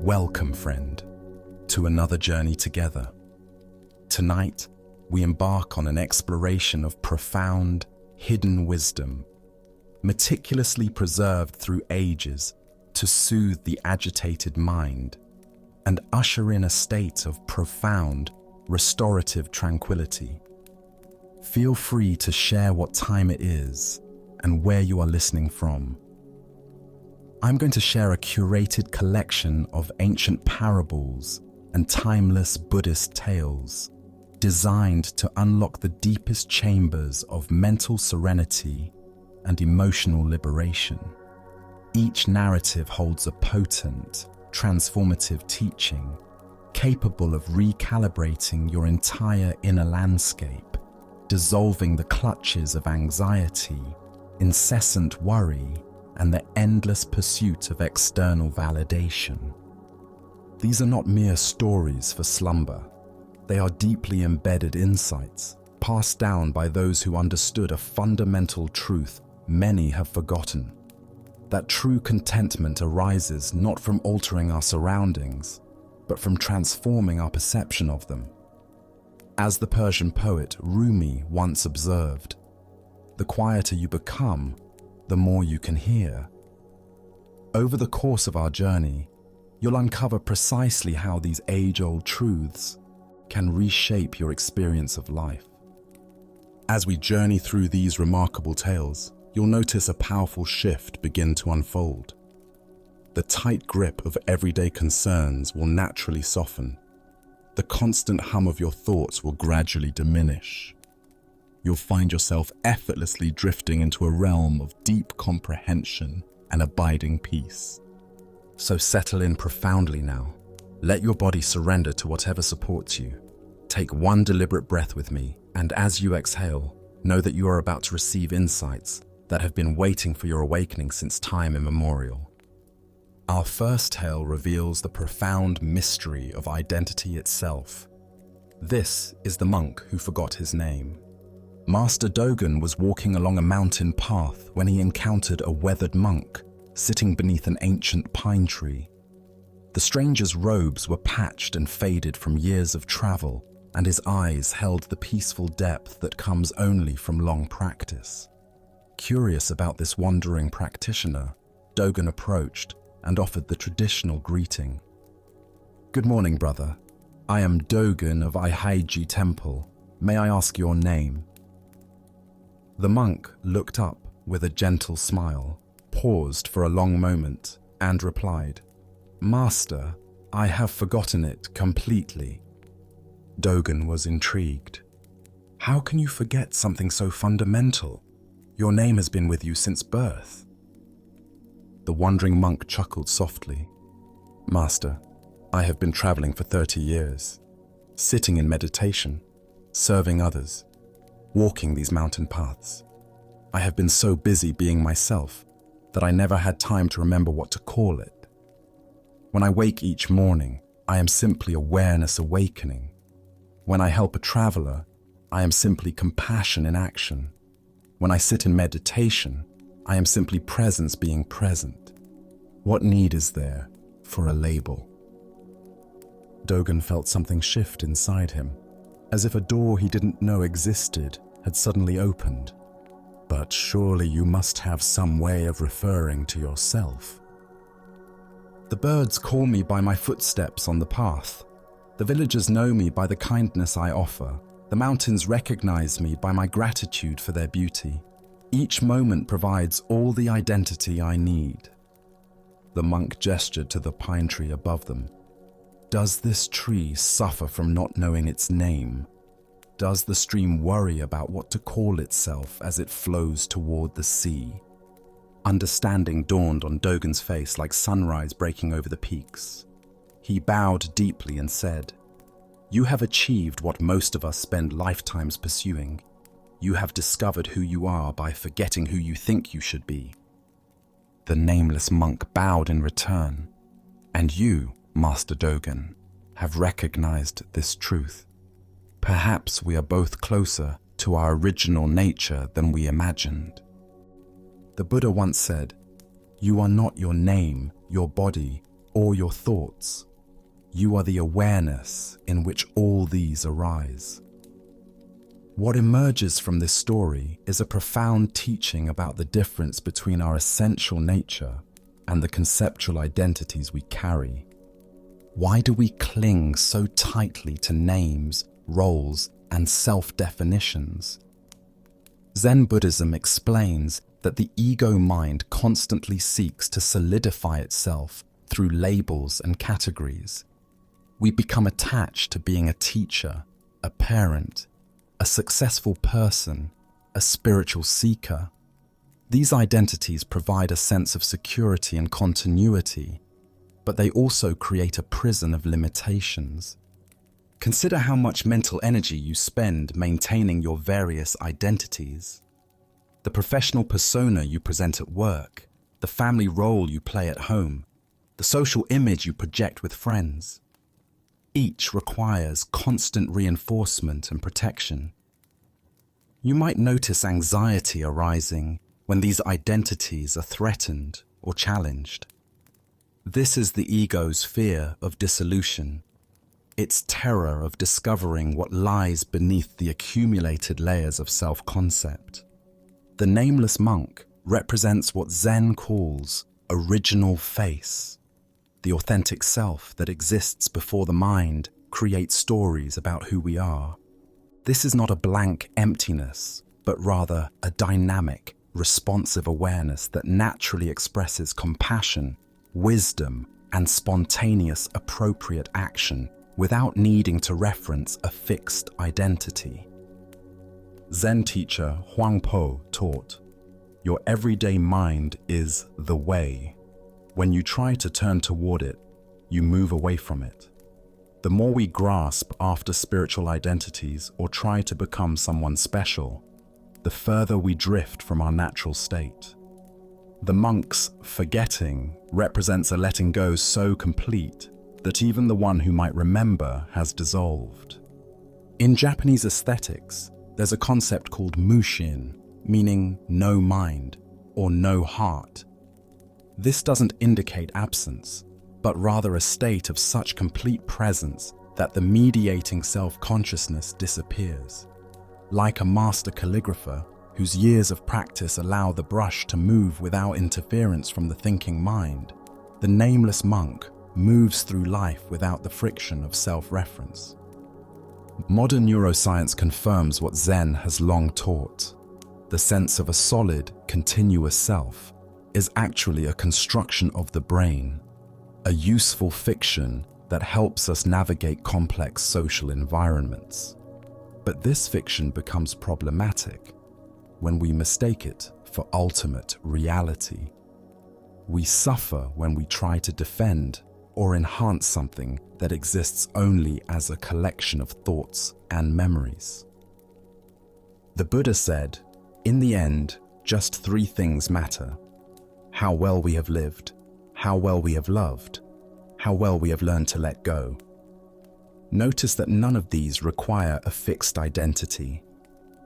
Welcome, friend, to another journey together. Tonight, we embark on an exploration of profound, hidden wisdom, meticulously preserved through ages to soothe the agitated mind and usher in a state of profound, restorative tranquility. Feel free to share what time it is and where you are listening from. I'm going to share a curated collection of ancient parables and timeless Buddhist tales designed to unlock the deepest chambers of mental serenity and emotional liberation. Each narrative holds a potent, transformative teaching capable of recalibrating your entire inner landscape, dissolving the clutches of anxiety, incessant worry, and the endless pursuit of external validation. These are not mere stories for slumber. They are deeply embedded insights passed down by those who understood a fundamental truth many have forgotten: that true contentment arises not from altering our surroundings, but from transforming our perception of them. As the Persian poet Rumi once observed, "The quieter you become, the more you can hear." Over the course of our journey, you'll uncover precisely how these age-old truths can reshape your experience of life. As we journey through these remarkable tales, you'll notice a powerful shift begin to unfold. The tight grip of everyday concerns will naturally soften. The constant hum of your thoughts will gradually diminish. You'll find yourself effortlessly drifting into a realm of deep comprehension and abiding peace. So settle in profoundly now. Let your body surrender to whatever supports you. Take one deliberate breath with me, and as you exhale, know that you are about to receive insights that have been waiting for your awakening since time immemorial. Our first tale reveals the profound mystery of identity itself. This is the monk who forgot his name. Master Dogen was walking along a mountain path when he encountered a weathered monk sitting beneath an ancient pine tree. The stranger's robes were patched and faded from years of travel, and his eyes held the peaceful depth that comes only from long practice. Curious about this wandering practitioner, Dogen approached and offered the traditional greeting. "Good morning, brother. I am Dogen of Ihaiji Temple. May I ask your name?" The monk looked up with a gentle smile, paused for a long moment, and replied, "Master, I have forgotten it completely." Dogen was intrigued. "How can you forget something so fundamental? Your name has been with you since birth." The wandering monk chuckled softly. "Master, I have been traveling for 30 years, sitting in meditation, serving others, walking these mountain paths. I have been so busy being myself that I never had time to remember what to call it. When I wake each morning, I am simply awareness awakening. When I help a traveler, I am simply compassion in action. When I sit in meditation, I am simply presence being present. What need is there for a label?" Dogen felt something shift inside him, as if a door he didn't know existed had suddenly opened. "But surely you must have some way of referring to yourself." "The birds call me by my footsteps on the path. The villagers know me by the kindness I offer. The mountains recognize me by my gratitude for their beauty. Each moment provides all the identity I need." The monk gestured to the pine tree above them. "Does this tree suffer from not knowing its name? Does the stream worry about what to call itself as it flows toward the sea?" Understanding dawned on Dogen's face like sunrise breaking over the peaks. He bowed deeply and said, "You have achieved what most of us spend lifetimes pursuing. You have discovered who you are by forgetting who you think you should be." The nameless monk bowed in return. "And you, Master Dogen, have recognized this truth. Perhaps we are both closer to our original nature than we imagined." The Buddha once said, "You are not your name, your body, or your thoughts. You are the awareness in which all these arise. What emerges from this story is a profound teaching about the difference between our essential nature and the conceptual identities we carry. Why do we cling so tightly to names, roles, and self-definitions? Zen Buddhism explains that the ego mind constantly seeks to solidify itself through labels and categories. We become attached to being a teacher, a parent, a successful person, a spiritual seeker. These identities provide a sense of security and continuity, but they also create a prison of limitations. Consider how much mental energy you spend maintaining your various identities. The professional persona you present at work, the family role you play at home, the social image you project with friends. Each requires constant reinforcement and protection. You might notice anxiety arising when these identities are threatened or challenged. This is the ego's fear of dissolution, its terror of discovering what lies beneath the accumulated layers of self-concept. The nameless monk represents what Zen calls original face. The authentic self that exists before the mind creates stories about who we are. This is not a blank emptiness, but rather a dynamic, responsive awareness that naturally expresses compassion, wisdom, and spontaneous appropriate action without needing to reference a fixed identity. Zen teacher Huang Po taught, "Your everyday mind is the way. When you try to turn toward it, you move away from it." The more we grasp after spiritual identities or try to become someone special, the further we drift from our natural state. The monk's forgetting represents a letting go so complete that even the one who might remember has dissolved. In Japanese aesthetics, there's a concept called mushin, meaning no mind or no heart. This doesn't indicate absence, but rather a state of such complete presence that the mediating self-consciousness disappears. Like a master calligrapher whose years of practice allow the brush to move without interference from the thinking mind, the nameless monk moves through life without the friction of self-reference. Modern neuroscience confirms what Zen has long taught. The sense of a solid, continuous self is actually a construction of the brain, a useful fiction that helps us navigate complex social environments. But this fiction becomes problematic when we mistake it for ultimate reality. We suffer when we try to defend or enhance something that exists only as a collection of thoughts and memories. The Buddha said, "In the end, just three things matter: how well we have lived, how well we have loved, how well we have learned to let go." Notice that none of these require a fixed identity.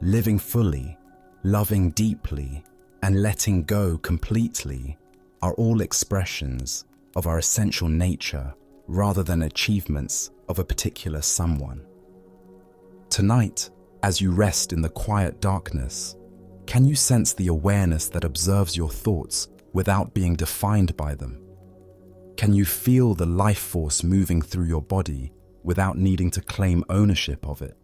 Living fully, loving deeply, and letting go completely are all expressions of our essential nature rather than achievements of a particular someone. Tonight, as you rest in the quiet darkness, can you sense the awareness that observes your thoughts without being defined by them? Can you feel the life force moving through your body without needing to claim ownership of it?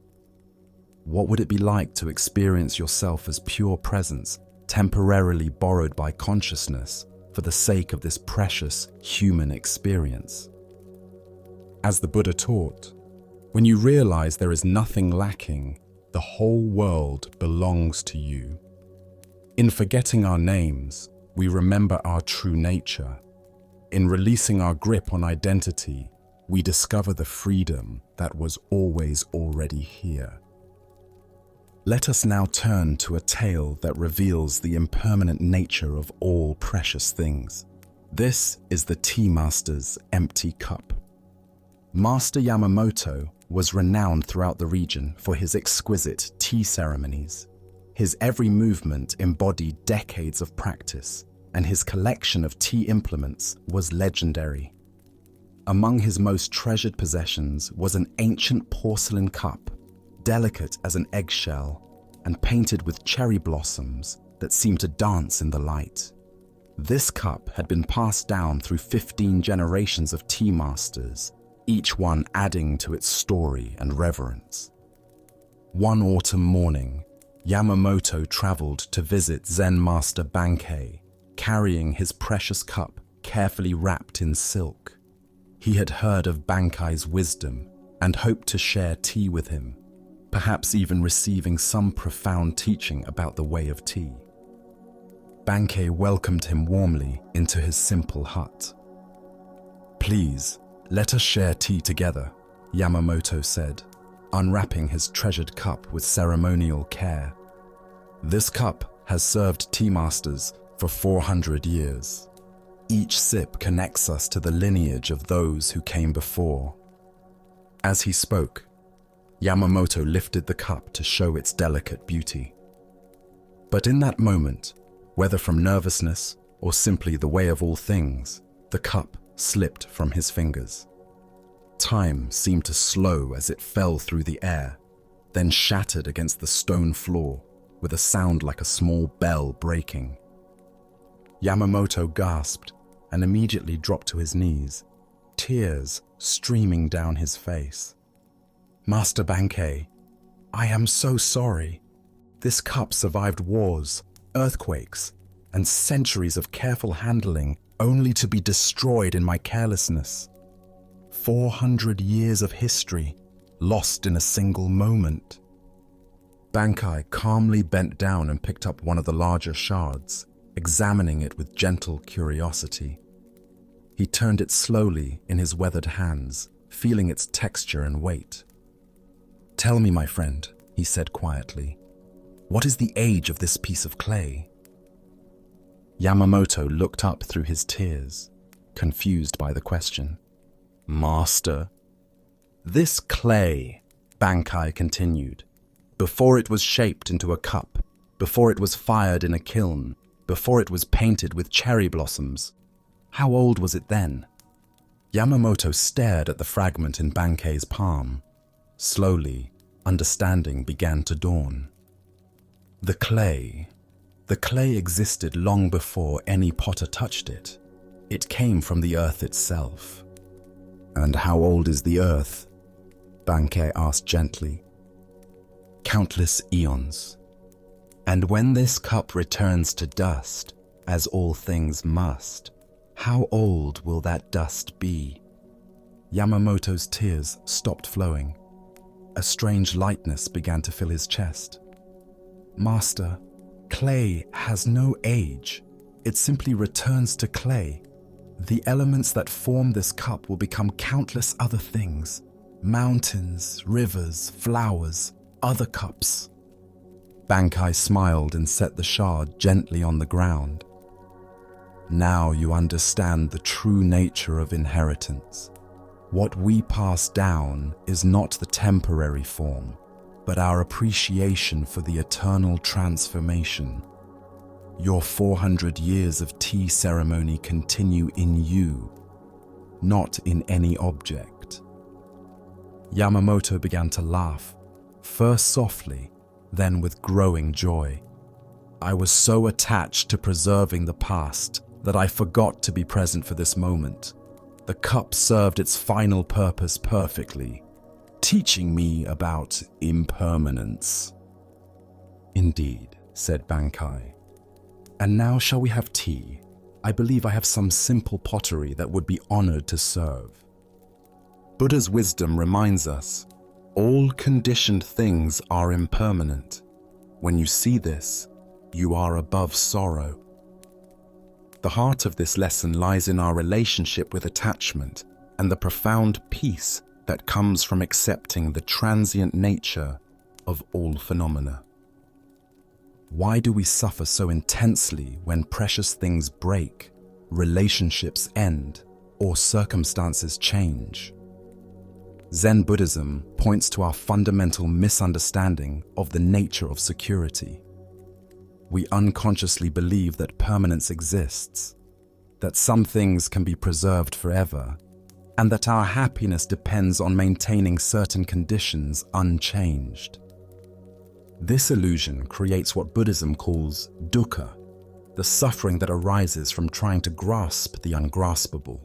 What would it be like to experience yourself as pure presence, temporarily borrowed by consciousness for the sake of this precious human experience? As the Buddha taught, when you realize there is nothing lacking, the whole world belongs to you. In forgetting our names, we remember our true nature. In releasing our grip on identity, we discover the freedom that was always already here. Let us now turn to a tale that reveals the impermanent nature of all precious things. This is the tea master's empty cup. Master Yamamoto was renowned throughout the region for his exquisite tea ceremonies. His every movement embodied decades of practice, and his collection of tea implements was legendary. Among his most treasured possessions was an ancient porcelain cup, delicate as an eggshell and painted with cherry blossoms that seemed to dance in the light. This cup had been passed down through 15 generations of tea masters, each one adding to its story and reverence. One autumn morning, Yamamoto traveled to visit Zen master Bankei, carrying his precious cup carefully wrapped in silk. He had heard of Bankei's wisdom and hoped to share tea with him, perhaps even receiving some profound teaching about the way of tea. Bankei welcomed him warmly into his simple hut. "Please, let us share tea together," Yamamoto said, unwrapping his treasured cup with ceremonial care. "This cup has served tea masters for 400 years. Each sip connects us to the lineage of those who came before." As he spoke, Yamamoto lifted the cup to show its delicate beauty. But in that moment, whether from nervousness or simply the way of all things, the cup slipped from his fingers. Time seemed to slow as it fell through the air, then shattered against the stone floor with a sound like a small bell breaking. Yamamoto gasped and immediately dropped to his knees, tears streaming down his face. "Master Bankei, I am so sorry. This cup survived wars, earthquakes, and centuries of careful handling only to be destroyed in my carelessness. 400 years of history lost in a single moment." Bankei calmly bent down and picked up one of the larger shards, examining it with gentle curiosity. He turned it slowly in his weathered hands, feeling its texture and weight. "Tell me, my friend," he said quietly, "what is the age of this piece of clay?" Yamamoto looked up through his tears, confused by the question. "Master, this clay," Bankei continued, "before it was shaped into a cup, before it was fired in a kiln, before it was painted with cherry blossoms, how old was it then?" Yamamoto stared at the fragment in Bankei's palm. Slowly, understanding began to dawn. The clay existed long before any potter touched it. It came from the earth itself. "And how old is the earth?" Bankei asked gently. "Countless eons. And when this cup returns to dust, as all things must, how old will that dust be?" Yamamoto's tears stopped flowing. A strange lightness began to fill his chest. "Master, clay has no age. It simply returns to clay. The elements that form this cup will become countless other things. Mountains, rivers, flowers, other cups." Bankei smiled and set the shard gently on the ground. "Now you understand the true nature of inheritance. What we pass down is not the temporary form, but our appreciation for the eternal transformation. Your 400 years of tea ceremony continue in you, not in any object." Yamamoto began to laugh, first softly, then with growing joy. "I was so attached to preserving the past that I forgot to be present for this moment. The cup served its final purpose perfectly, teaching me about impermanence." "Indeed," said Bankei. "And now shall we have tea? I believe I have some simple pottery that would be honored to serve." Buddha's wisdom reminds us, all conditioned things are impermanent. When you see this, you are above sorrow. The heart of this lesson lies in our relationship with attachment and the profound peace that comes from accepting the transient nature of all phenomena. Why do we suffer so intensely when precious things break, relationships end, or circumstances change? Zen Buddhism points to our fundamental misunderstanding of the nature of security. We unconsciously believe that permanence exists, that some things can be preserved forever, and that our happiness depends on maintaining certain conditions unchanged. This illusion creates what Buddhism calls dukkha, the suffering that arises from trying to grasp the ungraspable.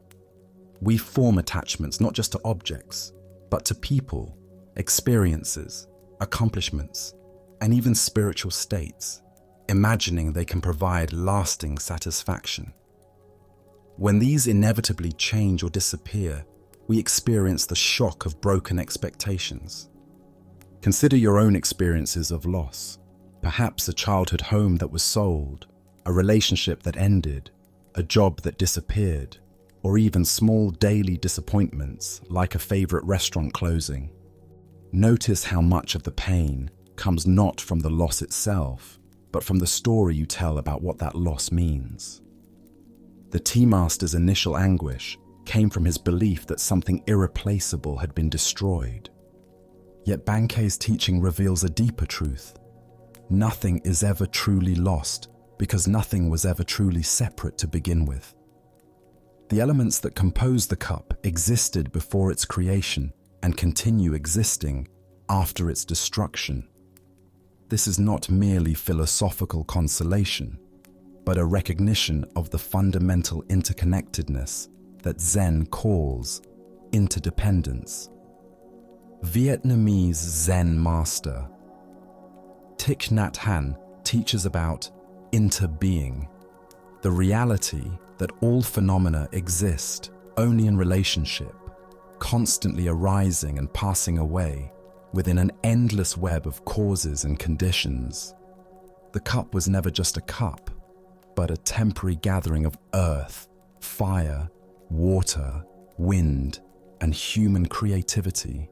We form attachments not just to objects, but to people, experiences, accomplishments, and even spiritual states, imagining they can provide lasting satisfaction. When these inevitably change or disappear, we experience the shock of broken expectations. Consider your own experiences of loss, perhaps a childhood home that was sold, a relationship that ended, a job that disappeared, or even small daily disappointments like a favorite restaurant closing. Notice how much of the pain comes not from the loss itself, but from the story you tell about what that loss means. The tea master's initial anguish came from his belief that something irreplaceable had been destroyed. Yet Bankei's teaching reveals a deeper truth. Nothing is ever truly lost because nothing was ever truly separate to begin with. The elements that compose the cup existed before its creation and continue existing after its destruction. This is not merely philosophical consolation, but a recognition of the fundamental interconnectedness that Zen calls interdependence. Vietnamese Zen master Thich Nhat Hanh teaches about interbeing, the reality that all phenomena exist only in relationship, constantly arising and passing away within an endless web of causes and conditions. The cup was never just a cup, but a temporary gathering of earth, fire, water, wind, and human creativity.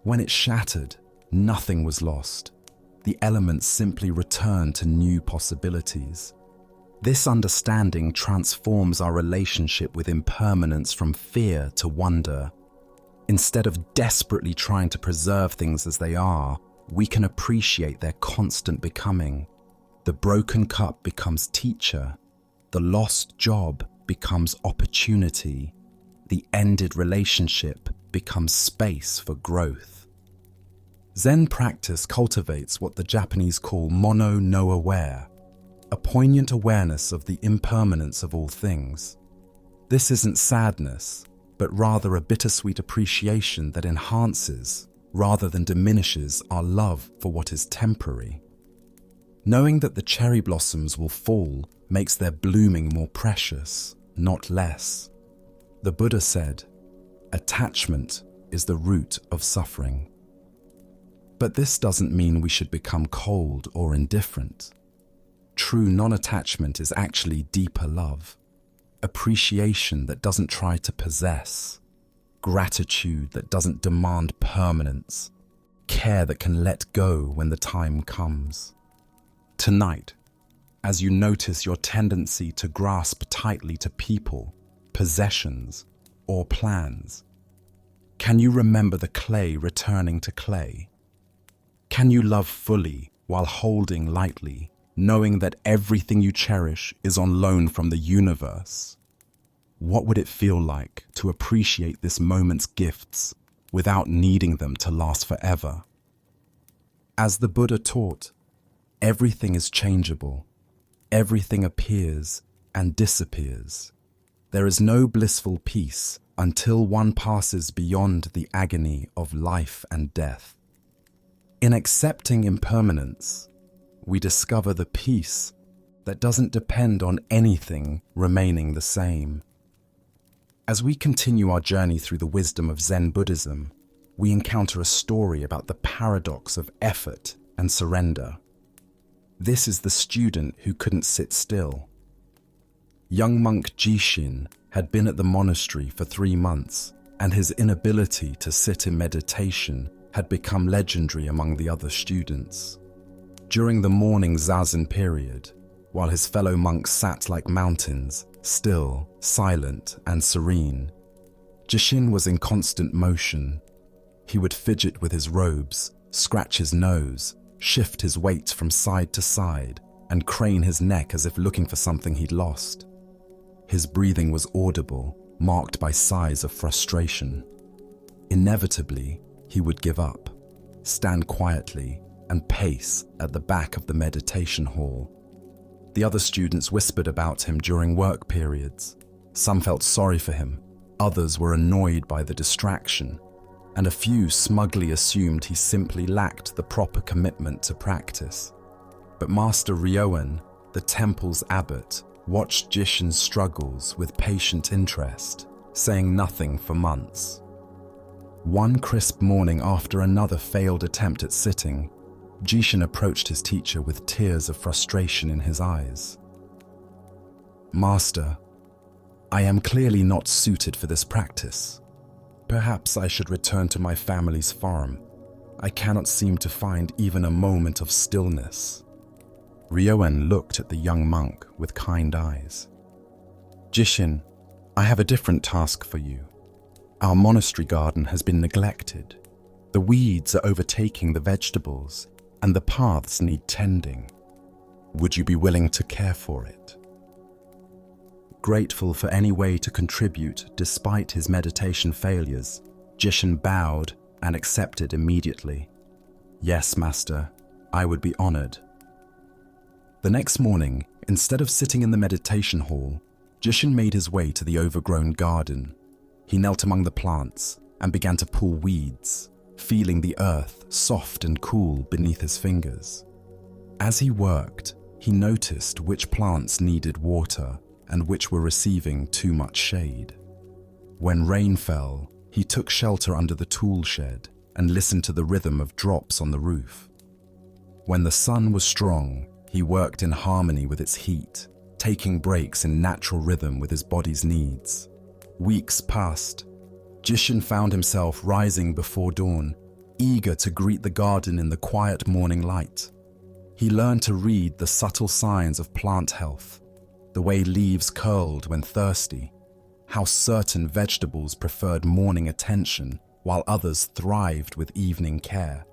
When it shattered, nothing was lost. The elements simply returned to new possibilities. This understanding transforms our relationship with impermanence from fear to wonder. Instead of desperately trying to preserve things as they are, we can appreciate their constant becoming. The broken cup becomes teacher, the lost job becomes opportunity, the ended relationship becomes space for growth. Zen practice cultivates what the Japanese call mono no aware, a poignant awareness of the impermanence of all things. This isn't sadness, but rather a bittersweet appreciation that enhances, rather than diminishes, our love for what is temporary. Knowing that the cherry blossoms will fall makes their blooming more precious, not less. The Buddha said, "Attachment is the root of suffering." But this doesn't mean we should become cold or indifferent. True non-attachment is actually deeper love, appreciation that doesn't try to possess, gratitude that doesn't demand permanence, care that can let go when the time comes. Tonight, as you notice your tendency to grasp tightly to people, possessions, or plans, can you remember the clay returning to clay? Can you love fully while holding lightly, knowing that everything you cherish is on loan from the universe? What would it feel like to appreciate this moment's gifts without needing them to last forever? As the Buddha taught, everything is changeable. Everything appears and disappears. There is no blissful peace until one passes beyond the agony of life and death. In accepting impermanence, we discover the peace that doesn't depend on anything remaining the same. As we continue our journey through the wisdom of Zen Buddhism, we encounter a story about the paradox of effort and surrender. This is the student who couldn't sit still. Young monk Jishin had been at the monastery for 3 months, and his inability to sit in meditation had become legendary among the other students. During the morning zazen period, while his fellow monks sat like mountains, still, silent, and serene, Jishin was in constant motion. He would fidget with his robes, scratch his nose, shift his weight from side to side, and crane his neck as if looking for something he'd lost. His breathing was audible, marked by sighs of frustration. Inevitably, he would give up, stand quietly, and pace at the back of the meditation hall. The other students whispered about him during work periods. Some felt sorry for him, others were annoyed by the distraction, and a few smugly assumed he simply lacked the proper commitment to practice. But Master Ryoen, the temple's abbot, watched Jishin's struggles with patient interest, saying nothing for months. One crisp morning after another failed attempt at sitting, Jishin approached his teacher with tears of frustration in his eyes. "Master, I am clearly not suited for this practice. Perhaps I should return to my family's farm. I cannot seem to find even a moment of stillness." Ryoen looked at the young monk with kind eyes. "Jishin, I have a different task for you. Our monastery garden has been neglected. The weeds are overtaking the vegetables, and the paths need tending. Would you be willing to care for it?" Grateful for any way to contribute despite his meditation failures, Jishin bowed and accepted immediately. "Yes, Master, I would be honored." The next morning, instead of sitting in the meditation hall, Jishin made his way to the overgrown garden. He knelt among the plants and began to pull weeds, feeling the earth soft and cool beneath his fingers. As he worked, he noticed which plants needed water and which were receiving too much shade. When rain fell, he took shelter under the tool shed and listened to the rhythm of drops on the roof. When the sun was strong, he worked in harmony with its heat, taking breaks in natural rhythm with his body's needs. Weeks passed. Jishin found himself rising before dawn, eager to greet the garden in the quiet morning light. He learned to read the subtle signs of plant health, the way leaves curled when thirsty, how certain vegetables preferred morning attention while others thrived with evening care.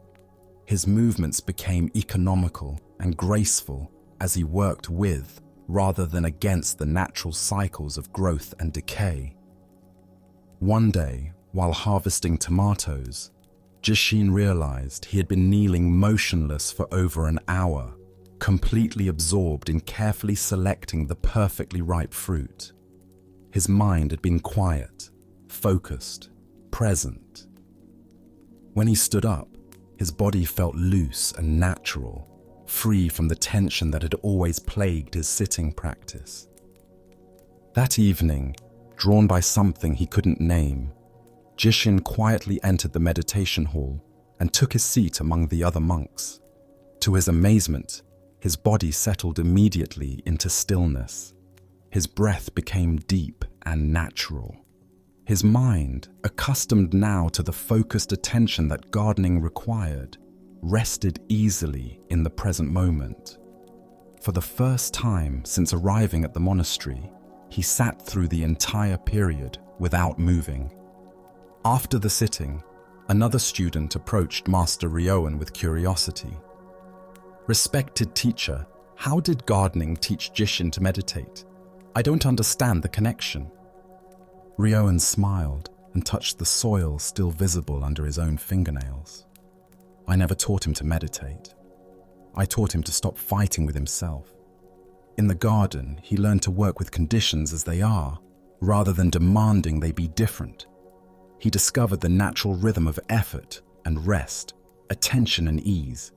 His movements became economical and graceful as he worked with, rather than against, the natural cycles of growth and decay. One day, while harvesting tomatoes, Jishin realized he had been kneeling motionless for over an hour, completely absorbed in carefully selecting the perfectly ripe fruit. His mind had been quiet, focused, present. When he stood up, his body felt loose and natural, free from the tension that had always plagued his sitting practice. That evening, drawn by something he couldn't name, Jishin quietly entered the meditation hall and took his seat among the other monks. To his amazement, his body settled immediately into stillness. His breath became deep and natural. His mind, accustomed now to the focused attention that gardening required, rested easily in the present moment. For the first time since arriving at the monastery, he sat through the entire period without moving. After the sitting, another student approached Master Ryoen with curiosity. "Respected teacher, how did gardening teach Jishin to meditate? I don't understand the connection." Ryoen smiled and touched the soil still visible under his own fingernails. "I never taught him to meditate. I taught him to stop fighting with himself. In the garden, he learned to work with conditions as they are, rather than demanding they be different. He discovered the natural rhythm of effort and rest, attention and ease.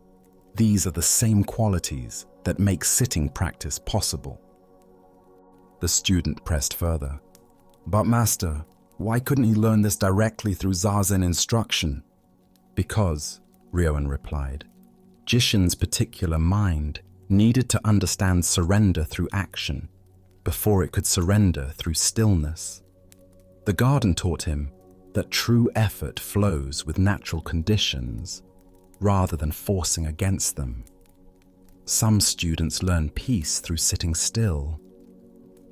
These are the same qualities that make sitting practice possible." The student pressed further. "But Master, why couldn't he learn this directly through Zazen instruction?" "Because," Ryoen replied, "Jishin's particular mind needed to understand surrender through action before it could surrender through stillness. The garden taught him that true effort flows with natural conditions rather than forcing against them. Some students learn peace through sitting still.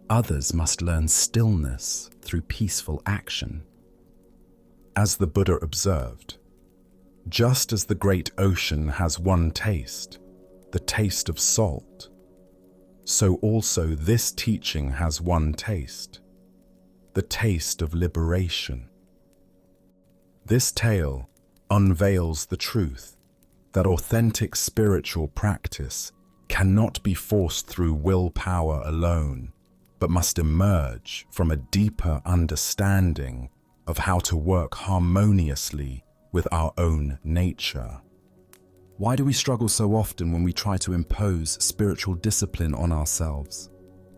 Others must learn stillness through peaceful action." As the Buddha observed, just as the great ocean has one taste, the taste of salt, so also this teaching has one taste, the taste of liberation. This tale unveils the truth that authentic spiritual practice cannot be forced through willpower alone, but must emerge from a deeper understanding of how to work harmoniously with our own nature. Why do we struggle so often when we try to impose spiritual discipline on ourselves?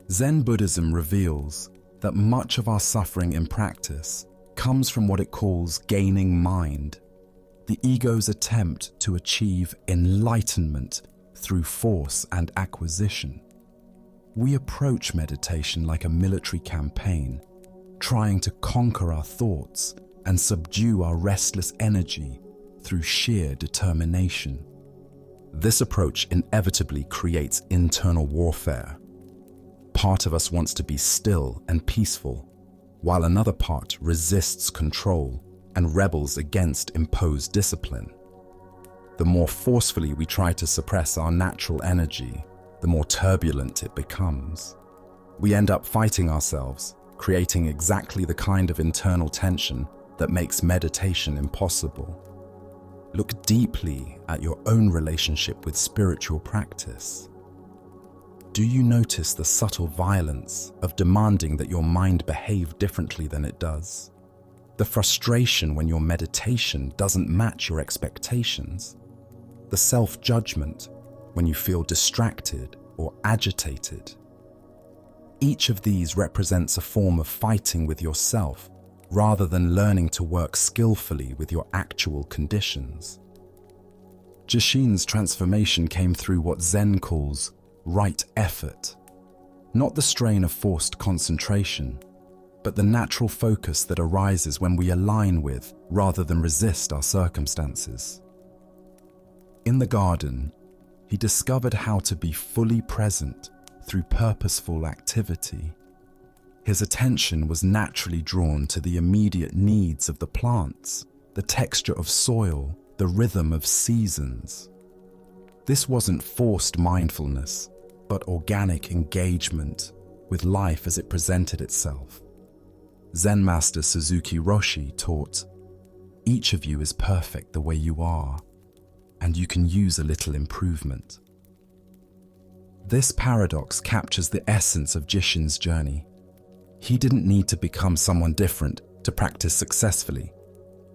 Zen Buddhism reveals that much of our suffering in practice comes from what it calls gaining mind, the ego's attempt to achieve enlightenment through force and acquisition. We approach meditation like a military campaign, trying to conquer our thoughts and subdue our restless energy through sheer determination. This approach inevitably creates internal warfare. Part of us wants to be still and peaceful, while another part resists control and rebels against imposed discipline. The more forcefully we try to suppress our natural energy, the more turbulent it becomes. We end up fighting ourselves, creating exactly the kind of internal tension that makes meditation impossible. Look deeply at your own relationship with spiritual practice. Do you notice the subtle violence of demanding that your mind behave differently than it does? The frustration when your meditation doesn't match your expectations? The self-judgment when you feel distracted or agitated? Each of these represents a form of fighting with yourself rather than learning to work skillfully with your actual conditions. Jishin's transformation came through what Zen calls right effort, not the strain of forced concentration, but the natural focus that arises when we align with rather than resist our circumstances. In the garden, he discovered how to be fully present through purposeful activity. His attention was naturally drawn to the immediate needs of the plants, the texture of soil, the rhythm of seasons. This wasn't forced mindfulness, but organic engagement with life as it presented itself. Zen master Suzuki Roshi taught, "Each of you is perfect the way you are, and you can use a little improvement." This paradox captures the essence of Jishin's journey. He didn't need to become someone different to practice successfully.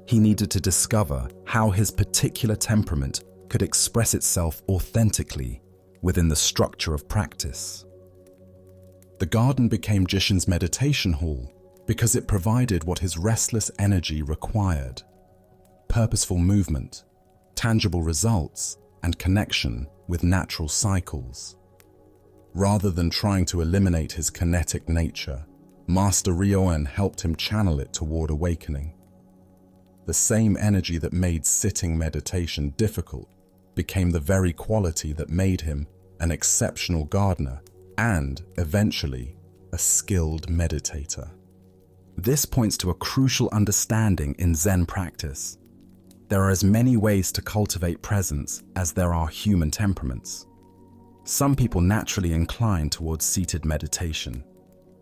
He needed to discover how his particular temperament could express itself authentically within the structure of practice. The garden became Jishin's meditation hall because it provided what his restless energy required: purposeful movement, tangible results, and connection with natural cycles. Rather than trying to eliminate his kinetic nature, Master Ryoen helped him channel it toward awakening. The same energy that made sitting meditation difficult became the very quality that made him an exceptional gardener and, eventually, a skilled meditator. This points to a crucial understanding in Zen practice. There are as many ways to cultivate presence as there are human temperaments. Some people naturally incline towards seated meditation,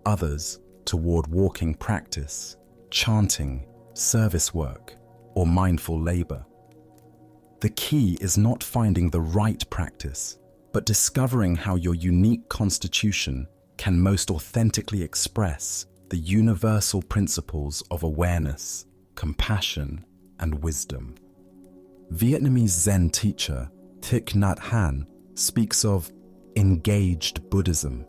others toward walking practice, chanting, service work, or mindful labor. The key is not finding the right practice, but discovering how your unique constitution can most authentically express the universal principles of awareness, compassion, and wisdom. Vietnamese Zen teacher Thich Nhat Hanh speaks of engaged Buddhism,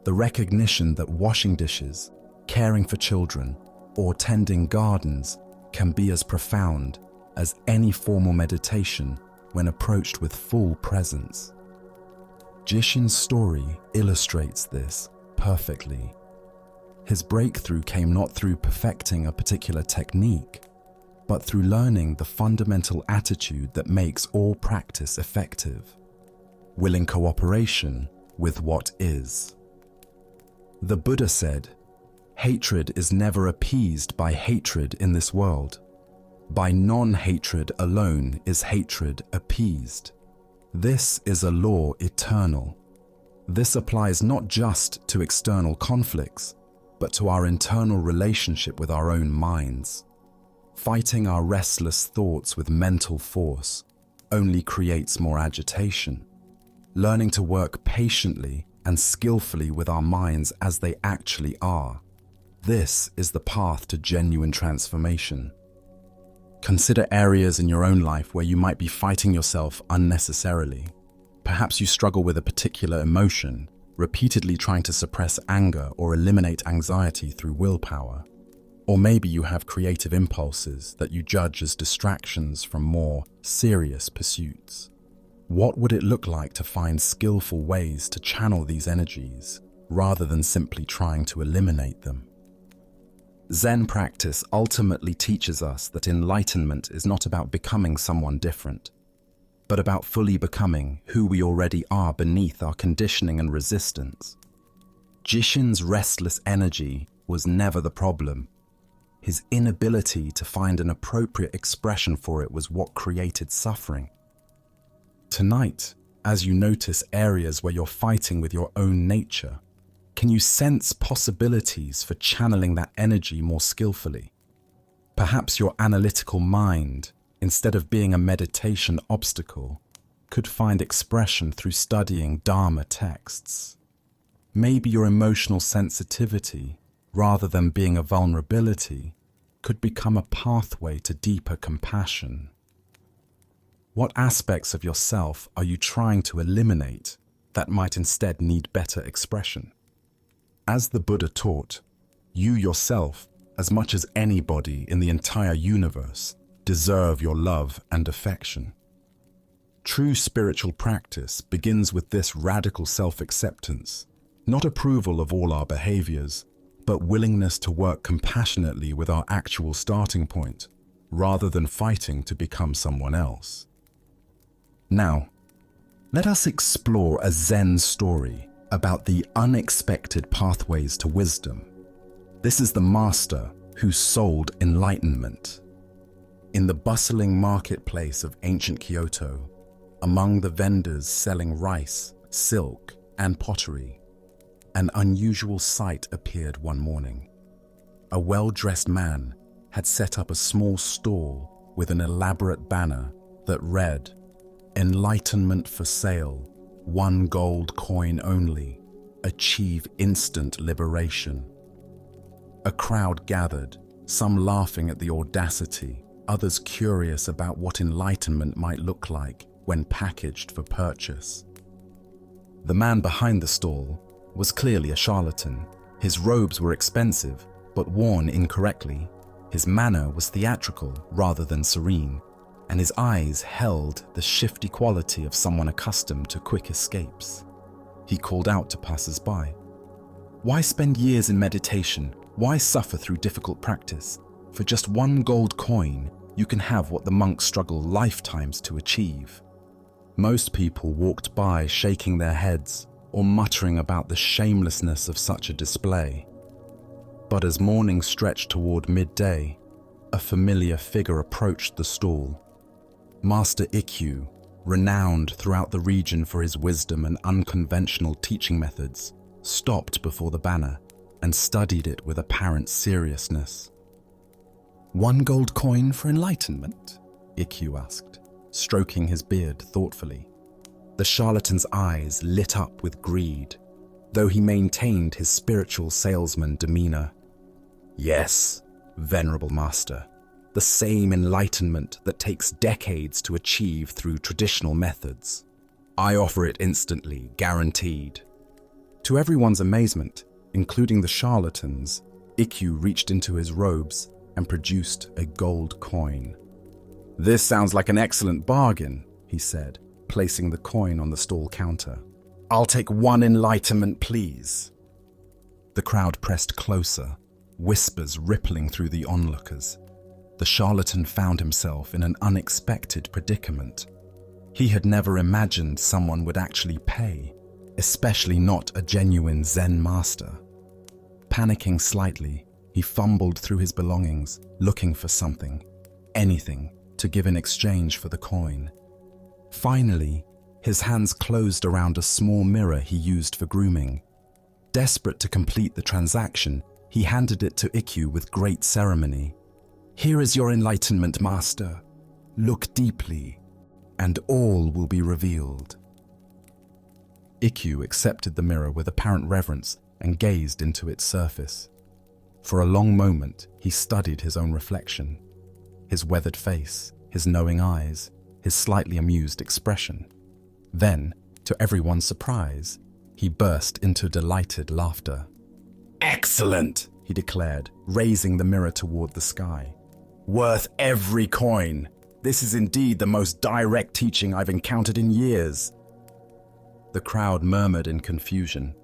the recognition that washing dishes, caring for children, or tending gardens can be as profound as any formal meditation when approached with full presence. Jishin's story illustrates this perfectly. His breakthrough came not through perfecting a particular technique, but through learning the fundamental attitude that makes all practice effective: willing cooperation with what is. The Buddha said, "Hatred is never appeased by hatred in this world. By non-hatred alone is hatred appeased. This is a law eternal." This applies not just to external conflicts, but to our internal relationship with our own minds. Fighting our restless thoughts with mental force only creates more agitation. Learning to work patiently and skillfully with our minds as they actually are. This is the path to genuine transformation. Consider areas in your own life where you might be fighting yourself unnecessarily. Perhaps you struggle with a particular emotion, repeatedly trying to suppress anger or eliminate anxiety through willpower. Or maybe you have creative impulses that you judge as distractions from more serious pursuits. What would it look like to find skillful ways to channel these energies, rather than simply trying to eliminate them? Zen practice ultimately teaches us that enlightenment is not about becoming someone different, but about fully becoming who we already are beneath our conditioning and resistance. Jishin's restless energy was never the problem. His inability to find an appropriate expression for it was what created suffering. Tonight, as you notice areas where you're fighting with your own nature, can you sense possibilities for channeling that energy more skillfully? Perhaps your analytical mind, instead of being a meditation obstacle, could find expression through studying Dharma texts. Maybe your emotional sensitivity, rather than being a vulnerability, could become a pathway to deeper compassion. What aspects of yourself are you trying to eliminate that might instead need better expression? As the Buddha taught, you yourself, as much as anybody in the entire universe, deserve your love and affection. True spiritual practice begins with this radical self-acceptance, not approval of all our behaviors, but willingness to work compassionately with our actual starting point, rather than fighting to become someone else. Now, let us explore a Zen story about the unexpected pathways to wisdom. This is the master who sold enlightenment. In the bustling marketplace of ancient Kyoto, among the vendors selling rice, silk, and pottery, an unusual sight appeared one morning. A well-dressed man had set up a small stall with an elaborate banner that read, "Enlightenment for sale, 1 gold coin only, achieve instant liberation." A crowd gathered, some laughing at the audacity, others curious about what enlightenment might look like when packaged for purchase. The man behind the stall was clearly a charlatan. His robes were expensive, but worn incorrectly. His manner was theatrical rather than serene, and his eyes held the shifty quality of someone accustomed to quick escapes. He called out to passers-by. Why spend years in meditation? Why suffer through difficult practice? For just 1 gold coin, you can have what the monks struggle lifetimes to achieve. Most people walked by shaking their heads or muttering about the shamelessness of such a display. But as morning stretched toward midday, a familiar figure approached the stall. Master Ikkyu, renowned throughout the region for his wisdom and unconventional teaching methods, stopped before the banner and studied it with apparent seriousness. 1 gold coin for enlightenment? Ikkyu asked, stroking his beard thoughtfully. The charlatan's eyes lit up with greed, though he maintained his spiritual salesman demeanor. Yes, venerable master. The same enlightenment that takes decades to achieve through traditional methods. I offer it instantly, guaranteed. To everyone's amazement, including the charlatans, Ikkyu reached into his robes and produced a gold coin. This sounds like an excellent bargain, he said, placing the coin on the stall counter. I'll take 1 enlightenment, please. The crowd pressed closer, whispers rippling through the onlookers. The charlatan found himself in an unexpected predicament. He had never imagined someone would actually pay, especially not a genuine Zen master. Panicking slightly, he fumbled through his belongings, looking for something, anything, to give in exchange for the coin. Finally, his hands closed around a small mirror he used for grooming. Desperate to complete the transaction, He handed it to Ikkyu with great ceremony. "Here is your enlightenment, master. Look deeply, and all will be revealed." Ikkyu accepted the mirror with apparent reverence and gazed into its surface. For a long moment, he studied his own reflection, his weathered face, his knowing eyes, his slightly amused expression. Then, to everyone's surprise, he burst into delighted laughter. "Excellent!" he declared, raising the mirror toward the sky. "Worth every coin! This is indeed the most direct teaching I've encountered in years." The crowd murmured in confusion.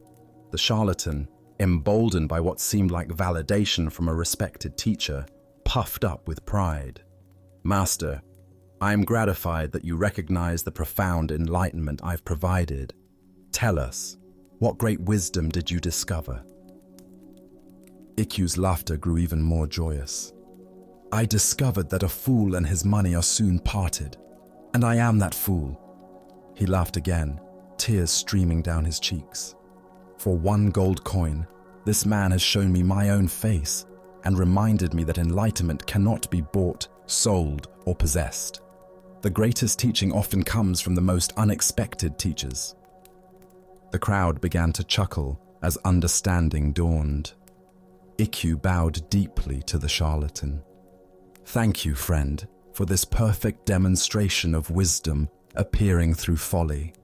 The charlatan, emboldened by what seemed like validation from a respected teacher, puffed up with pride. "Master, I am gratified that you recognize the profound enlightenment I've provided. Tell us, what great wisdom did you discover?" Ikkyu's laughter grew even more joyous. "I discovered that a fool and his money are soon parted, and I am that fool." He laughed again, tears streaming down his cheeks. "For 1 gold coin, this man has shown me my own face and reminded me that enlightenment cannot be bought, sold, or possessed. The greatest teaching often comes from the most unexpected teachers." The crowd began to chuckle as understanding dawned. Ikkyu bowed deeply to the charlatan. "Thank you, friend, for this perfect demonstration of wisdom appearing through folly."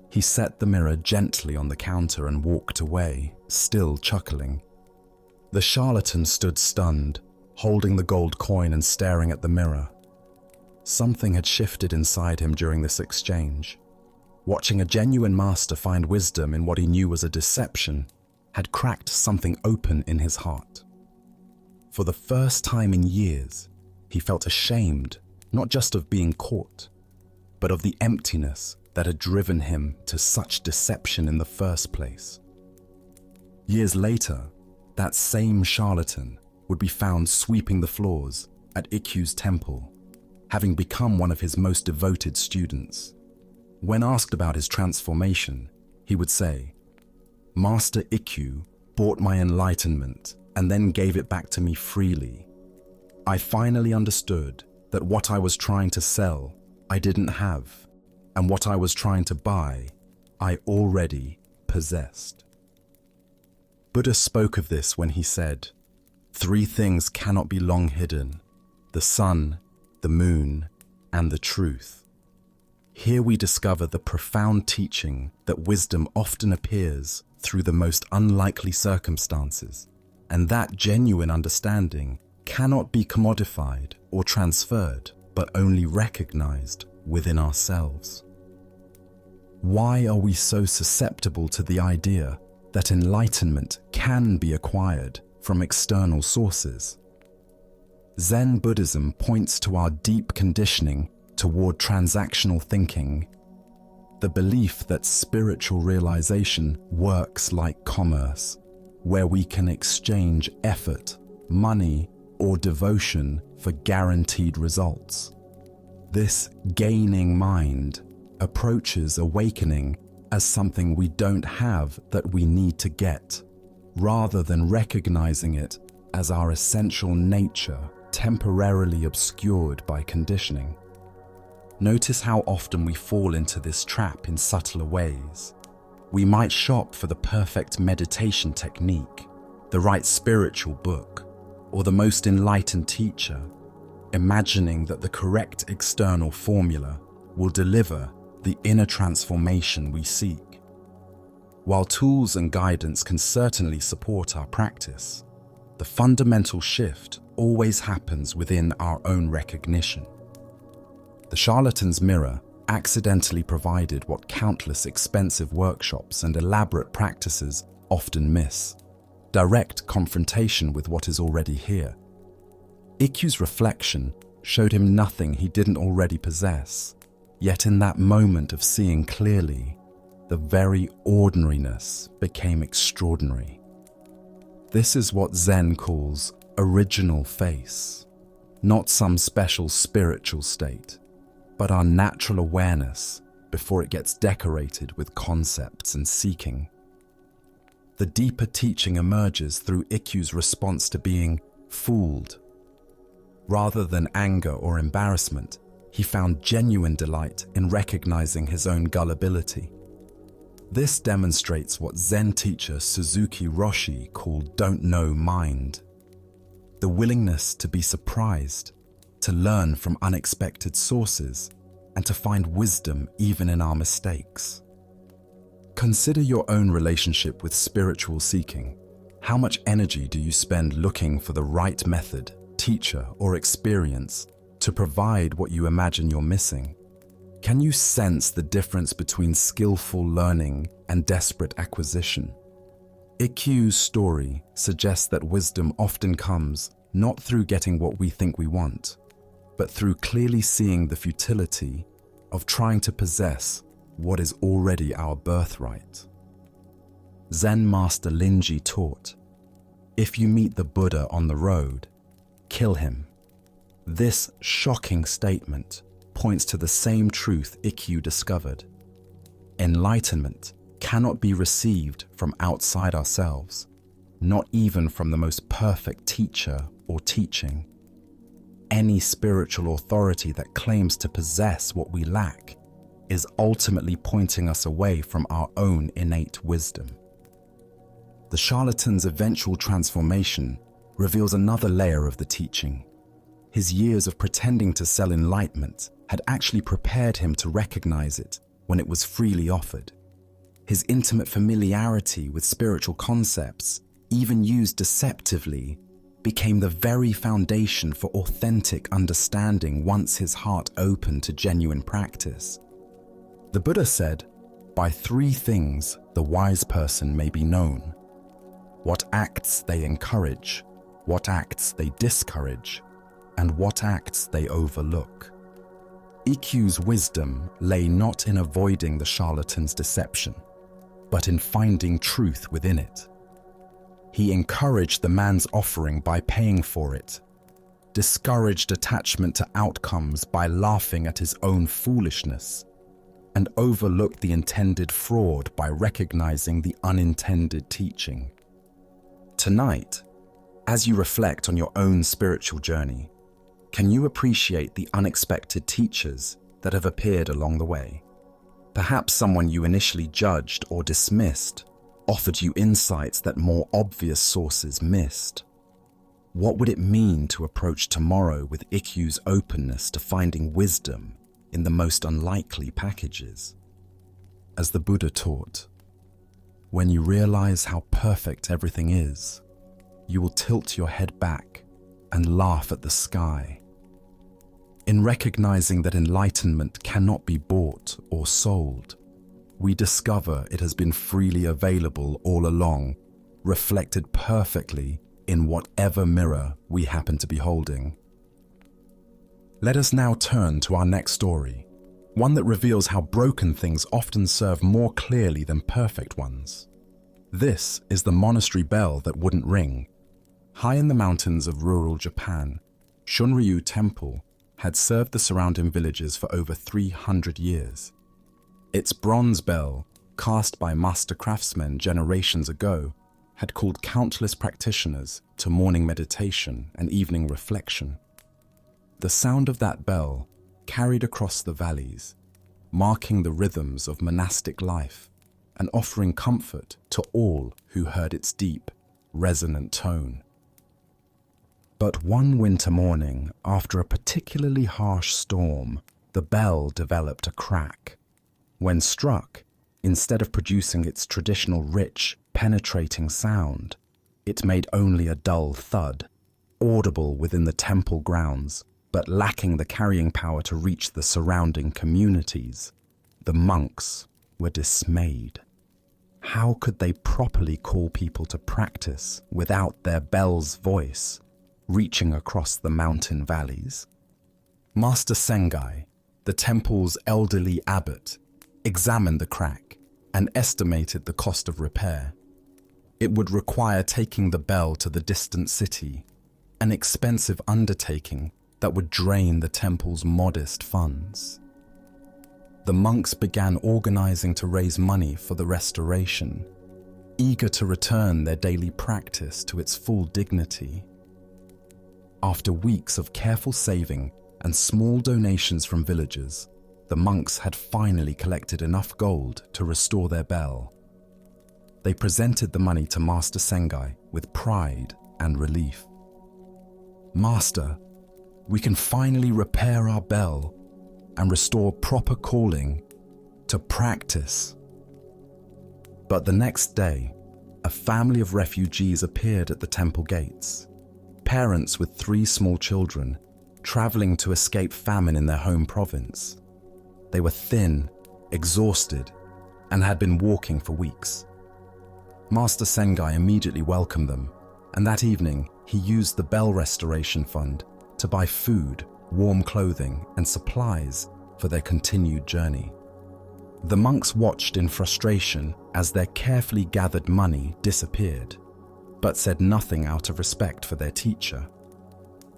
He set the mirror gently on the counter and walked away, still chuckling. The charlatan stood stunned, holding the gold coin and staring at the mirror. Something had shifted inside him during this exchange. Watching a genuine master find wisdom in what he knew was a deception had cracked something open in his heart. For the first time in years, he felt ashamed, not just of being caught, but of the emptiness that had driven him to such deception in the first place. Years later, that same charlatan would be found sweeping the floors at Ikkyu's temple, having become one of his most devoted students. When asked about his transformation, he would say, "Master Ikkyu bought my enlightenment and then gave it back to me freely. I finally understood that what I was trying to sell, I didn't have, and what I was trying to buy, I already possessed." Buddha spoke of this when he said, "3 things cannot be long hidden: the sun, the moon, and the truth." Here we discover the profound teaching that wisdom often appears through the most unlikely circumstances, and that genuine understanding cannot be commodified or transferred, but only recognized within ourselves. Why are we so susceptible to the idea that enlightenment can be acquired from external sources? Zen Buddhism points to our deep conditioning toward transactional thinking, the belief that spiritual realization works like commerce, where we can exchange effort, money, or devotion for guaranteed results. This gaining mind approaches awakening as something we don't have that we need to get, rather than recognizing it as our essential nature temporarily obscured by conditioning. Notice how often we fall into this trap in subtler ways. We might shop for the perfect meditation technique, the right spiritual book, or the most enlightened teacher, imagining that the correct external formula will deliver the inner transformation we seek. While tools and guidance can certainly support our practice, the fundamental shift always happens within our own recognition. The charlatan's mirror accidentally provided what countless expensive workshops and elaborate practices often miss: direct confrontation with what is already here. Ikkyu's reflection showed him nothing he didn't already possess, yet in that moment of seeing clearly, the very ordinariness became extraordinary. This is what Zen calls original face, not some special spiritual state, but our natural awareness before it gets decorated with concepts and seeking. the deeper teaching emerges through Ikkyu's response to being fooled. Rather than anger or embarrassment, he found genuine delight in recognizing his own gullibility. This demonstrates what Zen teacher Suzuki Roshi called don't know mind. The willingness to be surprised, to learn from unexpected sources, and to find wisdom even in our mistakes. Consider your own relationship with spiritual seeking. How much energy do you spend looking for the right method, teacher, or experience to provide what you imagine you're missing? Can you sense the difference between skillful learning and desperate acquisition? Ikkyu's story suggests that wisdom often comes not through getting what we think we want, but through clearly seeing the futility of trying to possess what is already our birthright. Zen master Linji taught, "If you meet the Buddha on the road, kill him." This shocking statement points to the same truth Ikkyu discovered. Enlightenment cannot be received from outside ourselves, not even from the most perfect teacher or teaching. Any spiritual authority that claims to possess what we lack is ultimately pointing us away from our own innate wisdom. The charlatan's eventual transformation reveals another layer of the teaching. His years of pretending to sell enlightenment had actually prepared him to recognize it when it was freely offered. His intimate familiarity with spiritual concepts, even used deceptively, became the very foundation for authentic understanding once his heart opened to genuine practice. The Buddha said, "By three things the wise person may be known: what acts they encourage, what acts they discourage, and what acts they overlook." Ikkyu's wisdom lay not in avoiding the charlatan's deception, but in finding truth within it. He encouraged the man's offering by paying for it, discouraged attachment to outcomes by laughing at his own foolishness, and overlooked the intended fraud by recognizing the unintended teaching. Tonight, as you reflect on your own spiritual journey, can you appreciate the unexpected teachers that have appeared along the way? Perhaps someone you initially judged or dismissed offered you insights that more obvious sources missed. What would it mean to approach tomorrow with Ikkyu's openness to finding wisdom in the most unlikely packages? As the Buddha taught, when you realize how perfect everything is, you will tilt your head back and laugh at the sky. In recognizing that enlightenment cannot be bought or sold, we discover it has been freely available all along, reflected perfectly in whatever mirror we happen to be holding. Let us now turn to our next story, one that reveals how broken things often serve more clearly than perfect ones. This is the monastery bell that wouldn't ring. High in the mountains of rural Japan, Shunryu Temple had served the surrounding villages for over 300 years. Its bronze bell, cast by master craftsmen generations ago, had called countless practitioners to morning meditation and evening reflection. The sound of that bell carried across the valleys, marking the rhythms of monastic life and offering comfort to all who heard its deep, resonant tone. But one winter morning, after a particularly harsh storm, the bell developed a crack. When struck, instead of producing its traditional rich, penetrating sound, it made only a dull thud, audible within the temple grounds, but lacking the carrying power to reach the surrounding communities. The monks were dismayed. How could they properly call people to practice without their bell's voice reaching across the mountain valleys? Master Sengai, the temple's elderly abbot, examined the crack and estimated the cost of repair. It would require taking the bell to the distant city, an expensive undertaking that would drain the temple's modest funds. The monks began organizing to raise money for the restoration. eager to return their daily practice to its full dignity. After weeks of careful saving and small donations from villagers, the monks had finally collected enough gold to restore their bell. They presented the money to Master Sengai with pride and relief. "Master, we can finally repair our bell and restore proper calling to practice." But the next day, a family of refugees appeared at the temple gates. Parents with 3 small children, traveling to escape famine in their home province. They were thin, exhausted, and had been walking for weeks. Master Sengai immediately welcomed them, and that evening he used the bell restoration fund to buy food, warm clothing, and supplies for their continued journey. The monks watched in frustration as their carefully gathered money disappeared, but said nothing out of respect for their teacher.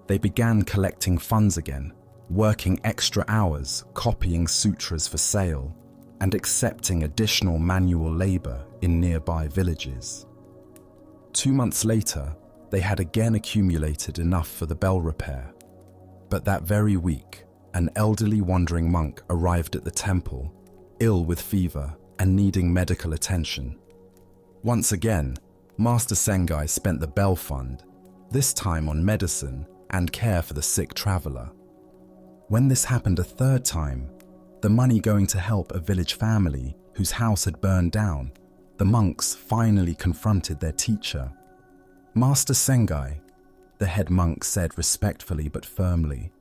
They began collecting funds again, working extra hours, copying sutras for sale, and accepting additional manual labor in nearby villages. 2 months later, they had again accumulated enough for the bell repair. But that very week, an elderly wandering monk arrived at the temple, ill with fever and needing medical attention. Once again, Master Sengai spent the bell fund, this time on medicine and care for the sick traveler. When this happened a third time, the money going to help a village family whose house had burned down, the monks finally confronted their teacher. "Master Sengai," the head monk said respectfully but firmly,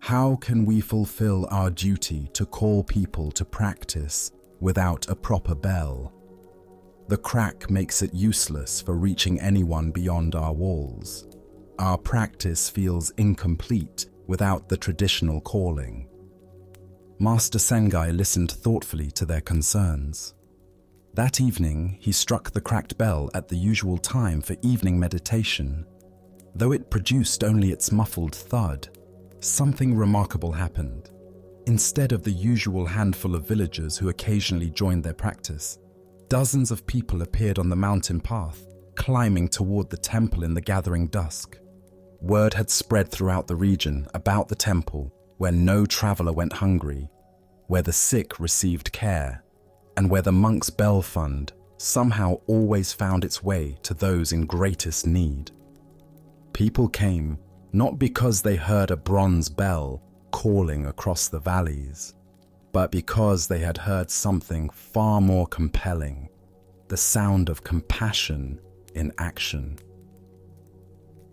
"how can we fulfill our duty to call people to practice without a proper bell? The crack makes it useless for reaching anyone beyond our walls. Our practice feels incomplete without the traditional calling." Master Sengai listened thoughtfully to their concerns. That evening, he struck the cracked bell at the usual time for evening meditation. Though it produced only its muffled thud, something remarkable happened. Instead of the usual handful of villagers who occasionally joined their practice, dozens of people appeared on the mountain path, climbing toward the temple in the gathering dusk. Word had spread throughout the region about the temple, where no traveler went hungry, where the sick received care, and where the monks' bell fund somehow always found its way to those in greatest need. People came not because they heard a bronze bell calling across the valleys, but because they had heard something far more compelling, the sound of compassion in action.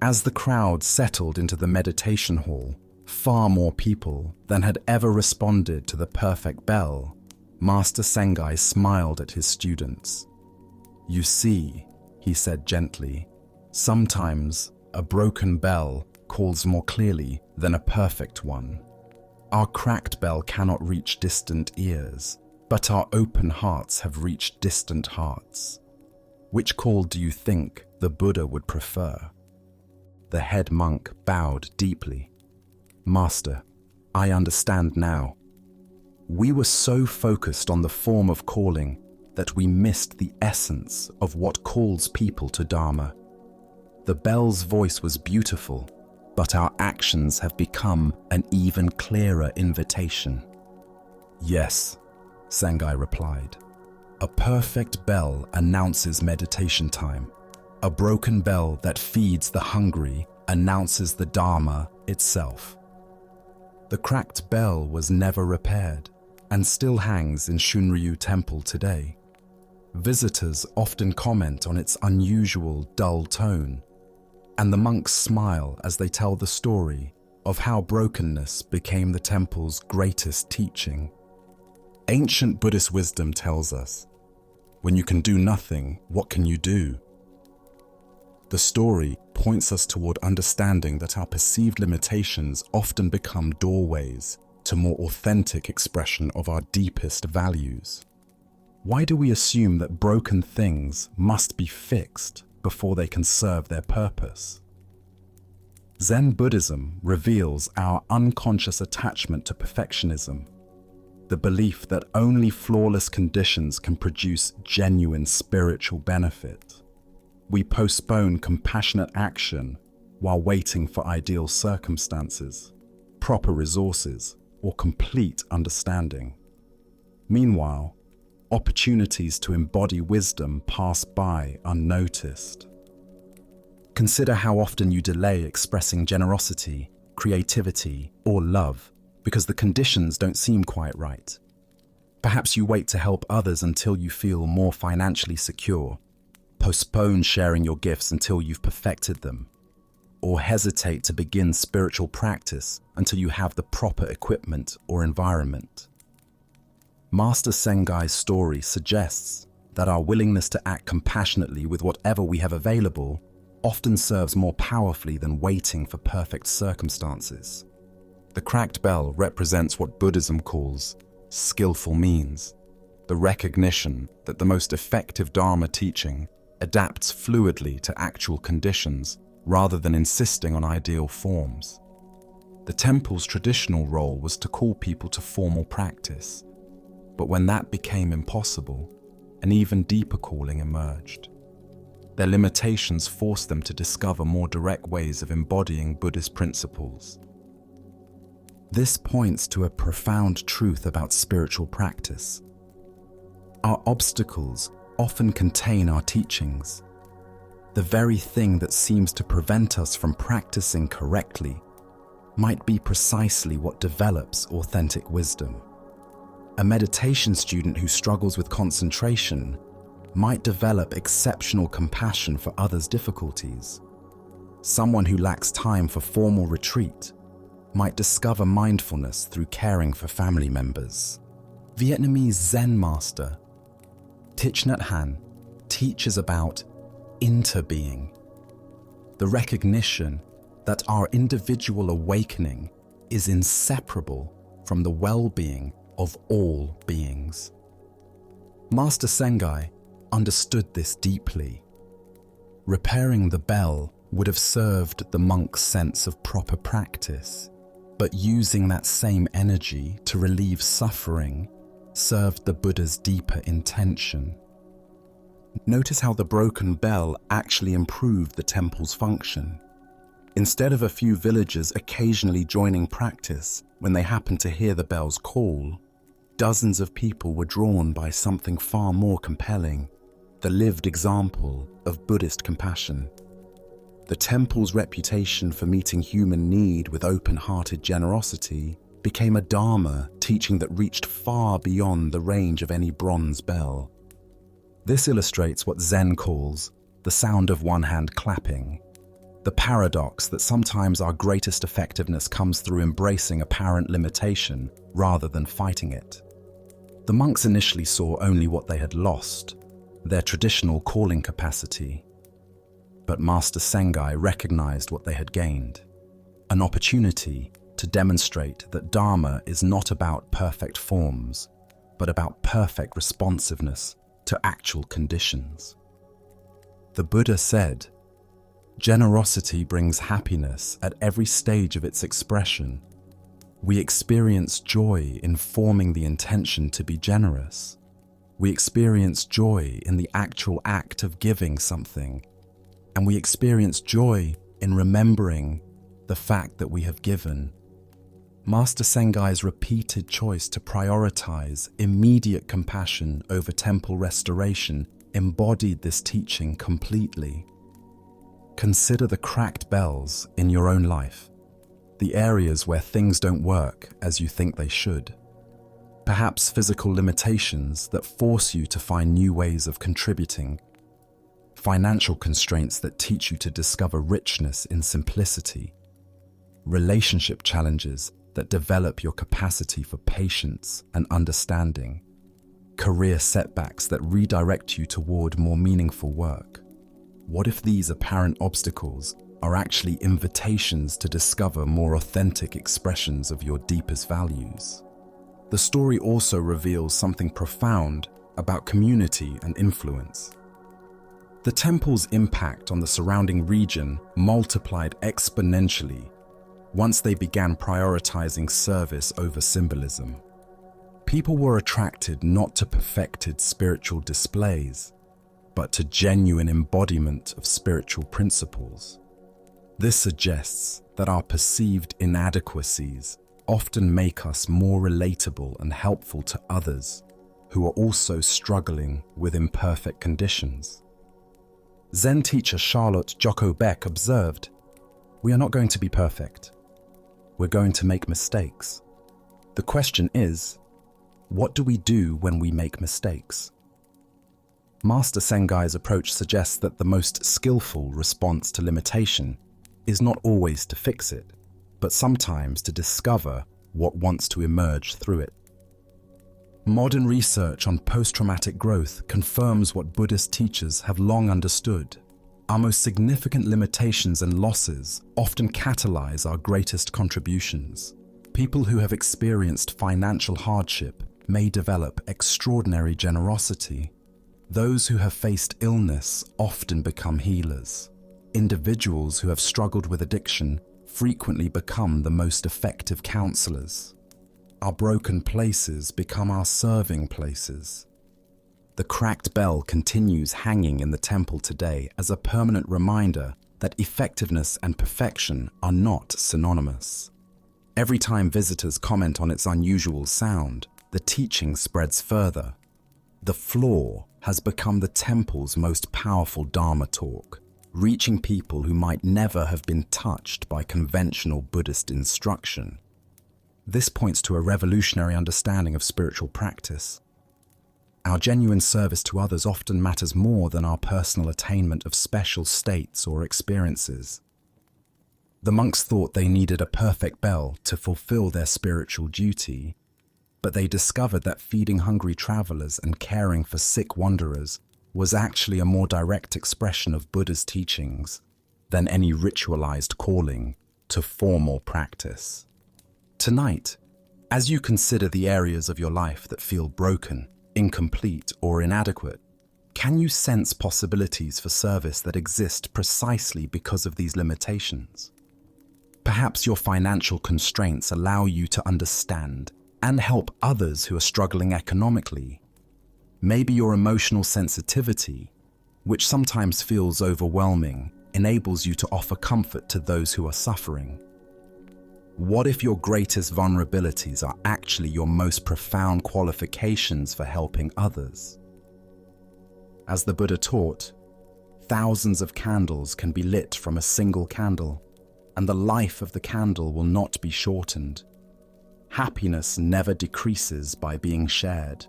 As the crowd settled into the meditation hall, far more people than had ever responded to the perfect bell, Master Sengai smiled at his students. "You see," he said gently, "sometimes a broken bell calls more clearly than a perfect one. Our cracked bell cannot reach distant ears, but our open hearts have reached distant hearts. Which call do you think the Buddha would prefer?" The head monk bowed deeply. "Master, I understand now. We were so focused on the form of calling that we missed the essence of what calls people to Dharma. The bell's voice was beautiful, but our actions have become an even clearer invitation." "Yes," Sengai replied. "A perfect bell announces meditation time. A broken bell that feeds the hungry announces the Dharma itself." The cracked bell was never repaired and still hangs in Shunryu Temple today. Visitors often comment on its unusual, dull tone, and the monks smile as they tell the story of how brokenness became the temple's greatest teaching. Ancient Buddhist wisdom tells us, when you can do nothing, what can you do? The story points us toward understanding that our perceived limitations often become doorways to more authentic expression of our deepest values. Why do we assume that broken things must be fixed before they can serve their purpose? Zen Buddhism reveals our unconscious attachment to perfectionism. the belief that only flawless conditions can produce genuine spiritual benefit. We postpone compassionate action while waiting for ideal circumstances, proper resources, or complete understanding. Meanwhile, opportunities to embody wisdom pass by unnoticed. Consider how often you delay expressing generosity, creativity, or love because the conditions don't seem quite right. Perhaps you wait to help others until you feel more financially secure, postpone sharing your gifts until you've perfected them, or hesitate to begin spiritual practice until you have the proper equipment or environment. Master Sengai's story suggests that our willingness to act compassionately with whatever we have available often serves more powerfully than waiting for perfect circumstances. The cracked bell represents what Buddhism calls skillful means, the recognition that the most effective Dharma teaching adapts fluidly to actual conditions rather than insisting on ideal forms. The temple's traditional role was to call people to formal practice, but when that became impossible, an even deeper calling emerged. Their limitations forced them to discover more direct ways of embodying Buddhist principles. This points to a profound truth about spiritual practice. Our obstacles often contain our teachings. The very thing that seems to prevent us from practicing correctly might be precisely what develops authentic wisdom. A meditation student who struggles with concentration might develop exceptional compassion for others' difficulties. Someone who lacks time for formal retreat might discover mindfulness through caring for family members. Vietnamese Zen master Thich Nhat Hanh teaches about interbeing, the recognition that our individual awakening is inseparable from the well-being of all beings. Master Sengai understood this deeply. Repairing the bell would have served the monk's sense of proper practice, but using that same energy to relieve suffering served the Buddha's deeper intention. Notice how the broken bell actually improved the temple's function. Instead of a few villagers occasionally joining practice when they happened to hear the bell's call, dozens of people were drawn by something far more compelling, the lived example of Buddhist compassion. The temple's reputation for meeting human need with open-hearted generosity became a dharma teaching that reached far beyond the range of any bronze bell. This illustrates what Zen calls the sound of one hand clapping, the paradox that sometimes our greatest effectiveness comes through embracing apparent limitation rather than fighting it. The monks initially saw only what they had lost, their traditional calling capacity. But Master Sengai recognized what they had gained, an opportunity to demonstrate that Dharma is not about perfect forms, but about perfect responsiveness to actual conditions. The Buddha said, "Generosity brings happiness at every stage of its expression. We experience joy in forming the intention to be generous. We experience joy in the actual act of giving something, and we experience joy in remembering the fact that we have given." Master Sengai's repeated choice to prioritize immediate compassion over temple restoration embodied this teaching completely. Consider the cracked bells in your own life, the areas where things don't work as you think they should. Perhaps physical limitations that force you to find new ways of contributing, financial constraints that teach you to discover richness in simplicity, relationship challenges that develop your capacity for patience and understanding, career setbacks that redirect you toward more meaningful work. What if these apparent obstacles are actually invitations to discover more authentic expressions of your deepest values? The story also reveals something profound about community and influence. The temple's impact on the surrounding region multiplied exponentially once they began prioritizing service over symbolism. People were attracted not to perfected spiritual displays, but to genuine embodiment of spiritual principles. This suggests that our perceived inadequacies often make us more relatable and helpful to others who are also struggling with imperfect conditions. Zen teacher Charlotte Jocko Beck observed, "We are not going to be perfect. We're going to make mistakes. The question is, what do we do when we make mistakes?" Master Sengai's approach suggests that the most skillful response to limitation is not always to fix it, but sometimes to discover what wants to emerge through it. Modern research on post-traumatic growth confirms what Buddhist teachers have long understood. Our most significant limitations and losses often catalyze our greatest contributions. People who have experienced financial hardship may develop extraordinary generosity. Those who have faced illness often become healers. Individuals who have struggled with addiction frequently become the most effective counselors. Our broken places become our serving places. The cracked bell continues hanging in the temple today as a permanent reminder that effectiveness and perfection are not synonymous. Every time visitors comment on its unusual sound, the teaching spreads further. The floor has become the temple's most powerful Dharma talk, reaching people who might never have been touched by conventional Buddhist instruction. This points to a revolutionary understanding of spiritual practice. Our genuine service to others often matters more than our personal attainment of special states or experiences. The monks thought they needed a perfect bell to fulfill their spiritual duty, but they discovered that feeding hungry travelers and caring for sick wanderers was actually a more direct expression of Buddha's teachings than any ritualized calling to formal practice. Tonight, as you consider the areas of your life that feel broken, incomplete, or inadequate, can you sense possibilities for service that exist precisely because of these limitations? Perhaps your financial constraints allow you to understand and help others who are struggling economically. Maybe your emotional sensitivity, which sometimes feels overwhelming, enables you to offer comfort to those who are suffering. What if your greatest vulnerabilities are actually your most profound qualifications for helping others? As the Buddha taught, thousands of candles can be lit from a single candle, and the life of the candle will not be shortened. Happiness never decreases by being shared.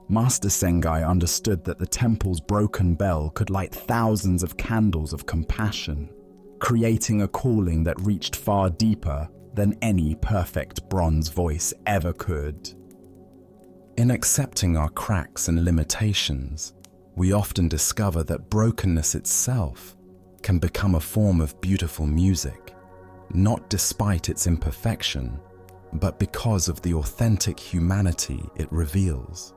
Master Sengai understood that the temple's broken bell could light thousands of candles of compassion, creating a calling that reached far deeper than any perfect bronze voice ever could. In accepting our cracks and limitations, we often discover that brokenness itself can become a form of beautiful music, not despite its imperfection, but because of the authentic humanity it reveals.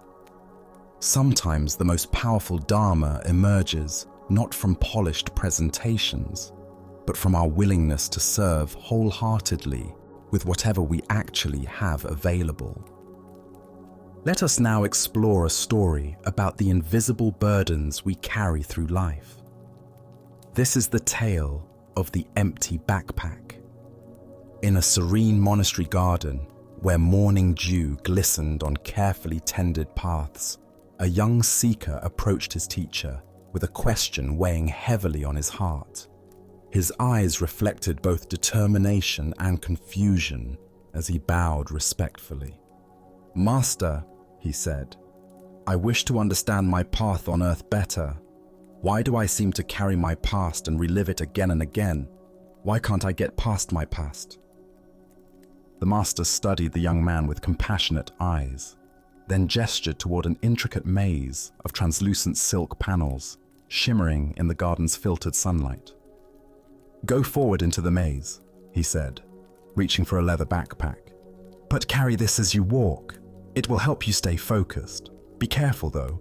Sometimes the most powerful Dharma emerges not from polished presentations, but from our willingness to serve wholeheartedly with whatever we actually have available. Let us now explore a story about the invisible burdens we carry through life. This is the tale of the empty backpack. In a serene monastery garden, where morning dew glistened on carefully tended paths, a young seeker approached his teacher with a question weighing heavily on his heart. His eyes reflected both determination and confusion as he bowed respectfully. "Master," he said, "I wish to understand my path on earth better. Why do I seem to carry my past and relive it again and again? Why can't I get past my past?" The master studied the young man with compassionate eyes, then gestured toward an intricate maze of translucent silk panels, shimmering in the garden's filtered sunlight. "Go forward into the maze," he said, reaching for a leather backpack. "But carry this as you walk. It will help you stay focused. Be careful though,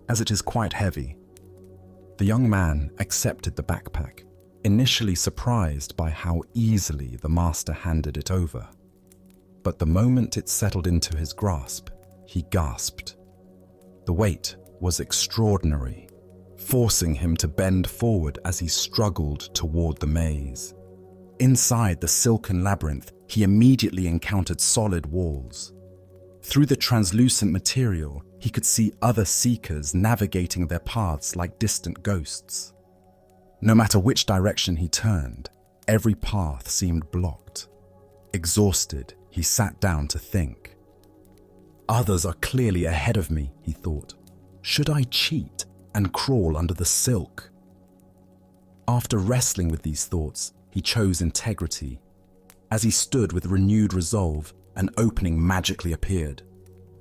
as it is quite heavy." The young man accepted the backpack, initially surprised by how easily the master handed it over. But the moment it settled into his grasp, he gasped. The weight was extraordinary, forcing him to bend forward as he struggled toward the maze. Inside the silken labyrinth, he immediately encountered solid walls. Through the translucent material, he could see other seekers navigating their paths like distant ghosts. No matter which direction he turned, every path seemed blocked. Exhausted, he sat down to think. Others are clearly ahead of me, he thought. Should I cheat and crawl under the silk? After wrestling with these thoughts, he chose integrity. As he stood with renewed resolve, an opening magically appeared.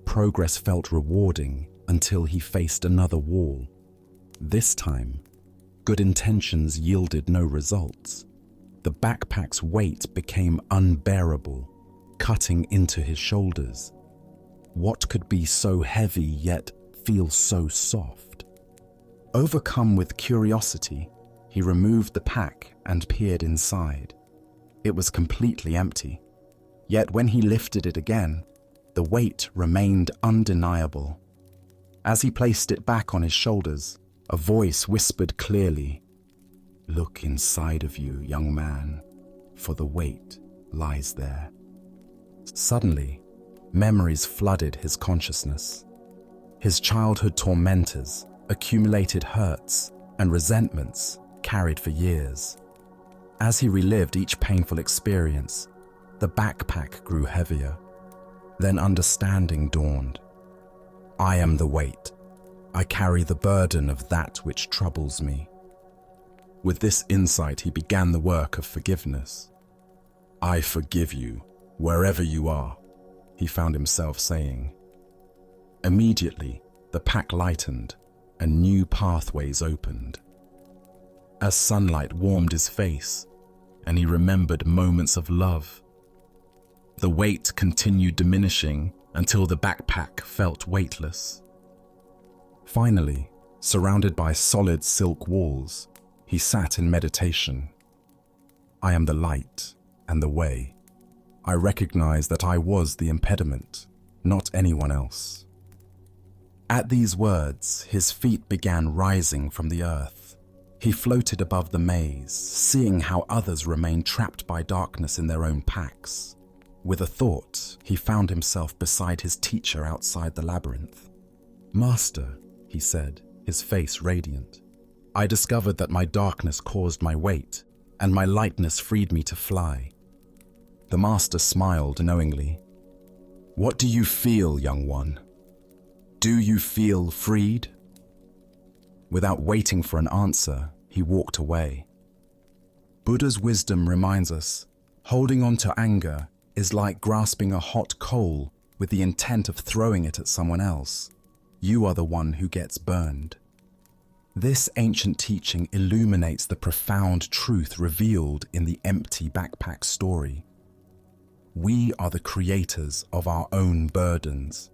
Progress felt rewarding until he faced another wall. This time, good intentions yielded no results. The backpack's weight became unbearable, cutting into his shoulders. What could be so heavy yet feel so soft? Overcome with curiosity, he removed the pack and peered inside. It was completely empty. Yet when he lifted it again, the weight remained undeniable. As he placed it back on his shoulders, a voice whispered clearly, "Look inside of you, young man, for the weight lies there." Suddenly, memories flooded his consciousness. His childhood tormentors, accumulated hurts, and resentments carried for years. As he relived each painful experience, the backpack grew heavier. Then understanding dawned. I am the weight. I carry the burden of that which troubles me. With this insight, he began the work of forgiveness. I forgive you, wherever you are, he found himself saying. Immediately, the pack lightened and new pathways opened. As sunlight warmed his face, and he remembered moments of love, the weight continued diminishing until the backpack felt weightless. Finally, surrounded by solid silk walls, he sat in meditation. I am the light and the way. I recognize that I was the impediment, not anyone else. At these words, his feet began rising from the earth. He floated above the maze, seeing how others remained trapped by darkness in their own packs. With a thought, he found himself beside his teacher outside the labyrinth. Master, he said, his face radiant, I discovered that my darkness caused my weight, and my lightness freed me to fly. The master smiled knowingly. What do you feel, young one? Do you feel freed? Without waiting for an answer, he walked away. Buddha's wisdom reminds us, holding on to anger is like grasping a hot coal with the intent of throwing it at someone else. You are the one who gets burned. This ancient teaching illuminates the profound truth revealed in the empty backpack story. We are the creators of our own burdens.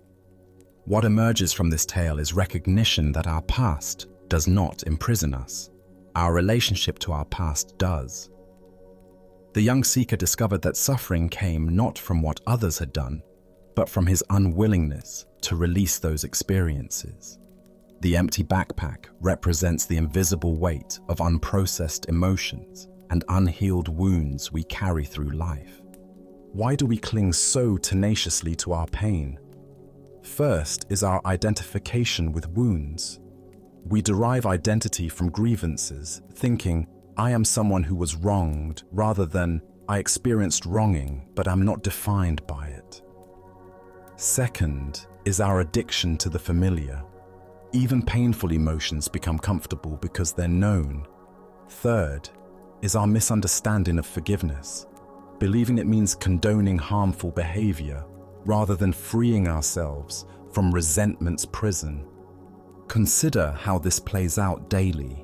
What emerges from this tale is recognition that our past does not imprison us. Our relationship to our past does. The young seeker discovered that suffering came not from what others had done, but from his unwillingness to release those experiences. The empty backpack represents the invisible weight of unprocessed emotions and unhealed wounds we carry through life. Why do we cling so tenaciously to our pain? First is our identification with wounds. We derive identity from grievances, thinking, I am someone who was wronged, rather than, I experienced wronging, but I'm not defined by it. Second is our addiction to the familiar. Even painful emotions become comfortable because they're known. Third is our misunderstanding of forgiveness, believing it means condoning harmful behavior rather than freeing ourselves from resentment's prison. Consider how this plays out daily.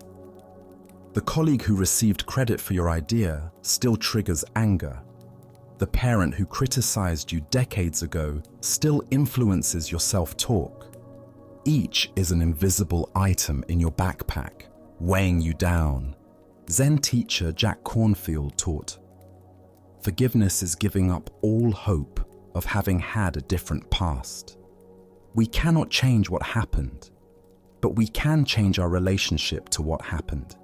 The colleague who received credit for your idea still triggers anger. The parent who criticized you decades ago still influences your self-talk. Each is an invisible item in your backpack, weighing you down. Zen teacher Jack Cornfield taught, forgiveness is giving up all hope of having had a different past. We cannot change what happened, but we can change our relationship to what happened.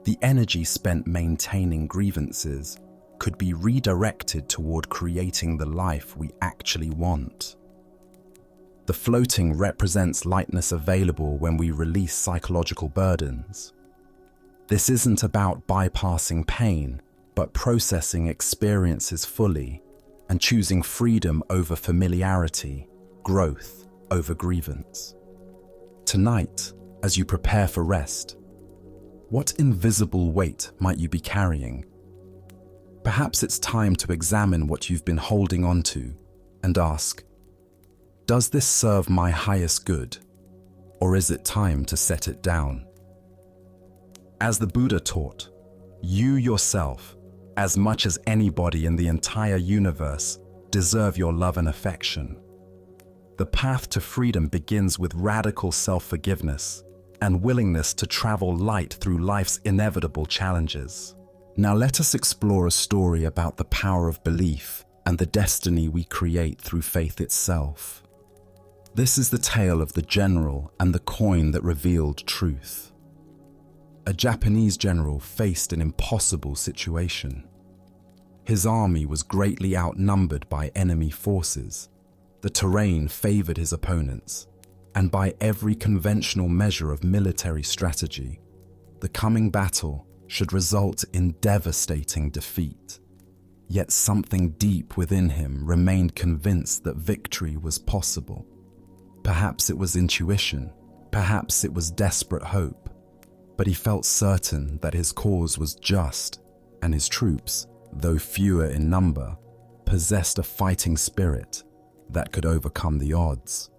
The energy spent maintaining grievances could be redirected toward creating the life we actually want. The floating represents lightness available when we release psychological burdens. This isn't about bypassing pain, but processing experiences fully and choosing freedom over familiarity, growth over grievance. Tonight, as you prepare for rest, what invisible weight might you be carrying? Perhaps it's time to examine what you've been holding on to and ask, does this serve my highest good, or is it time to set it down? As the Buddha taught, you yourself, as much as anybody in the entire universe, deserve your love and affection. The path to freedom begins with radical self-forgiveness and willingness to travel light through life's inevitable challenges. Now let us explore a story about the power of belief and the destiny we create through faith itself. This is the tale of the general and the coin that revealed truth. A Japanese general faced an impossible situation. His army was greatly outnumbered by enemy forces. The terrain favored his opponents, and by every conventional measure of military strategy, the coming battle should result in devastating defeat. Yet something deep within him remained convinced that victory was possible. Perhaps it was intuition, perhaps it was desperate hope, but he felt certain that his cause was just, and his troops, though fewer in number, possessed a fighting spirit that could overcome the odds.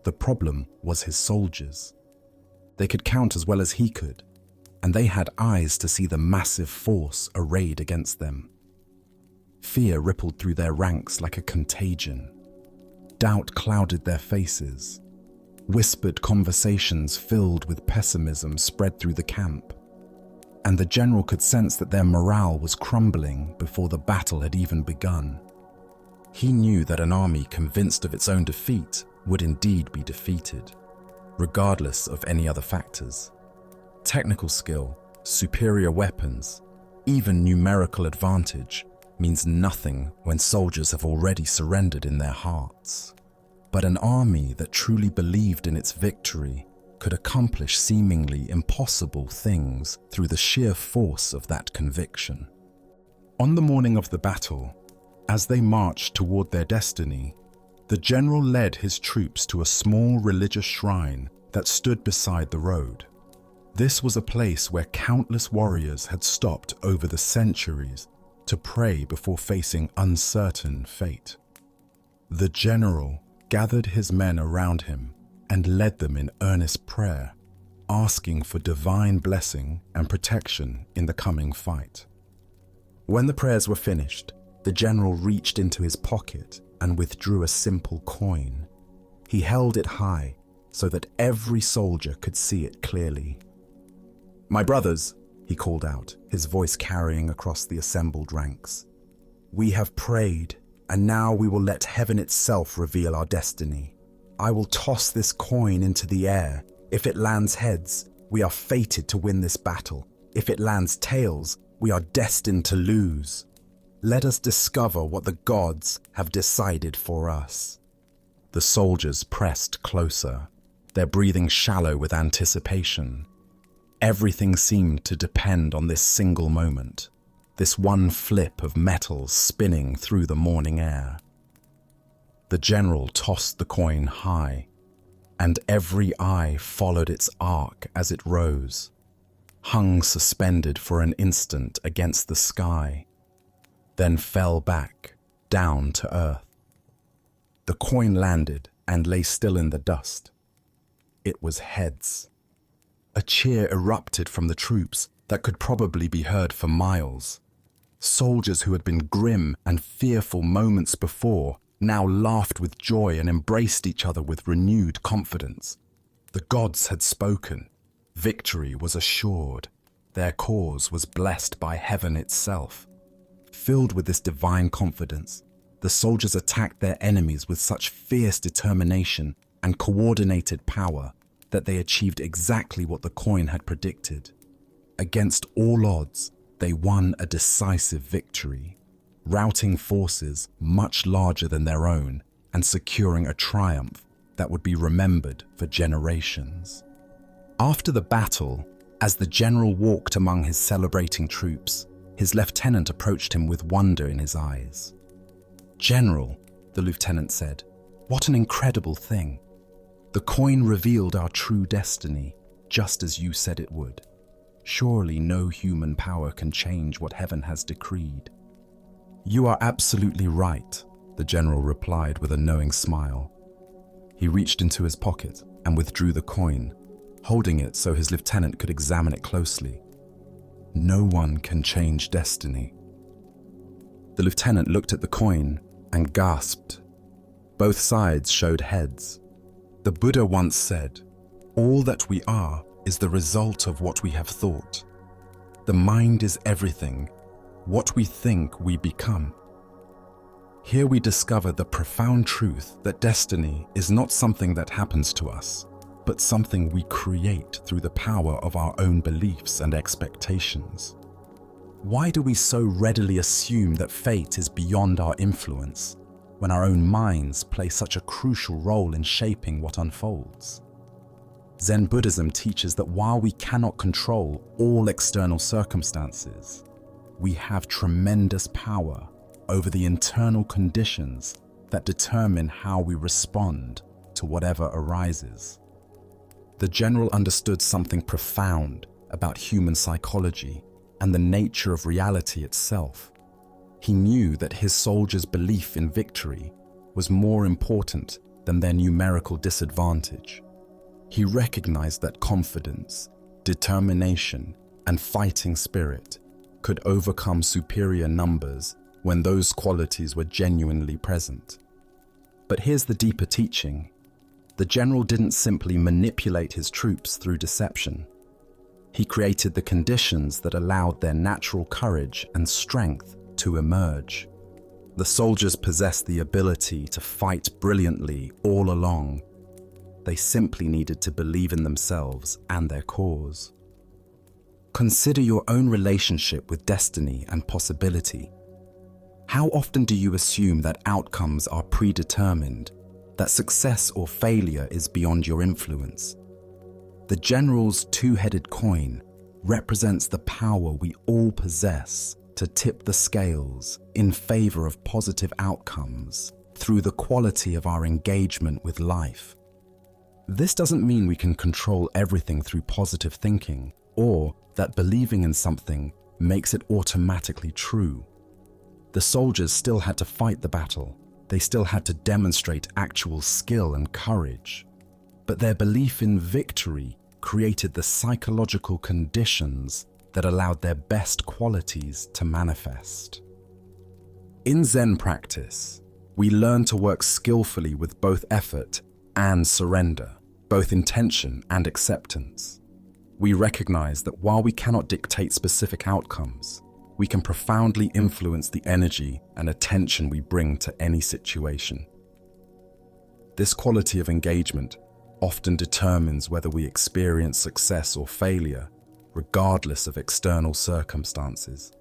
The problem was his soldiers. They could count as well as he could, and they had eyes to see the massive force arrayed against them. Fear rippled through their ranks like a contagion. Doubt clouded their faces. Whispered conversations filled with pessimism spread through the camp, and the general could sense that their morale was crumbling before the battle had even begun. He knew that an army convinced of its own defeat would indeed be defeated, regardless of any other factors. Technical skill, superior weapons, even numerical advantage means nothing when soldiers have already surrendered in their hearts. But an army that truly believed in its victory could accomplish seemingly impossible things through the sheer force of that conviction. On the morning of the battle, as they marched toward their destiny, the general led his troops to a small religious shrine that stood beside the road. This was a place where countless warriors had stopped over the centuries to pray before facing uncertain fate. The general gathered his men around him and led them in earnest prayer, asking for divine blessing and protection in the coming fight. When the prayers were finished, the general reached into his pocket and withdrew a simple coin. He held it high so that every soldier could see it clearly. "My brothers," he called out, his voice carrying across the assembled ranks, "we have prayed, and now we will let heaven itself reveal our destiny. I will toss this coin into the air. If it lands heads, we are fated to win this battle. If it lands tails, we are destined to lose. Let us discover what the gods have decided for us." The soldiers pressed closer, their breathing shallow with anticipation. Everything seemed to depend on this single moment, this one flip of metals spinning through the morning air. The general tossed the coin high, and every eye followed its arc as it rose, hung suspended for an instant against the sky, then fell back, down to earth. The coin landed and lay still in the dust. It was heads. A cheer erupted from the troops that could probably be heard for miles. Soldiers who had been grim and fearful moments before now laughed with joy and embraced each other with renewed confidence. The gods had spoken. Victory was assured. Their cause was blessed by heaven itself. Filled with this divine confidence, the soldiers attacked their enemies with such fierce determination and coordinated power that they achieved exactly what the coin had predicted. Against all odds, they won a decisive victory, routing forces much larger than their own and securing a triumph that would be remembered for generations. After the battle, as the general walked among his celebrating troops, his lieutenant approached him with wonder in his eyes. "General," the lieutenant said, "what an incredible thing. The coin revealed our true destiny, just as you said it would. Surely no human power can change what heaven has decreed." "You are absolutely right," the general replied with a knowing smile. He reached into his pocket and withdrew the coin, holding it so his lieutenant could examine it closely. "No one can change destiny." The lieutenant looked at the coin and gasped. Both sides showed heads. The Buddha once said, "All that we are is the result of what we have thought. The mind is everything. What we think, we become." Here we discover the profound truth that destiny is not something that happens to us, but something we create through the power of our own beliefs and expectations. Why do we so readily assume that fate is beyond our influence, when our own minds play such a crucial role in shaping what unfolds? Zen Buddhism teaches that while we cannot control all external circumstances, we have tremendous power over the internal conditions that determine how we respond to whatever arises. The general understood something profound about human psychology and the nature of reality itself. He knew that his soldiers' belief in victory was more important than their numerical disadvantage. He recognized that confidence, determination, and fighting spirit could overcome superior numbers when those qualities were genuinely present. But here's the deeper teaching. The general didn't simply manipulate his troops through deception. He created the conditions that allowed their natural courage and strength to emerge. The soldiers possessed the ability to fight brilliantly all along. They simply needed to believe in themselves and their cause. Consider your own relationship with destiny and possibility. How often do you assume that outcomes are predetermined, that success or failure is beyond your influence? The general's two-headed coin represents the power we all possess to tip the scales in favor of positive outcomes through the quality of our engagement with life. This doesn't mean we can control everything through positive thinking, or that believing in something makes it automatically true. The soldiers still had to fight the battle. They still had to demonstrate actual skill and courage. But their belief in victory created the psychological conditions that allowed their best qualities to manifest. In Zen practice, we learn to work skillfully with both effort and surrender, both intention and acceptance. We recognize that while we cannot dictate specific outcomes, we can profoundly influence the energy and attention we bring to any situation. This quality of engagement often determines whether we experience success or failure, regardless of external circumstances.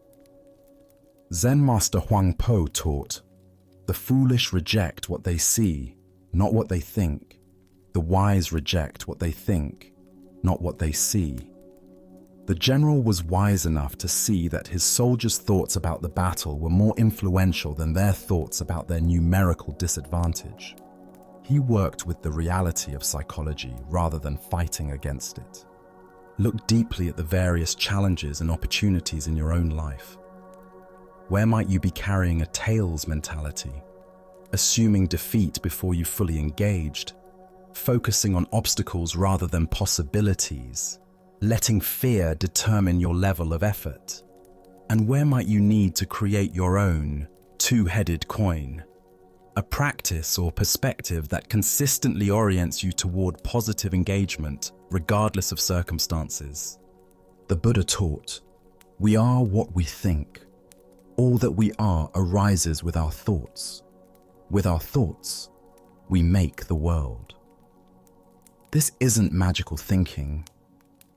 Zen Master Huang Po taught, "The foolish reject what they see, not what they think. The wise reject what they think, not what they see." The general was wise enough to see that his soldiers' thoughts about the battle were more influential than their thoughts about their numerical disadvantage. He worked with the reality of psychology rather than fighting against it. Look deeply at the various challenges and opportunities in your own life. Where might you be carrying a tails mentality, assuming defeat before you fully engaged, focusing on obstacles rather than possibilities, letting fear determine your level of effort? And where might you need to create your own two-headed coin, a practice or perspective that consistently orients you toward positive engagement regardless of circumstances? The Buddha taught, "We are what we think. All that we are arises with our thoughts. With our thoughts, we make the world. This isn't magical thinking,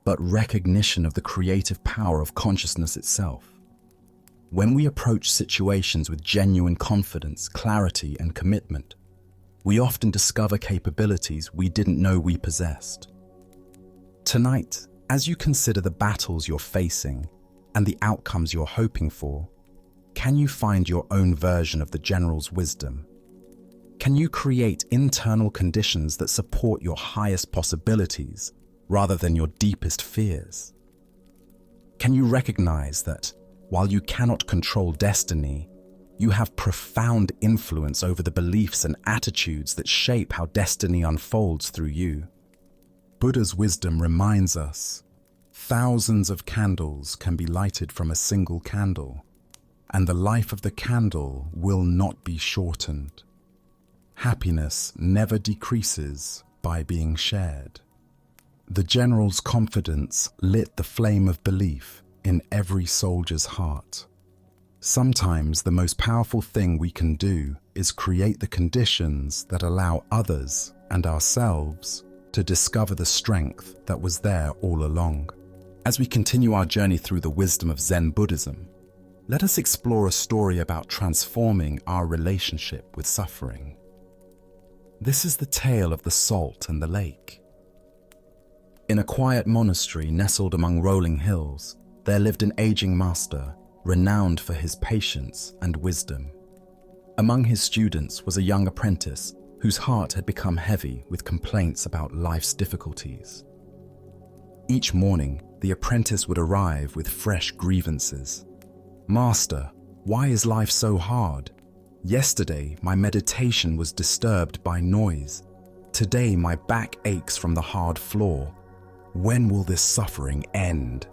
but recognition of the creative power of consciousness itself. When we approach situations with genuine confidence, clarity, and commitment, we often discover capabilities we didn't know we possessed. Tonight, as you consider the battles you're facing and the outcomes you're hoping for, can you find your own version of the general's wisdom? Can you create internal conditions that support your highest possibilities rather than your deepest fears? Can you recognize that while you cannot control destiny, you have profound influence over the beliefs and attitudes that shape how destiny unfolds through you? Buddha's wisdom reminds us, thousands of candles can be lighted from a single candle, and the life of the candle will not be shortened. Happiness never decreases by being shared. The general's confidence lit the flame of belief in every soldier's heart. Sometimes the most powerful thing we can do is create the conditions that allow others and ourselves to discover the strength that was there all along. As we continue our journey through the wisdom of Zen Buddhism, let us explore a story about transforming our relationship with suffering. This is the tale of the salt and the lake. In a quiet monastery nestled among rolling hills, there lived an aging master, renowned for his patience and wisdom. Among his students was a young apprentice whose heart had become heavy with complaints about life's difficulties. Each morning, the apprentice would arrive with fresh grievances. "Master, why is life so hard? Yesterday, my meditation was disturbed by noise. Today, my back aches from the hard floor. When will this suffering end?"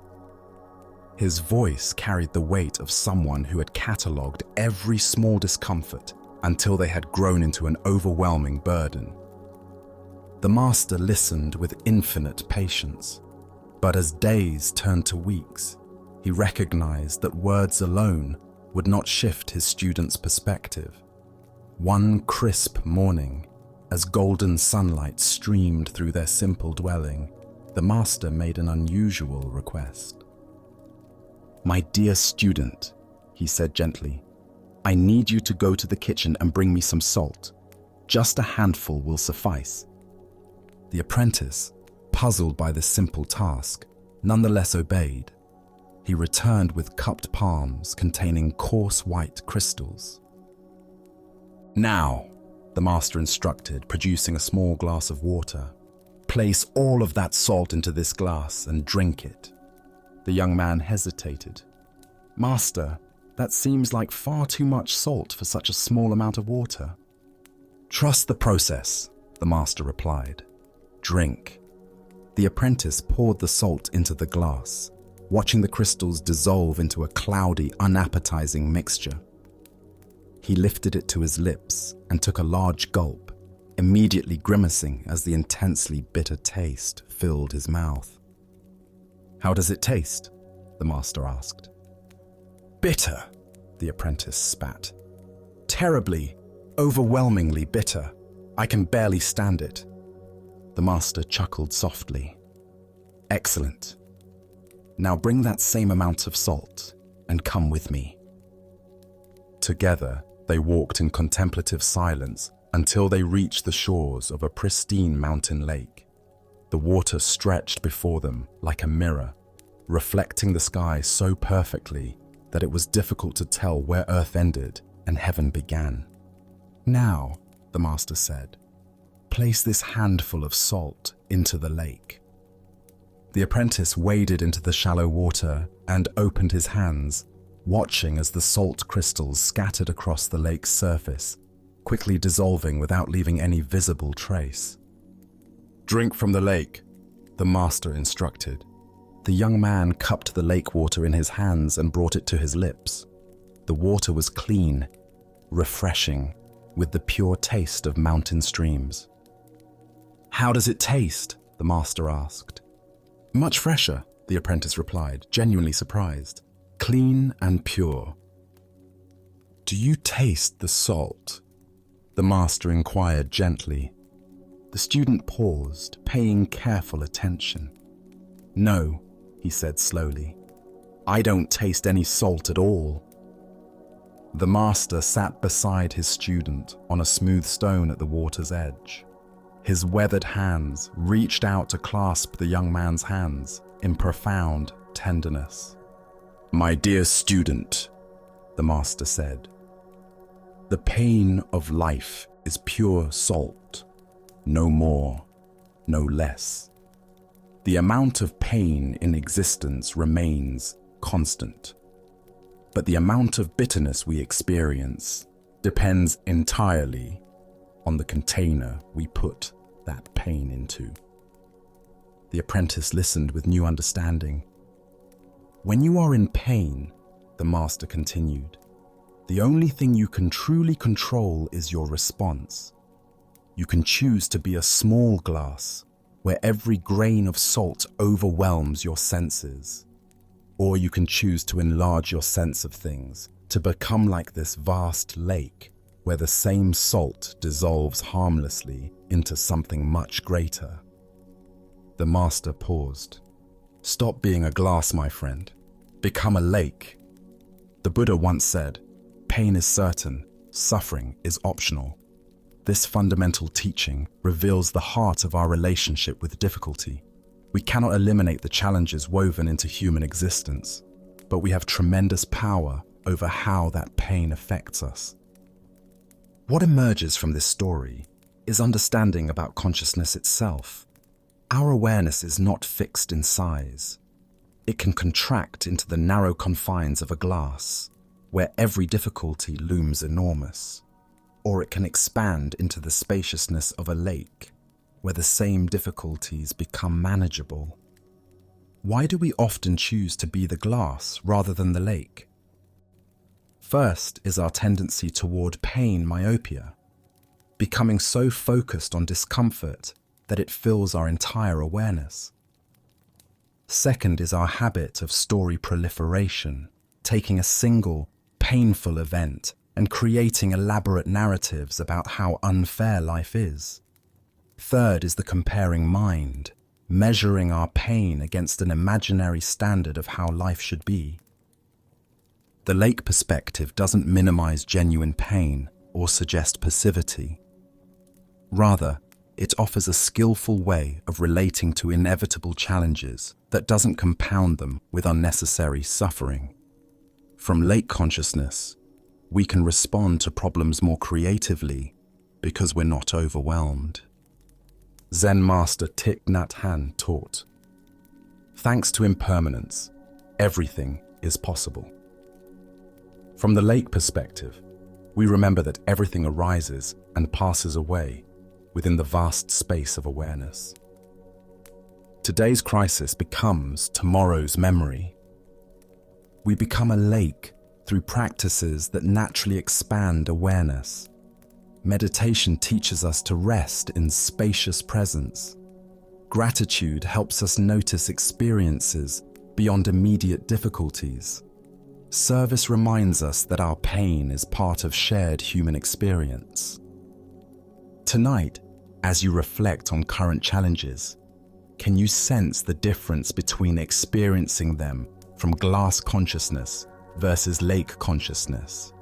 His voice carried the weight of someone who had catalogued every small discomfort until they had grown into an overwhelming burden. The master listened with infinite patience, but as days turned to weeks, he recognized that words alone would not shift his student's perspective. One crisp morning, as golden sunlight streamed through their simple dwelling, the master made an unusual request. "My dear student," he said gently, "I need you to go to the kitchen and bring me some salt. Just a handful will suffice." The apprentice, puzzled by this simple task, nonetheless obeyed. He returned with cupped palms containing coarse white crystals. "Now," the master instructed, producing a small glass of water, "place all of that salt into this glass and drink it." The young man hesitated. "Master, that seems like far too much salt for such a small amount of water." "Trust the process," the master replied. "Drink." The apprentice poured the salt into the glass, watching the crystals dissolve into a cloudy, unappetizing mixture. He lifted it to his lips and took a large gulp, immediately grimacing as the intensely bitter taste filled his mouth. "How does it taste?" the master asked. "Bitter," the apprentice spat. "Terribly, overwhelmingly bitter. I can barely stand it." The master chuckled softly. "Excellent. Now bring that same amount of salt and come with me." Together, they walked in contemplative silence until they reached the shores of a pristine mountain lake. The water stretched before them like a mirror, reflecting the sky so perfectly that it was difficult to tell where earth ended and heaven began. "Now," the master said, "place this handful of salt into the lake." The apprentice waded into the shallow water and opened his hands, watching as the salt crystals scattered across the lake's surface, quickly dissolving without leaving any visible trace. "Drink from the lake," the master instructed. The young man cupped the lake water in his hands and brought it to his lips. The water was clean, refreshing, with the pure taste of mountain streams. "How does it taste?" the master asked. "Much fresher," the apprentice replied, genuinely surprised. "Clean and pure." "Do you taste the salt?" the master inquired gently. The student paused, paying careful attention. "No," he said slowly. "I don't taste any salt at all." The master sat beside his student on a smooth stone at the water's edge. His weathered hands reached out to clasp the young man's hands in profound tenderness. "My dear student," the master said, "the pain of life is pure salt, no more, no less. The amount of pain in existence remains constant, but the amount of bitterness we experience depends entirely on the container we put that pain into." The apprentice listened with new understanding. "When you are in pain," the master continued, "the only thing you can truly control is your response. You can choose to be a small glass where every grain of salt overwhelms your senses, or you can choose to enlarge your sense of things to become like this vast lake where the same salt dissolves harmlessly into something much greater." The master paused. "Stop being a glass, my friend. Become a lake. The Buddha once said, 'Pain is certain, suffering is optional.' This fundamental teaching reveals the heart of our relationship with difficulty. We cannot eliminate the challenges woven into human existence, but we have tremendous power over how that pain affects us." What emerges from this story is understanding about consciousness itself. Our awareness is not fixed in size. It can contract into the narrow confines of a glass, where every difficulty looms enormous, or it can expand into the spaciousness of a lake, where the same difficulties become manageable. Why do we often choose to be the glass rather than the lake? First is our tendency toward pain myopia, becoming so focused on discomfort that it fills our entire awareness. Second is our habit of story proliferation, taking a single, painful event and creating elaborate narratives about how unfair life is. Third is the comparing mind, measuring our pain against an imaginary standard of how life should be. The lake perspective doesn't minimize genuine pain or suggest passivity. Rather, it offers a skillful way of relating to inevitable challenges that doesn't compound them with unnecessary suffering. From lake consciousness, we can respond to problems more creatively because we're not overwhelmed. Zen master Thich Nhat Hanh taught, "Thanks to impermanence, everything is possible." From the lake perspective, we remember that everything arises and passes away within the vast space of awareness. Today's crisis becomes tomorrow's memory. We become a lake through practices that naturally expand awareness. Meditation teaches us to rest in spacious presence. Gratitude helps us notice experiences beyond immediate difficulties. Service reminds us that our pain is part of shared human experience. Tonight, as you reflect on current challenges, can you sense the difference between experiencing them from glass consciousness versus lake consciousness?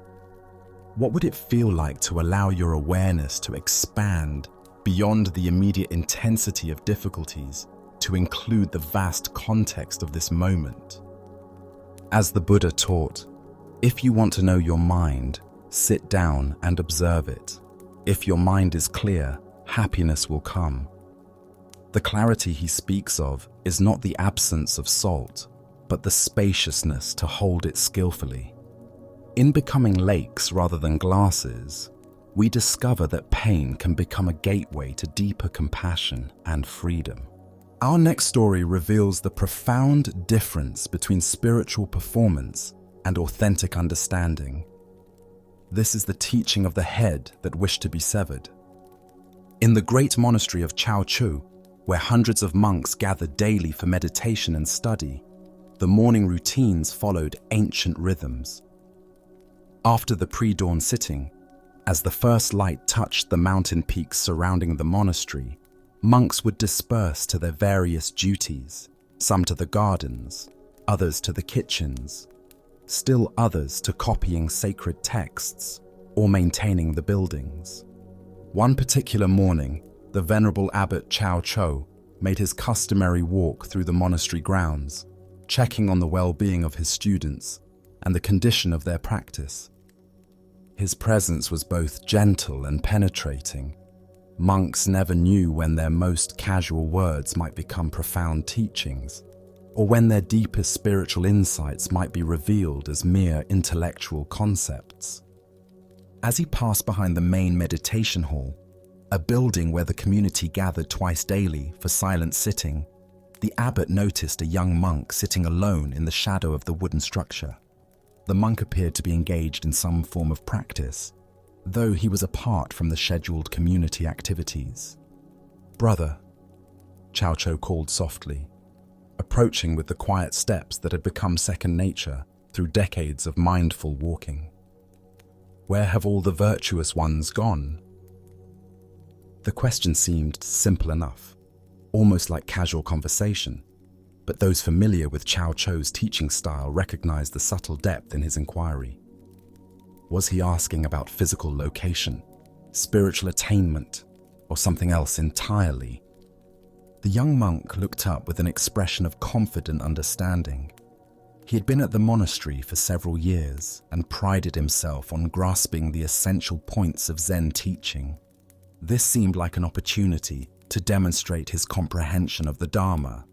What would it feel like to allow your awareness to expand beyond the immediate intensity of difficulties to include the vast context of this moment? As the Buddha taught, if you want to know your mind, sit down and observe it. If your mind is clear, happiness will come. The clarity he speaks of is not the absence of salt, but the spaciousness to hold it skillfully. In becoming lakes rather than glasses, we discover that pain can become a gateway to deeper compassion and freedom. Our next story reveals the profound difference between spiritual performance and authentic understanding. This is the teaching of the head that wished to be severed. In the great monastery of Chao Chu, where hundreds of monks gathered daily for meditation and study, the morning routines followed ancient rhythms. After the pre-dawn sitting, As the first light touched the mountain peaks surrounding the monastery, monks would disperse to their various duties, some to the gardens, others to the kitchens, still others to copying sacred texts or maintaining the buildings. One particular morning, the venerable abbot Chao Cho made his customary walk through the monastery grounds, checking on the well-being of his students and the condition of their practice. His presence was both gentle and penetrating. Monks never knew when their most casual words might become profound teachings, or when their deepest spiritual insights might be revealed as mere intellectual concepts. As he passed behind the main meditation hall, a building where the community gathered twice daily for silent sitting, the abbot noticed a young monk sitting alone in the shadow of the wooden structure. The monk appeared to be engaged in some form of practice, though he was apart from the scheduled community activities. "Brother," Chao Cho called softly, approaching with the quiet steps that had become second nature through decades of mindful walking. "Where have all the virtuous ones gone?" The question seemed simple enough, almost like casual conversation, but those familiar with Chao Cho's teaching style recognized the subtle depth in his inquiry. Was he asking about physical location, spiritual attainment, or something else entirely? The young monk looked up with an expression of confident understanding. He had been at the monastery for several years and prided himself on grasping the essential points of Zen teaching. This seemed like an opportunity to demonstrate his comprehension of the Dharma.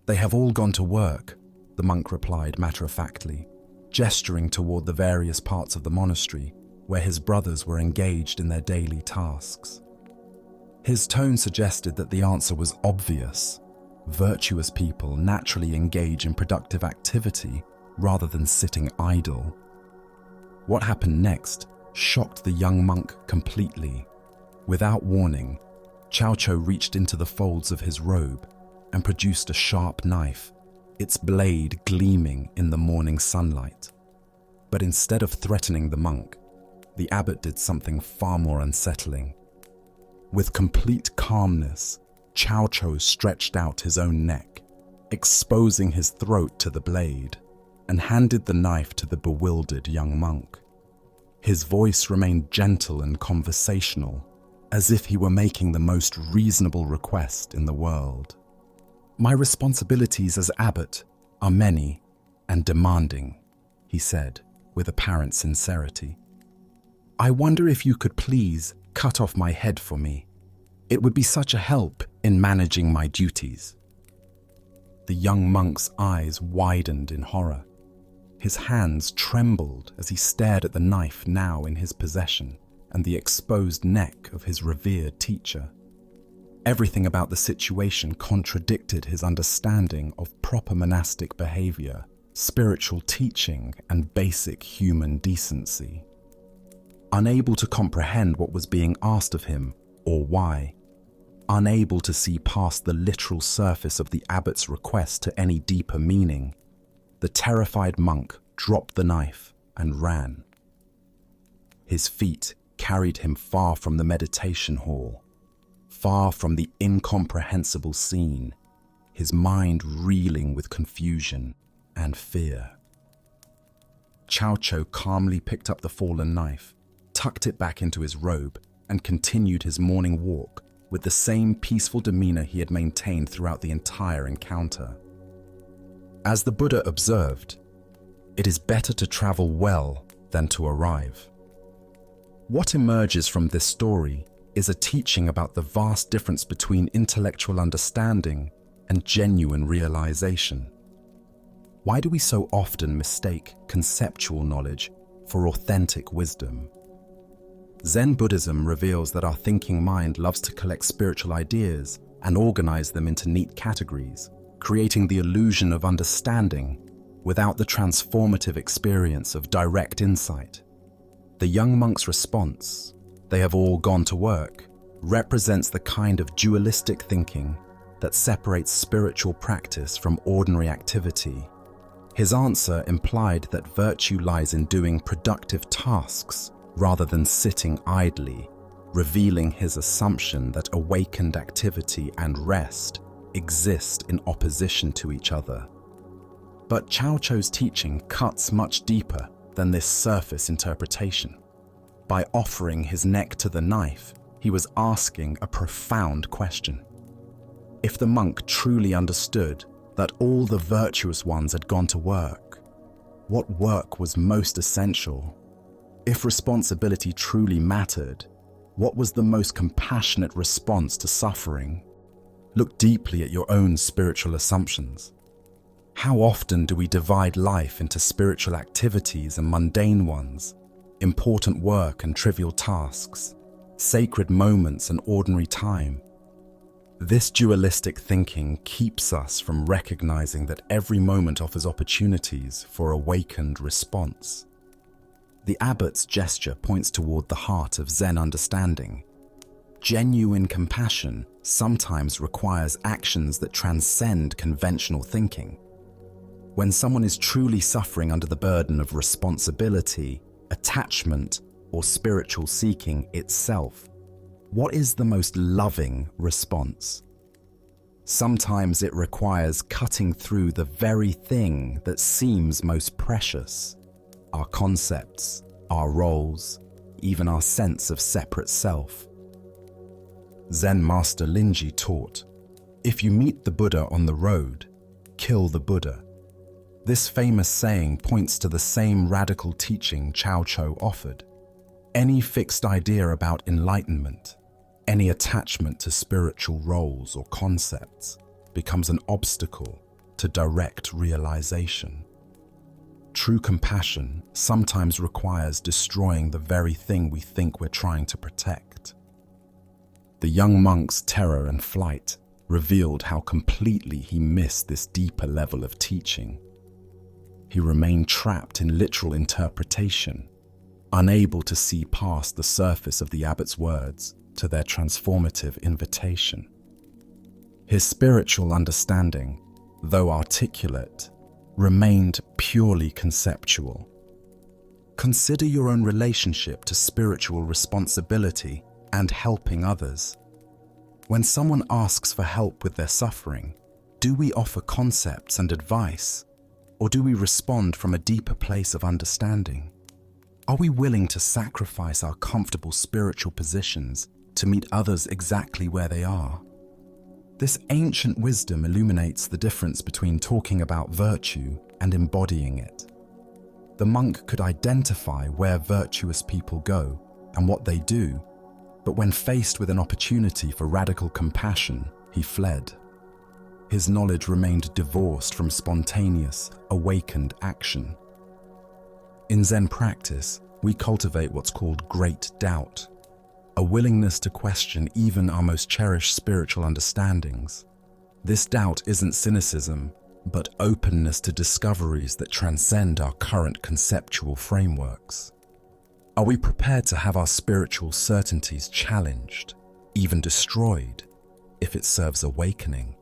"They have all gone to work," the monk replied matter-of-factly, gesturing toward the various parts of the monastery where his brothers were engaged in their daily tasks. His tone suggested that the answer was obvious. Virtuous people naturally engage in productive activity rather than sitting idle. What happened next shocked the young monk completely. Without warning, Chao Cho reached into the folds of his robe and produced a sharp knife, its blade gleaming in the morning sunlight. But instead of threatening the monk, the abbot did something far more unsettling. With complete calmness, Chao Cho stretched out his own neck, exposing his throat to the blade, and handed the knife to the bewildered young monk. His voice remained gentle and conversational, as if he were making the most reasonable request in the world. "My responsibilities as abbot are many and demanding," he said with apparent sincerity. "I wonder if you could please cut off my head for me. It would be such a help in managing my duties." The young monk's eyes widened in horror. His hands trembled as he stared at the knife now in his possession and the exposed neck of his revered teacher. Everything about the situation contradicted his understanding of proper monastic behavior, spiritual teaching, and basic human decency. Unable to comprehend what was being asked of him or why, unable to see past the literal surface of the abbot's request to any deeper meaning, the terrified monk dropped the knife and ran. His feet carried him far from the meditation hall, far from the incomprehensible scene, his mind reeling with confusion and fear. Chao Cho calmly picked up the fallen knife, tucked it back into his robe, and continued his morning walk with the same peaceful demeanor he had maintained throughout the entire encounter. As the Buddha observed, it is better to travel well than to arrive. What emerges from this story is a teaching about the vast difference between intellectual understanding and genuine realization. Why do we so often mistake conceptual knowledge for authentic wisdom? Zen Buddhism reveals that our thinking mind loves to collect spiritual ideas and organize them into neat categories, creating the illusion of understanding without the transformative experience of direct insight. The young monk's response, "They have all gone to work," represents the kind of dualistic thinking that separates spiritual practice from ordinary activity. His answer implied that virtue lies in doing productive tasks rather than sitting idly, revealing his assumption that awakened activity and rest exist in opposition to each other. But Cao Chou's teaching cuts much deeper than this surface interpretation. By offering his neck to the knife, he was asking a profound question. If the monk truly understood that all the virtuous ones had gone to work, what work was most essential? If responsibility truly mattered, what was the most compassionate response to suffering? Look deeply at your own spiritual assumptions. How often do we divide life into spiritual activities and mundane ones, important work and trivial tasks, sacred moments and ordinary time? This dualistic thinking keeps us from recognizing that every moment offers opportunities for awakened response. The abbot's gesture points toward the heart of Zen understanding. Genuine compassion sometimes requires actions that transcend conventional thinking. When someone is truly suffering under the burden of responsibility, attachment, or spiritual seeking itself, what is the most loving response? Sometimes it requires cutting through the very thing that seems most precious: our concepts, our roles, even our sense of separate self. Zen master Linji taught, "If you meet the Buddha on the road, kill the Buddha." This famous saying points to the same radical teaching Cao Chou offered. Any fixed idea about enlightenment, any attachment to spiritual roles or concepts, becomes an obstacle to direct realization. True compassion sometimes requires destroying the very thing we think we're trying to protect. The young monk's terror and flight revealed how completely he missed this deeper level of teaching. He remained trapped in literal interpretation, unable to see past the surface of the abbot's words to their transformative invitation. His spiritual understanding, though articulate, remained purely conceptual. Consider your own relationship to spiritual responsibility and helping others. When someone asks for help with their suffering, do we offer concepts and advice, or do we respond from a deeper place of understanding? Are we willing to sacrifice our comfortable spiritual positions to meet others exactly where they are? This ancient wisdom illuminates the difference between talking about virtue and embodying it. The monk could identify where virtuous people go and what they do, but when faced with an opportunity for radical compassion, he fled. His knowledge remained divorced from spontaneous, awakened action. In Zen practice, we cultivate what's called great doubt, a willingness to question even our most cherished spiritual understandings. This doubt isn't cynicism, but openness to discoveries that transcend our current conceptual frameworks. Are we prepared to have our spiritual certainties challenged, even destroyed, if it serves awakening?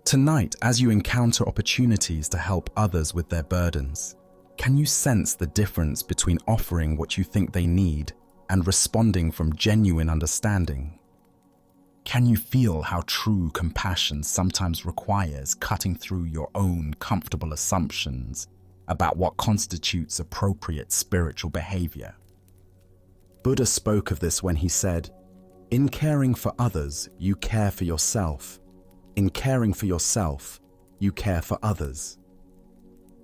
Tonight, as you encounter opportunities to help others with their burdens, can you sense the difference between offering what you think they need and responding from genuine understanding? Can you feel how true compassion sometimes requires cutting through your own comfortable assumptions about what constitutes appropriate spiritual behavior? Buddha spoke of this when he said, "In caring for others, you care for yourself. In caring for yourself, you care for others."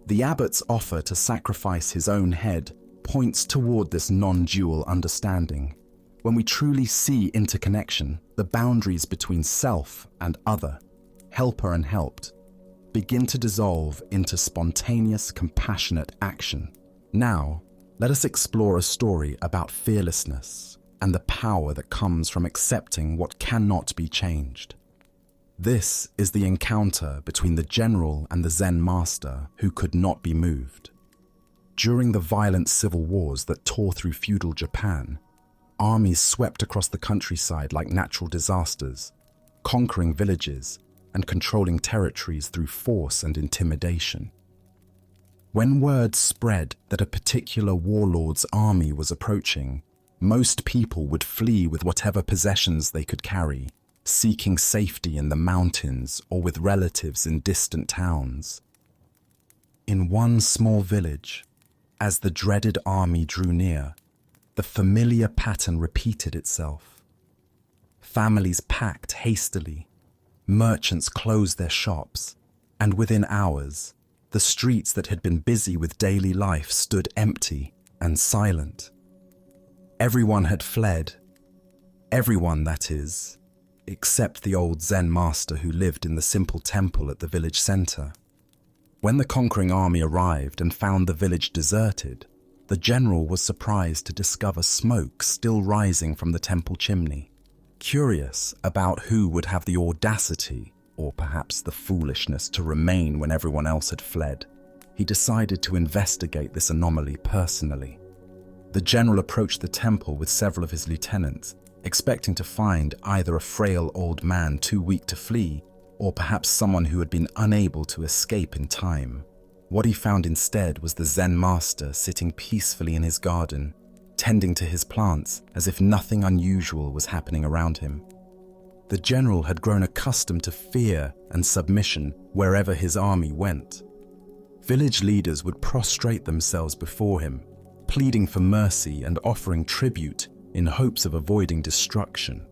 The abbot's offer to sacrifice his own head points toward this non-dual understanding. When we truly see interconnection, the boundaries between self and other, helper and helped, begin to dissolve into spontaneous, compassionate action. Now, let us explore a story about fearlessness and the power that comes from accepting what cannot be changed. This is the encounter between the general and the Zen master who could not be moved. During the violent civil wars that tore through feudal Japan, armies swept across the countryside like natural disasters, conquering villages and controlling territories through force and intimidation. When word spread that a particular warlord's army was approaching, most people would flee with whatever possessions they could carry, seeking safety in the mountains or with relatives in distant towns. In one small village, as the dreaded army drew near, the familiar pattern repeated itself. Families packed hastily, merchants closed their shops, and within hours, the streets that had been busy with daily life stood empty and silent. Everyone had fled. Everyone, that is, except the old Zen master who lived in the simple temple at the village center. When the conquering army arrived and found the village deserted, the general was surprised to discover smoke still rising from the temple chimney. Curious about who would have the audacity, or perhaps the foolishness, to remain when everyone else had fled, he decided to investigate this anomaly personally. The general approached the temple with several of his lieutenants, expecting to find either a frail old man too weak to flee, or perhaps someone who had been unable to escape in time. What he found instead was the Zen master sitting peacefully in his garden, tending to his plants as if nothing unusual was happening around him. The general had grown accustomed to fear and submission wherever his army went. Village leaders would prostrate themselves before him, pleading for mercy and offering tribute in hopes of avoiding destruction.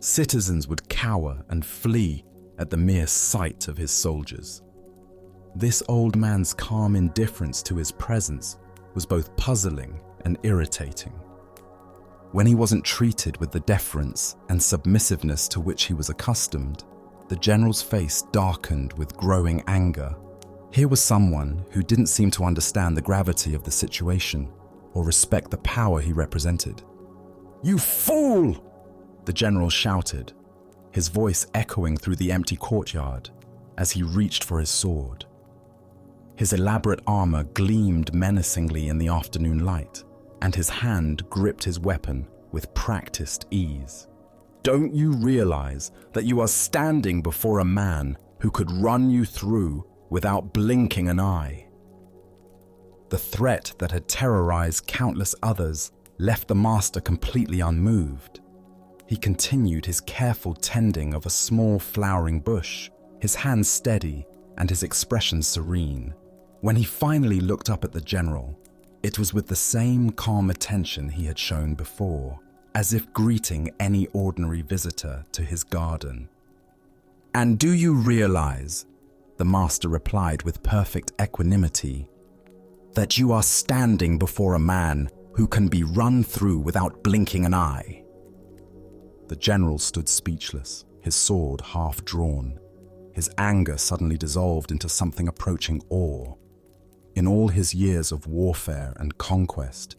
Citizens would cower and flee at the mere sight of his soldiers. This old man's calm indifference to his presence was both puzzling and irritating. When he wasn't treated with the deference and submissiveness to which he was accustomed, the general's face darkened with growing anger. Here was someone who didn't seem to understand the gravity of the situation or respect the power he represented. "You fool!" the general shouted, his voice echoing through the empty courtyard as he reached for his sword. His elaborate armor gleamed menacingly in the afternoon light, and his hand gripped his weapon with practiced ease. "Don't you realize that you are standing before a man who could run you through without blinking an eye?" The threat that had terrorized countless others left the master completely unmoved. He continued his careful tending of a small flowering bush, his hands steady and his expression serene. When he finally looked up at the general, it was with the same calm attention he had shown before, as if greeting any ordinary visitor to his garden. "And do you realize," the master replied with perfect equanimity, "that you are standing before a man who can be run through without blinking an eye?" The general stood speechless, his sword half drawn. His anger suddenly dissolved into something approaching awe. In all his years of warfare and conquest,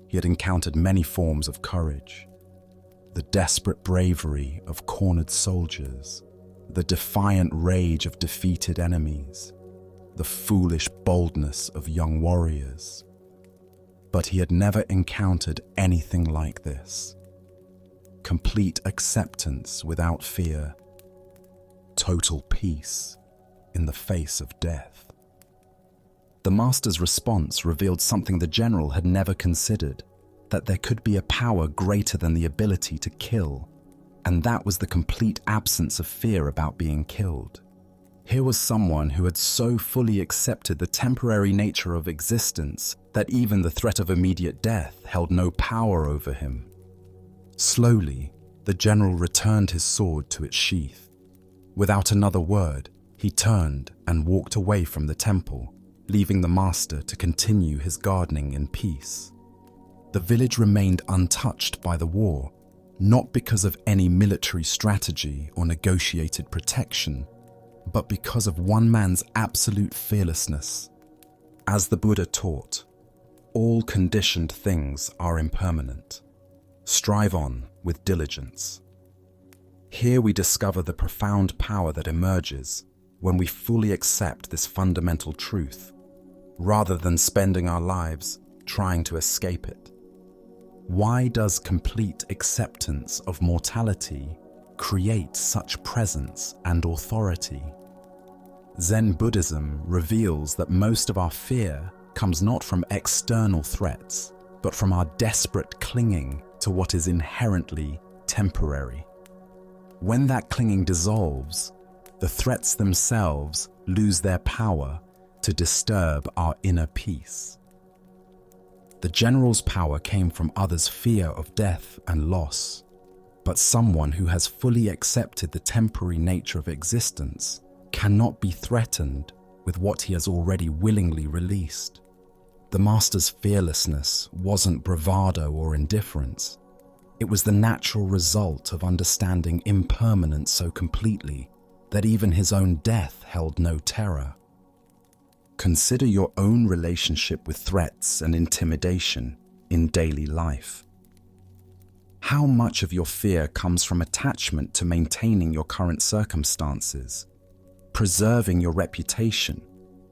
he had encountered many forms of courage. The desperate bravery of cornered soldiers, the defiant rage of defeated enemies, the foolish boldness of young warriors. But he had never encountered anything like this. Complete acceptance without fear. Total peace in the face of death. The master's response revealed something the general had never considered, that there could be a power greater than the ability to kill, and that was the complete absence of fear about being killed. Here was someone who had so fully accepted the temporary nature of existence that even the threat of immediate death held no power over him. Slowly, the general returned his sword to its sheath. Without another word, he turned and walked away from the temple, leaving the master to continue his gardening in peace. The village remained untouched by the war, not because of any military strategy or negotiated protection, but because of one man's absolute fearlessness. As the Buddha taught, all conditioned things are impermanent. Strive on with diligence. Here we discover the profound power that emerges when we fully accept this fundamental truth, rather than spending our lives trying to escape it. Why does complete acceptance of mortality create such presence and authority? Zen Buddhism reveals that most of our fear comes not from external threats, but from our desperate clinging to what is inherently temporary. When that clinging dissolves, the threats themselves lose their power to disturb our inner peace. The general's power came from others' fear of death and loss, but someone who has fully accepted the temporary nature of existence cannot be threatened with what he has already willingly released. The master's fearlessness wasn't bravado or indifference. It was the natural result of understanding impermanence so completely that even his own death held no terror. Consider your own relationship with threats and intimidation in daily life. How much of your fear comes from attachment to maintaining your current circumstances, preserving your reputation,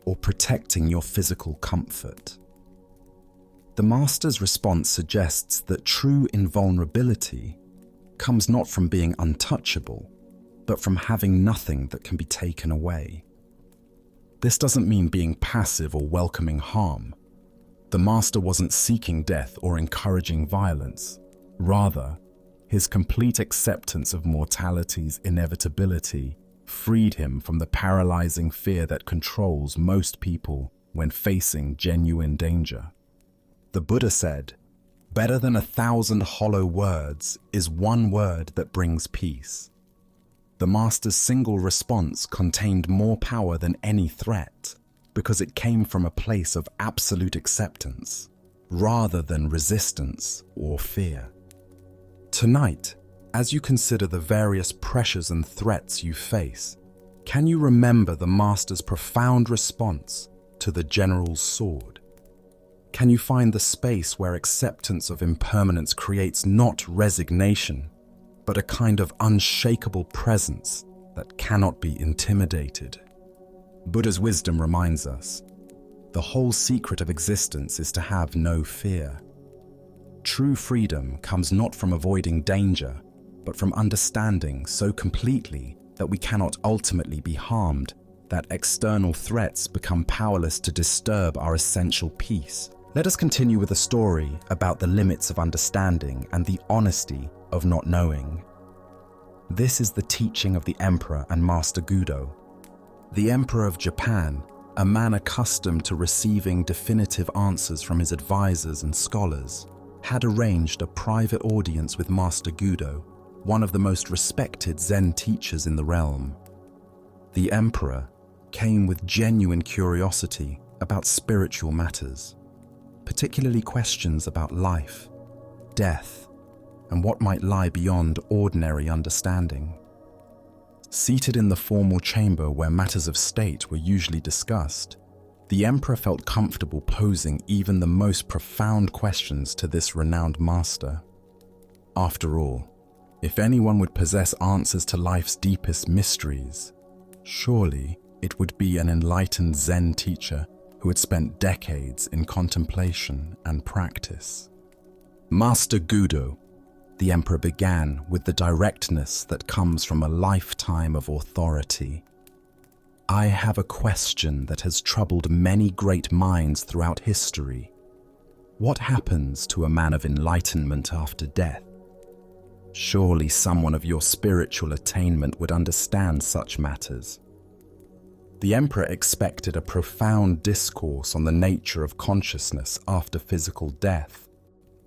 or protecting your physical comfort? The master's response suggests that true invulnerability comes not from being untouchable, but from having nothing that can be taken away. This doesn't mean being passive or welcoming harm. The master wasn't seeking death or encouraging violence. Rather, his complete acceptance of mortality's inevitability freed him from the paralyzing fear that controls most people when facing genuine danger. The Buddha said, "Better than 1,000 hollow words is one word that brings peace." The master's single response contained more power than any threat because it came from a place of absolute acceptance rather than resistance or fear. Tonight, as you consider the various pressures and threats you face, can you remember the master's profound response to the general's sword? Can you find the space where acceptance of impermanence creates not resignation, but a kind of unshakable presence that cannot be intimidated? Buddha's wisdom reminds us, the whole secret of existence is to have no fear. True freedom comes not from avoiding danger, but from understanding so completely that we cannot ultimately be harmed, that external threats become powerless to disturb our essential peace. Let us continue with a story about the limits of understanding and the honesty of not knowing. This is the teaching of the Emperor and Master Gudo. The Emperor of Japan, a man accustomed to receiving definitive answers from his advisors and scholars, had arranged a private audience with Master Gudo, one of the most respected Zen teachers in the realm. The Emperor came with genuine curiosity about spiritual matters, particularly questions about life, death, and what might lie beyond ordinary understanding. Seated in the formal chamber where matters of state were usually discussed, the Emperor felt comfortable posing even the most profound questions to this renowned master. After all, if anyone would possess answers to life's deepest mysteries, surely it would be an enlightened Zen teacher who had spent decades in contemplation and practice. Master Gudo, the Emperor began with the directness that comes from a lifetime of authority. I have a question that has troubled many great minds throughout history. What happens to a man of enlightenment after death? Surely someone of your spiritual attainment would understand such matters. The Emperor expected a profound discourse on the nature of consciousness after physical death,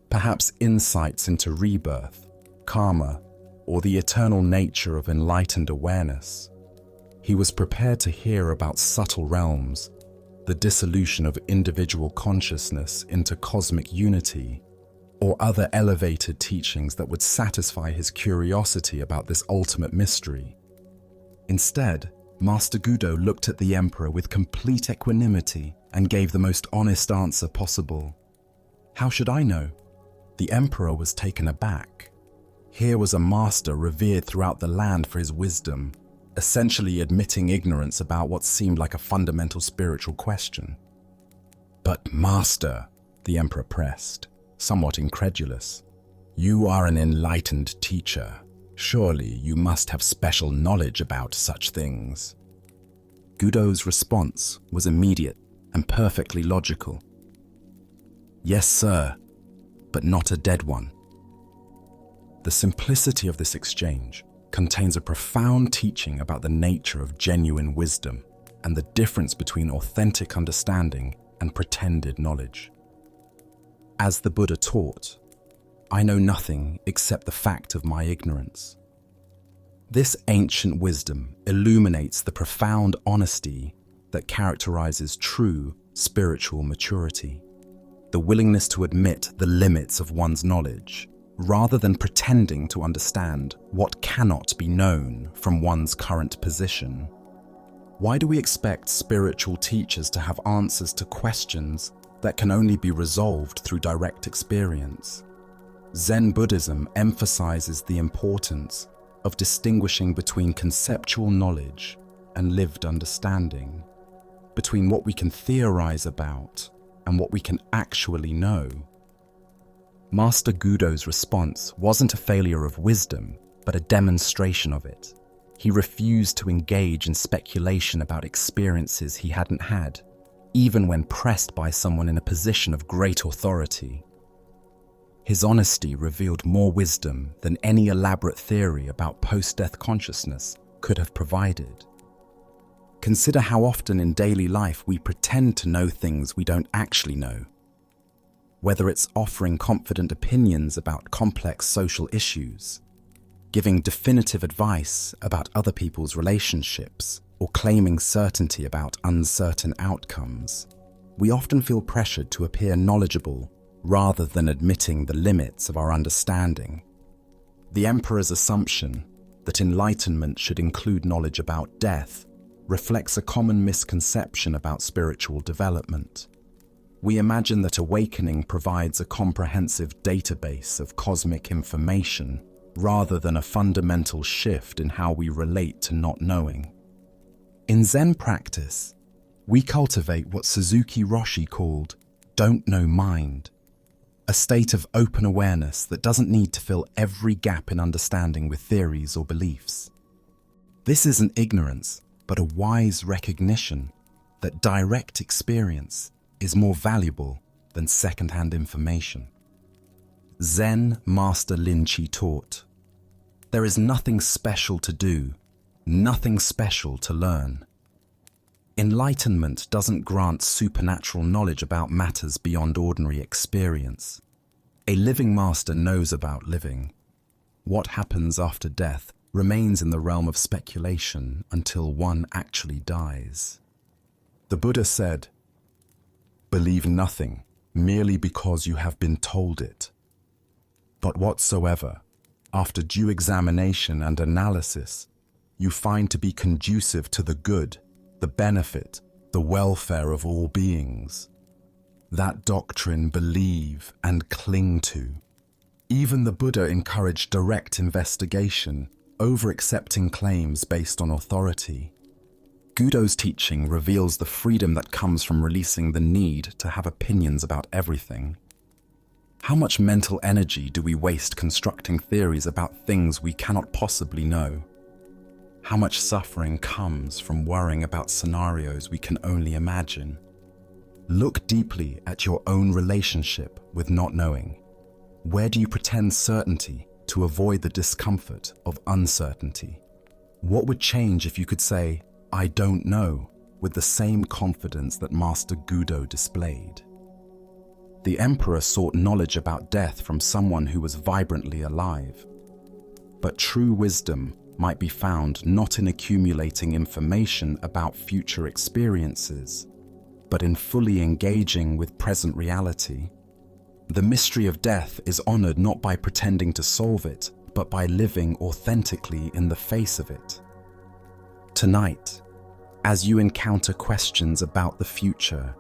perhaps insights into rebirth, karma, or the eternal nature of enlightened awareness. He was prepared to hear about subtle realms, the dissolution of individual consciousness into cosmic unity, or other elevated teachings that would satisfy his curiosity about this ultimate mystery. Instead, Master Gudo looked at the Emperor with complete equanimity and gave the most honest answer possible. How should I know? The Emperor was taken aback. Here was a master revered throughout the land for his wisdom, essentially admitting ignorance about what seemed like a fundamental spiritual question. But Master, the Emperor pressed, somewhat incredulous, you are an enlightened teacher. Surely you must have special knowledge about such things. Gudo's response was immediate and perfectly logical. "Yes, sir, but not a dead one." The simplicity of this exchange contains a profound teaching about the nature of genuine wisdom and the difference between authentic understanding and pretended knowledge. As the Buddha taught, "I know nothing except the fact of my ignorance." This ancient wisdom illuminates the profound honesty that characterizes true spiritual maturity, the willingness to admit the limits of one's knowledge, rather than pretending to understand what cannot be known from one's current position. Why do we expect spiritual teachers to have answers to questions that can only be resolved through direct experience? Zen Buddhism emphasizes the importance of distinguishing between conceptual knowledge and lived understanding, between what we can theorize about and what we can actually know. Master Gudo's response wasn't a failure of wisdom, but a demonstration of it. He refused to engage in speculation about experiences he hadn't had, even when pressed by someone in a position of great authority. His honesty revealed more wisdom than any elaborate theory about post-death consciousness could have provided. Consider how often in daily life we pretend to know things we don't actually know. Whether it's offering confident opinions about complex social issues, giving definitive advice about other people's relationships, or claiming certainty about uncertain outcomes, we often feel pressured to appear knowledgeable rather than admitting the limits of our understanding. The Emperor's assumption that enlightenment should include knowledge about death reflects a common misconception about spiritual development. We imagine that awakening provides a comprehensive database of cosmic information rather than a fundamental shift in how we relate to not knowing. In Zen practice, we cultivate what Suzuki Roshi called "don't know mind," a state of open awareness that doesn't need to fill every gap in understanding with theories or beliefs. This isn't ignorance, but a wise recognition that direct experience is more valuable than second-hand information. Zen Master Linchi taught, "There is nothing special to do, nothing special to learn." Enlightenment doesn't grant supernatural knowledge about matters beyond ordinary experience. A living master knows about living. What happens after death remains in the realm of speculation until one actually dies. The Buddha said, "Believe nothing merely because you have been told it. But whatsoever, after due examination and analysis, you find to be conducive to the good, the benefit, the welfare of all beings, that doctrine believe and cling to." Even the Buddha encouraged direct investigation over accepting claims based on authority. Gudo's teaching reveals the freedom that comes from releasing the need to have opinions about everything. How much mental energy do we waste constructing theories about things we cannot possibly know? How much suffering comes from worrying about scenarios we can only imagine? Look deeply at your own relationship with not knowing. Where do you pretend certainty to avoid the discomfort of uncertainty? What would change if you could say, "I don't know," with the same confidence that Master Gudo displayed? The Emperor sought knowledge about death from someone who was vibrantly alive. But true wisdom might be found not in accumulating information about future experiences, but in fully engaging with present reality. The mystery of death is honored not by pretending to solve it, but by living authentically in the face of it. Tonight, as you encounter questions about the future,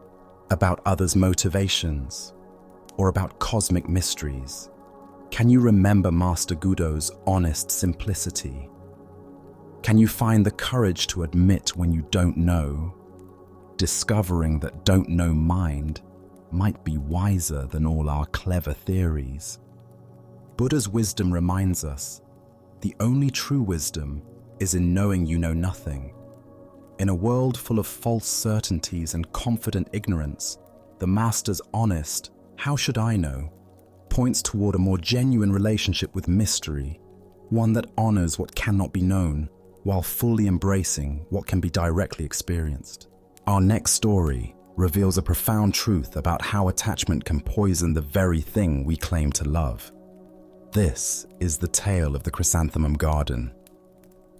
about others' motivations, or about cosmic mysteries, can you remember Master Gudo's honest simplicity? Can you find the courage to admit when you don't know, discovering that don't know mind might be wiser than all our clever theories? Buddha's wisdom reminds us, the only true wisdom is in knowing you know nothing. In a world full of false certainties and confident ignorance, the Master's honest, "How should I know?" points toward a more genuine relationship with mystery, one that honors what cannot be known, while fully embracing what can be directly experienced. Our next story reveals a profound truth about how attachment can poison the very thing we claim to love. This is the tale of the chrysanthemum garden.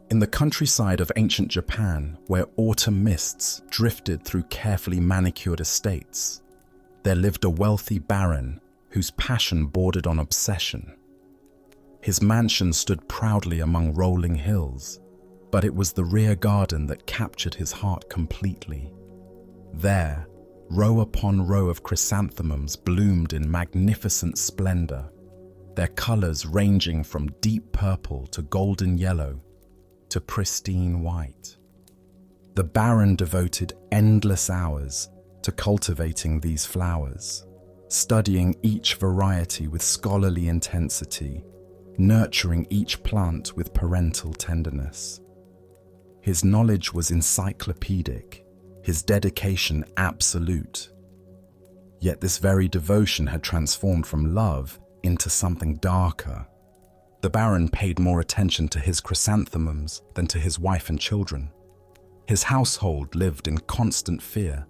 In the countryside of ancient Japan, where autumn mists drifted through carefully manicured estates, there lived a wealthy baron whose passion bordered on obsession. His mansion stood proudly among rolling hills, but it was the rear garden that captured his heart completely. There, row upon row of chrysanthemums bloomed in magnificent splendor, their colors ranging from deep purple to golden yellow to pristine white. The baron devoted endless hours to cultivating these flowers, studying each variety with scholarly intensity, nurturing each plant with parental tenderness. His knowledge was encyclopedic, his dedication absolute. Yet this very devotion had transformed from love into something darker. The baron paid more attention to his chrysanthemums than to his wife and children. His household lived in constant fear,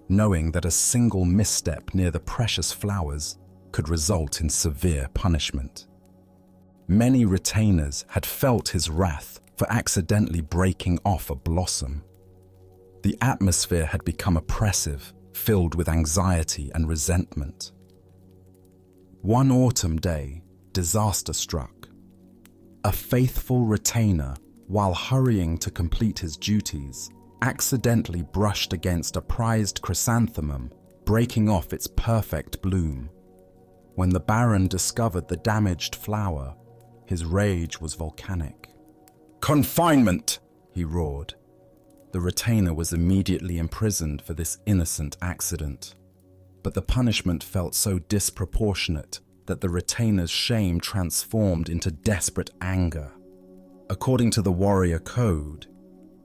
knowing that a single misstep near the precious flowers could result in severe punishment. Many retainers had felt his wrath for accidentally breaking off a blossom. The atmosphere had become oppressive, filled with anxiety and resentment. One autumn day, disaster struck. A faithful retainer, while hurrying to complete his duties, accidentally brushed against a prized chrysanthemum, breaking off its perfect bloom. When the baron discovered the damaged flower, his rage was volcanic. "Confinement!" he roared. The retainer was immediately imprisoned for this innocent accident. But the punishment felt so disproportionate that the retainer's shame transformed into desperate anger. According to the warrior code,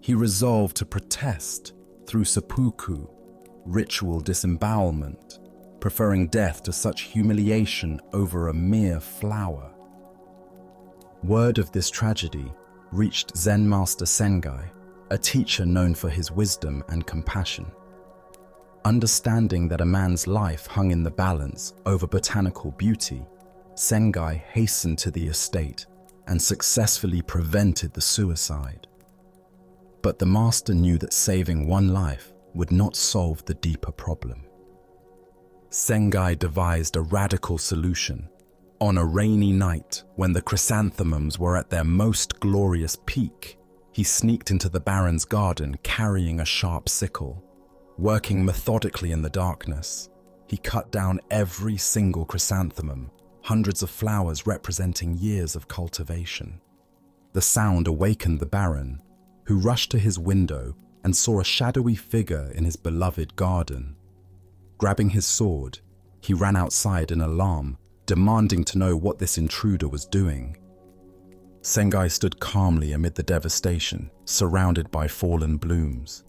he resolved to protest through seppuku, ritual disembowelment, preferring death to such humiliation over a mere flower. Word of this tragedy reached Zen master Sengai, a teacher known for his wisdom and compassion. Understanding that a man's life hung in the balance over botanical beauty, Sengai hastened to the estate and successfully prevented the suicide. But the master knew that saving one life would not solve the deeper problem. Sengai devised a radical solution. On a rainy night, when the chrysanthemums were at their most glorious peak, he sneaked into the baron's garden carrying a sharp sickle. Working methodically in the darkness, he cut down every single chrysanthemum, hundreds of flowers representing years of cultivation. The sound awakened the baron, who rushed to his window and saw a shadowy figure in his beloved garden. Grabbing his sword, he ran outside in alarm, demanding to know what this intruder was doing. Sengai stood calmly amid the devastation, surrounded by fallen blooms.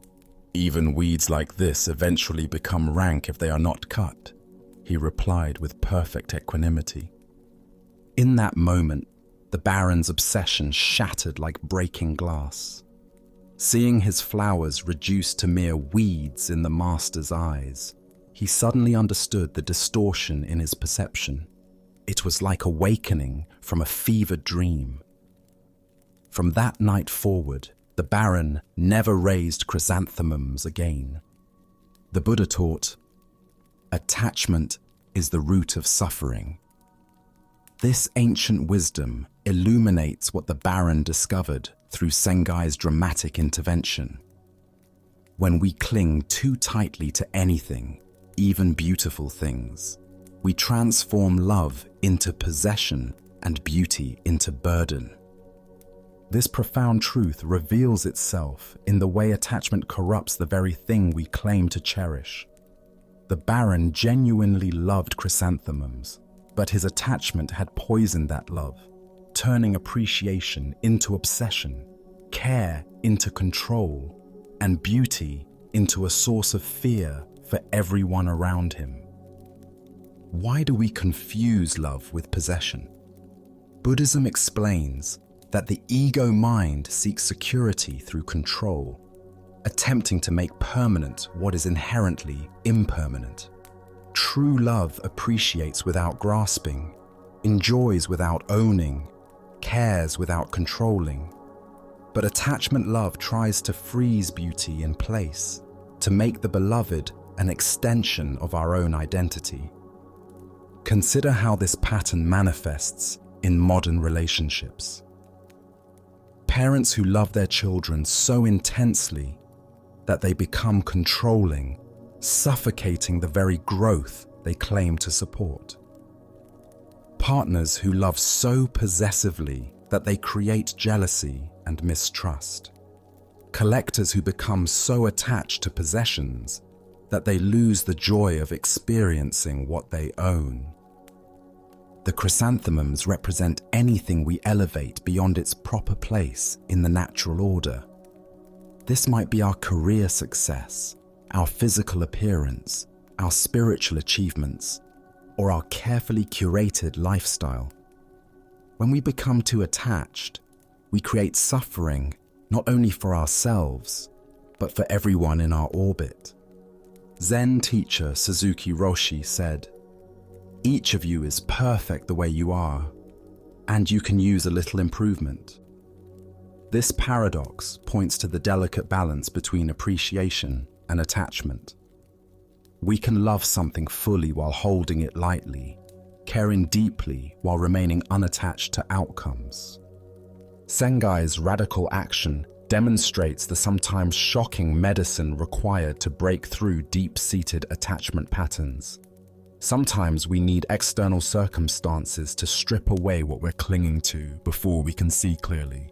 "Even weeds like this eventually become rank if they are not cut," he replied with perfect equanimity. In that moment, the baron's obsession shattered like breaking glass. Seeing his flowers reduced to mere weeds in the master's eyes, he suddenly understood the distortion in his perception. It was like awakening from a fevered dream. From that night forward, the baron never raised chrysanthemums again. The Buddha taught, "Attachment is the root of suffering." This ancient wisdom illuminates what the baron discovered through Sengai's dramatic intervention. When we cling too tightly to anything, even beautiful things, we transform love into possession and beauty into burden. This profound truth reveals itself in the way attachment corrupts the very thing we claim to cherish. The baron genuinely loved chrysanthemums, but his attachment had poisoned that love, turning appreciation into obsession, care into control, and beauty into a source of fear for everyone around him. Why do we confuse love with possession? Buddhism explains that the ego mind seeks security through control, attempting to make permanent what is inherently impermanent. True love appreciates without grasping, enjoys without owning, cares without controlling. But attachment love tries to freeze beauty in place, to make the beloved an extension of our own identity. Consider how this pattern manifests in modern relationships. Parents who love their children so intensely that they become controlling, suffocating the very growth they claim to support. Partners who love so possessively that they create jealousy and mistrust. Collectors who become so attached to possessions that they lose the joy of experiencing what they own. The chrysanthemums represent anything we elevate beyond its proper place in the natural order. This might be our career success, our physical appearance, our spiritual achievements, or our carefully curated lifestyle. When we become too attached, we create suffering not only for ourselves, but for everyone in our orbit. Zen teacher Suzuki Roshi said, "Each of you is perfect the way you are, and you can use a little improvement." This paradox points to the delicate balance between appreciation and attachment. We can love something fully while holding it lightly, caring deeply while remaining unattached to outcomes. Sengai's radical action demonstrates the sometimes shocking medicine required to break through deep-seated attachment patterns. Sometimes we need external circumstances to strip away what we're clinging to before we can see clearly.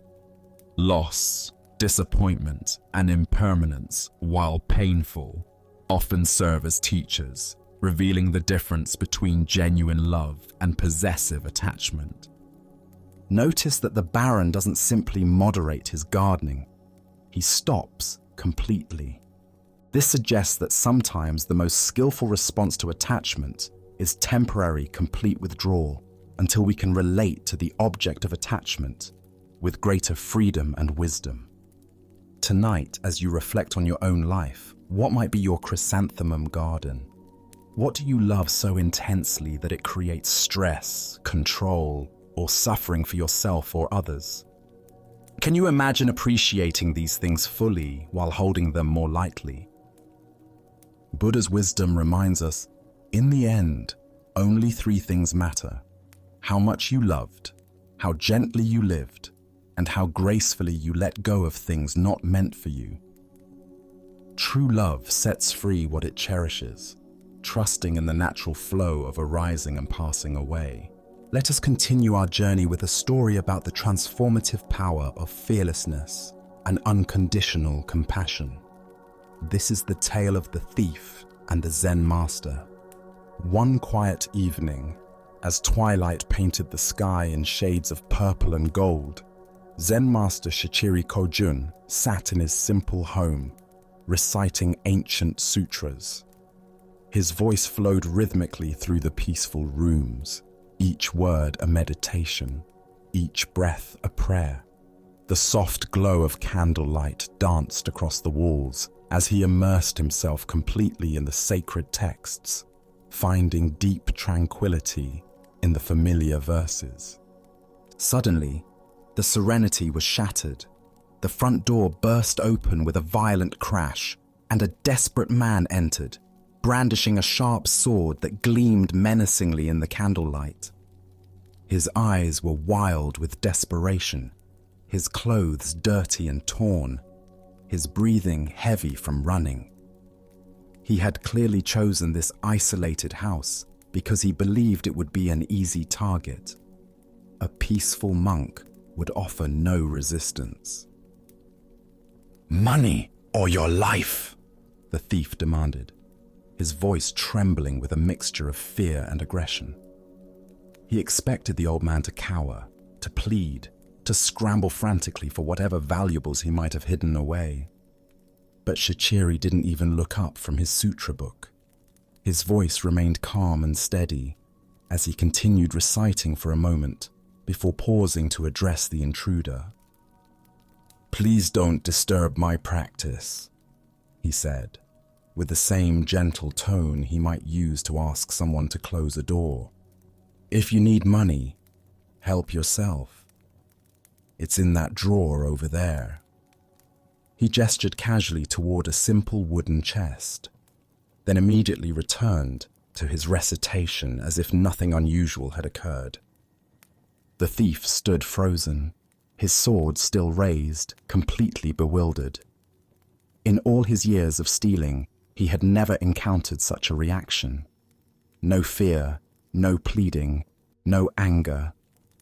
Loss, disappointment, and impermanence, while painful, often serve as teachers, revealing the difference between genuine love and possessive attachment. Notice that the Baron doesn't simply moderate his gardening. He stops completely. This suggests that sometimes the most skillful response to attachment is temporary, complete withdrawal until we can relate to the object of attachment with greater freedom and wisdom. Tonight, as you reflect on your own life, what might be your chrysanthemum garden? What do you love so intensely that it creates stress, control, or suffering for yourself or others? Can you imagine appreciating these things fully while holding them more lightly? Buddha's wisdom reminds us, in the end, only three things matter: how much you loved, how gently you lived, and how gracefully you let go of things not meant for you. True love sets free what it cherishes, trusting in the natural flow of arising and passing away. Let us continue our journey with a story about the transformative power of fearlessness and unconditional compassion. This is the tale of the thief and the Zen master. One quiet evening, as twilight painted the sky in shades of purple and gold, Zen master Shichiri Kojun sat in his simple home, reciting ancient sutras. His voice flowed rhythmically through the peaceful rooms, each word a meditation, each breath a prayer. The soft glow of candlelight danced across the walls as he immersed himself completely in the sacred texts, finding deep tranquility in the familiar verses. Suddenly, the serenity was shattered. The front door burst open with a violent crash, and a desperate man entered, brandishing a sharp sword that gleamed menacingly in the candlelight. His eyes were wild with desperation, his clothes dirty and torn, his breathing heavy from running. He had clearly chosen this isolated house because he believed it would be an easy target. A peaceful monk would offer no resistance. "Money or your life?" the thief demanded, his voice trembling with a mixture of fear and aggression. He expected the old man to cower, to plead, to scramble frantically for whatever valuables he might have hidden away. But Shichiri didn't even look up from his sutra book. His voice remained calm and steady as he continued reciting for a moment before pausing to address the intruder. "Please don't disturb my practice," he said, with the same gentle tone he might use to ask someone to close a door. "If you need money, help yourself. It's in that drawer over there." He gestured casually toward a simple wooden chest, then immediately returned to his recitation as if nothing unusual had occurred. The thief stood frozen, his sword still raised, completely bewildered. In all his years of stealing, he had never encountered such a reaction. No fear, no pleading, no anger,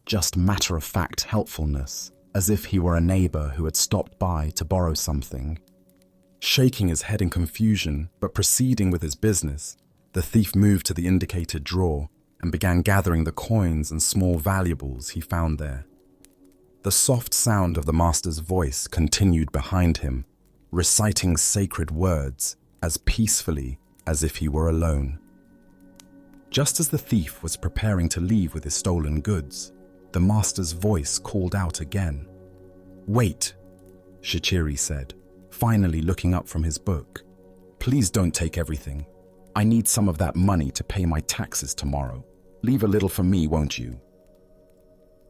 just matter-of-fact helpfulness, as if he were a neighbor who had stopped by to borrow something. Shaking his head in confusion, but proceeding with his business, the thief moved to the indicated drawer and began gathering the coins and small valuables he found there. The soft sound of the master's voice continued behind him, reciting sacred words as peacefully as if he were alone. Just as the thief was preparing to leave with his stolen goods, the master's voice called out again. "Wait," Shichiri said, finally looking up from his book. "Please don't take everything. I need some of that money to pay my taxes tomorrow. Leave a little for me, won't you?"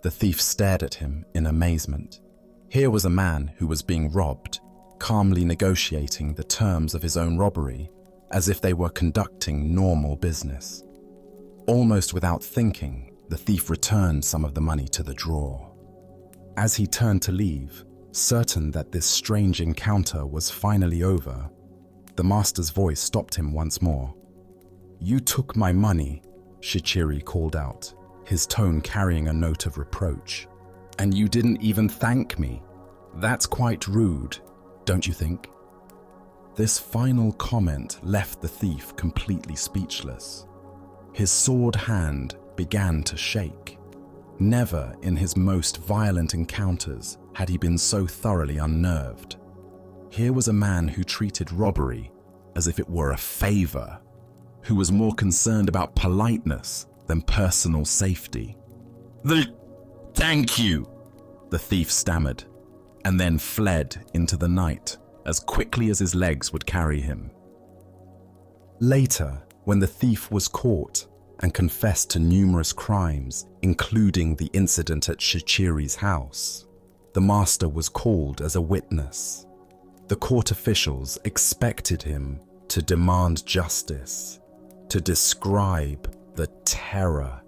The thief stared at him in amazement. Here was a man who was being robbed, calmly negotiating the terms of his own robbery, as if they were conducting normal business. Almost without thinking, the thief returned some of the money to the drawer. As he turned to leave, certain that this strange encounter was finally over, the master's voice stopped him once more. "You took my money," Shichiri called out, his tone carrying a note of reproach. "And you didn't even thank me. That's quite rude, don't you think?" This final comment left the thief completely speechless. His sword hand began to shake. Never in his most violent encounters had he been so thoroughly unnerved. Here was a man who treated robbery as if it were a favor, who was more concerned about politeness than personal safety. Thank you," the thief stammered, and then fled into the night as quickly as his legs would carry him. Later, when the thief was caught and confessed to numerous crimes, including the incident at Shichiri's house, the master was called as a witness. The court officials expected him to demand justice, to describe the terror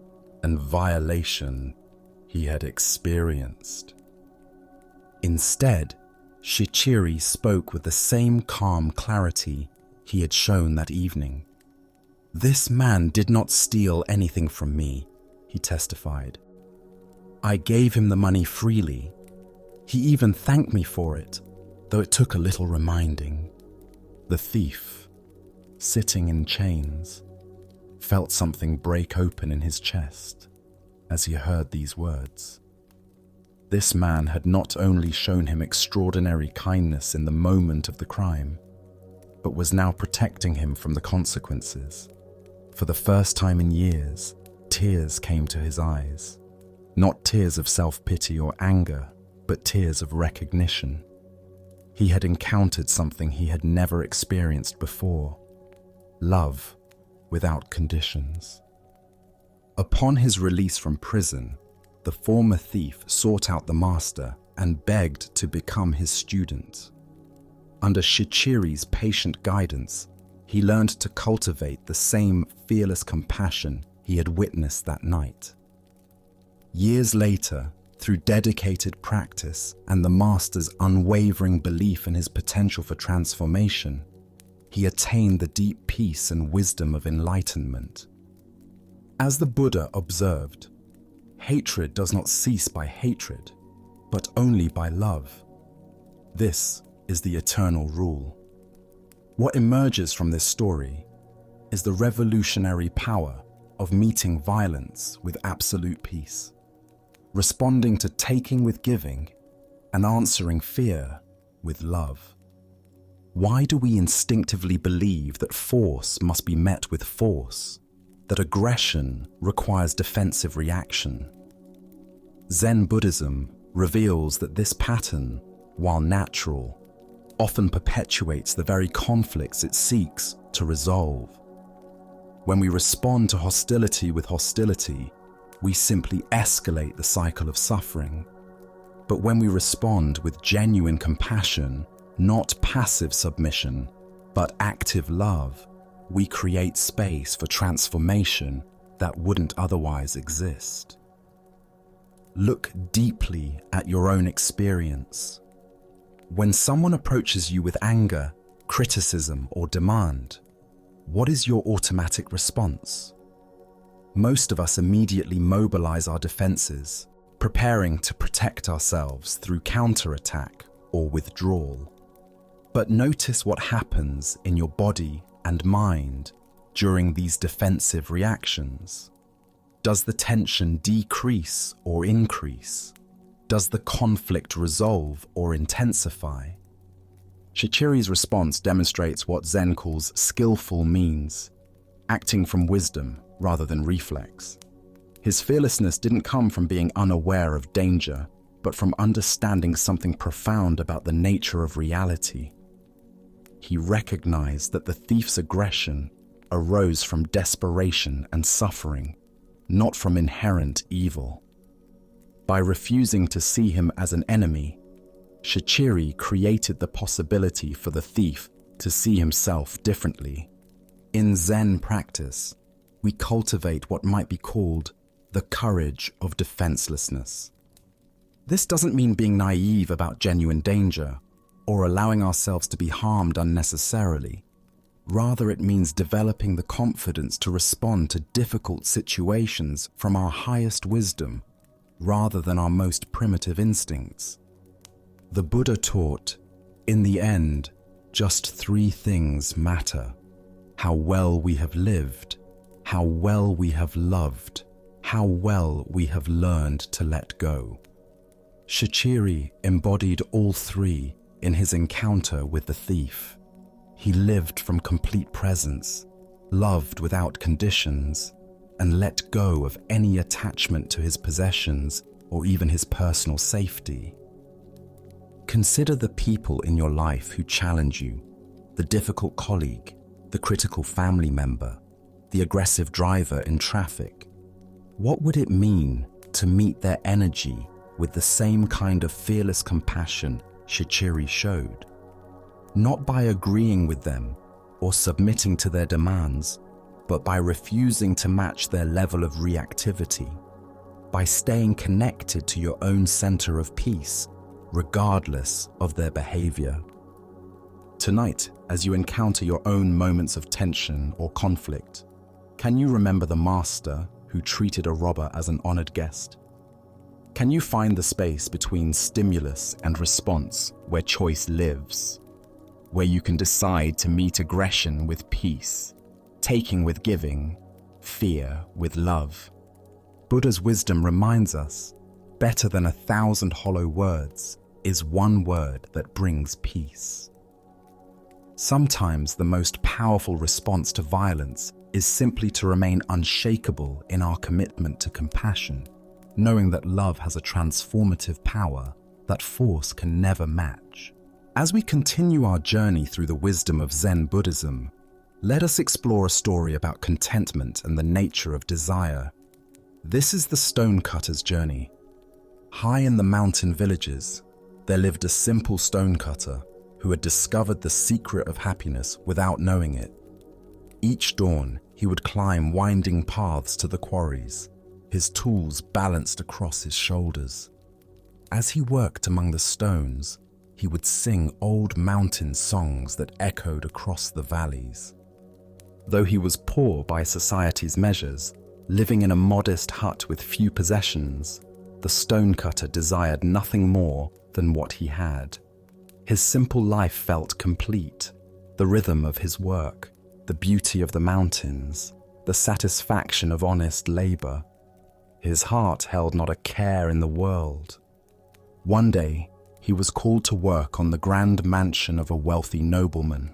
and violation he had experienced. Instead, Shichiri spoke with the same calm clarity he had shown that evening. "This man did not steal anything from me," he testified. "I gave him the money freely. He even thanked me for it, though it took a little reminding." The thief, sitting in chains, felt something break open in his chest as he heard these words. This man had not only shown him extraordinary kindness in the moment of the crime, but was now protecting him from the consequences. For the first time in years, tears came to his eyes. Not tears of self-pity or anger, but tears of recognition. He had encountered something he had never experienced before: love without conditions. Upon his release from prison, the former thief sought out the master and begged to become his student. Under Shichiri's patient guidance, he learned to cultivate the same fearless compassion he had witnessed that night. Years later, through dedicated practice and the master's unwavering belief in his potential for transformation, he attained the deep peace and wisdom of enlightenment. As the Buddha observed, hatred does not cease by hatred, but only by love. This is the eternal rule. What emerges from this story is the revolutionary power of meeting violence with absolute peace, responding to taking with giving, and answering fear with love. Why do we instinctively believe that force must be met with force, that aggression requires defensive reaction? Zen Buddhism reveals that this pattern, while natural, often perpetuates the very conflicts it seeks to resolve. When we respond to hostility with hostility, we simply escalate the cycle of suffering. But when we respond with genuine compassion, not passive submission, but active love, we create space for transformation that wouldn't otherwise exist. Look deeply at your own experience. When someone approaches you with anger, criticism, or demand, what is your automatic response? Most of us immediately mobilize our defenses, preparing to protect ourselves through counterattack or withdrawal. But notice what happens in your body and mind during these defensive reactions. Does the tension decrease or increase? Does the conflict resolve or intensify? Shichiri's response demonstrates what Zen calls skillful means, acting from wisdom rather than reflex. His fearlessness didn't come from being unaware of danger, but from understanding something profound about the nature of reality. He recognized that the thief's aggression arose from desperation and suffering, not from inherent evil. By refusing to see him as an enemy, Shichiri created the possibility for the thief to see himself differently. In Zen practice, we cultivate what might be called the courage of defenselessness. This doesn't mean being naive about genuine danger or allowing ourselves to be harmed unnecessarily. Rather, it means developing the confidence to respond to difficult situations from our highest wisdom rather than our most primitive instincts. The Buddha taught, in the end, just three things matter: how well we have lived, how well we have loved, how well we have learned to let go. Shichiri embodied all three in his encounter with the thief. He lived from complete presence, loved without conditions, and let go of any attachment to his possessions or even his personal safety. Consider the people in your life who challenge you: the difficult colleague, the critical family member, the aggressive driver in traffic. What would it mean to meet their energy with the same kind of fearless compassion Shichiri showed? Not by agreeing with them or submitting to their demands, but by refusing to match their level of reactivity, by staying connected to your own center of peace, regardless of their behavior. Tonight, as you encounter your own moments of tension or conflict, can you remember the master who treated a robber as an honored guest? Can you find the space between stimulus and response where choice lives, where you can decide to meet aggression with peace, taking with giving, fear with love? Buddha's wisdom reminds us, better than 1,000 hollow words is one word that brings peace. Sometimes the most powerful response to violence is simply to remain unshakable in our commitment to compassion, knowing that love has a transformative power that force can never match. As we continue our journey through the wisdom of Zen Buddhism, let us explore a story about contentment and the nature of desire. This is the stonecutter's journey. High in the mountain villages, there lived a simple stonecutter who had discovered the secret of happiness without knowing it. Each dawn, he would climb winding paths to the quarries, his tools balanced across his shoulders. As he worked among the stones, he would sing old mountain songs that echoed across the valleys. Though he was poor by society's measures, living in a modest hut with few possessions, the stonecutter desired nothing more than what he had. His simple life felt complete: the rhythm of his work, the beauty of the mountains, the satisfaction of honest labor. His heart held not a care in the world. One day, he was called to work on the grand mansion of a wealthy nobleman.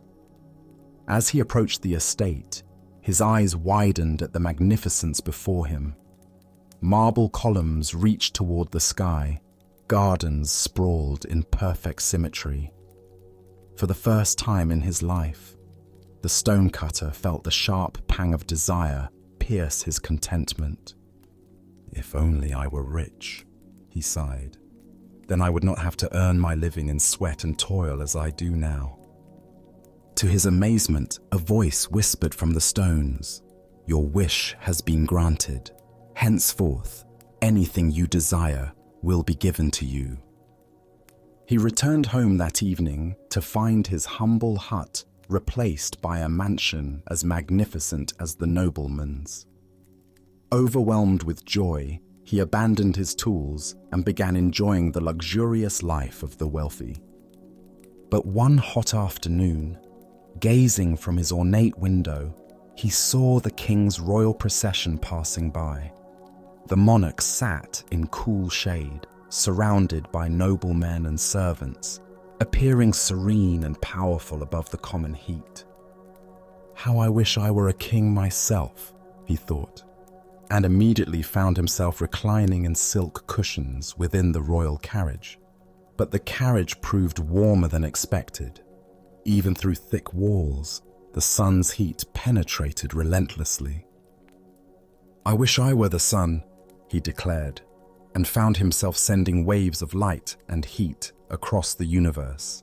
As he approached the estate, his eyes widened at the magnificence before him. Marble columns reached toward the sky, gardens sprawled in perfect symmetry. For the first time in his life, the stonecutter felt the sharp pang of desire pierce his contentment. "If only I were rich," he sighed. "Then I would not have to earn my living in sweat and toil as I do now." To his amazement, a voice whispered from the stones, "Your wish has been granted. Henceforth, anything you desire will be given to you." He returned home that evening to find his humble hut replaced by a mansion as magnificent as the nobleman's. Overwhelmed with joy, he abandoned his tools and began enjoying the luxurious life of the wealthy. But one hot afternoon, gazing from his ornate window, he saw the king's royal procession passing by. The monarch sat in cool shade, surrounded by noblemen and servants, appearing serene and powerful above the common heat. "How I wish I were a king myself," he thought, and immediately found himself reclining in silk cushions within the royal carriage. But the carriage proved warmer than expected. Even through thick walls, the sun's heat penetrated relentlessly. "I wish I were the sun," he declared, and found himself sending waves of light and heat across the universe.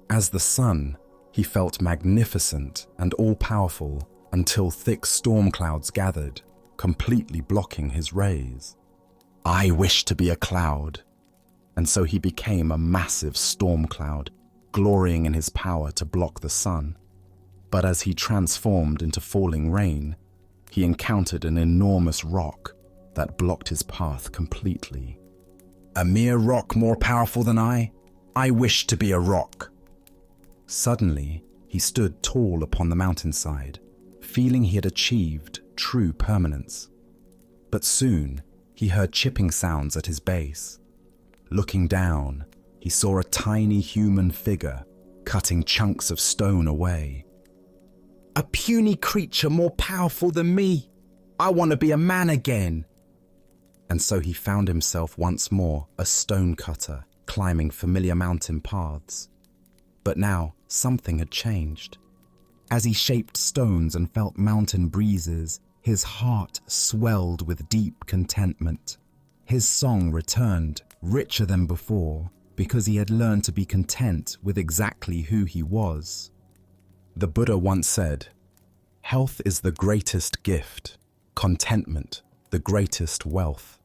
As the sun, he felt magnificent and all-powerful until thick storm clouds gathered, completely blocking his rays. "I wish to be a cloud." And so he became a massive storm cloud, glorying in his power to block the sun. But as he transformed into falling rain, he encountered an enormous rock that blocked his path completely. "A mere rock more powerful than I? I wish to be a rock." Suddenly, he stood tall upon the mountainside, feeling he had achieved true permanence. But soon, he heard chipping sounds at his base. Looking down, he saw a tiny human figure cutting chunks of stone away. "A puny creature more powerful than me! I want to be a man again!" And so he found himself once more a stonecutter, climbing familiar mountain paths. But now something had changed. As he shaped stones and felt mountain breezes, his heart swelled with deep contentment. His song returned, richer than before, because he had learned to be content with exactly who he was. The Buddha once said, "Health is the greatest gift, contentment the greatest wealth."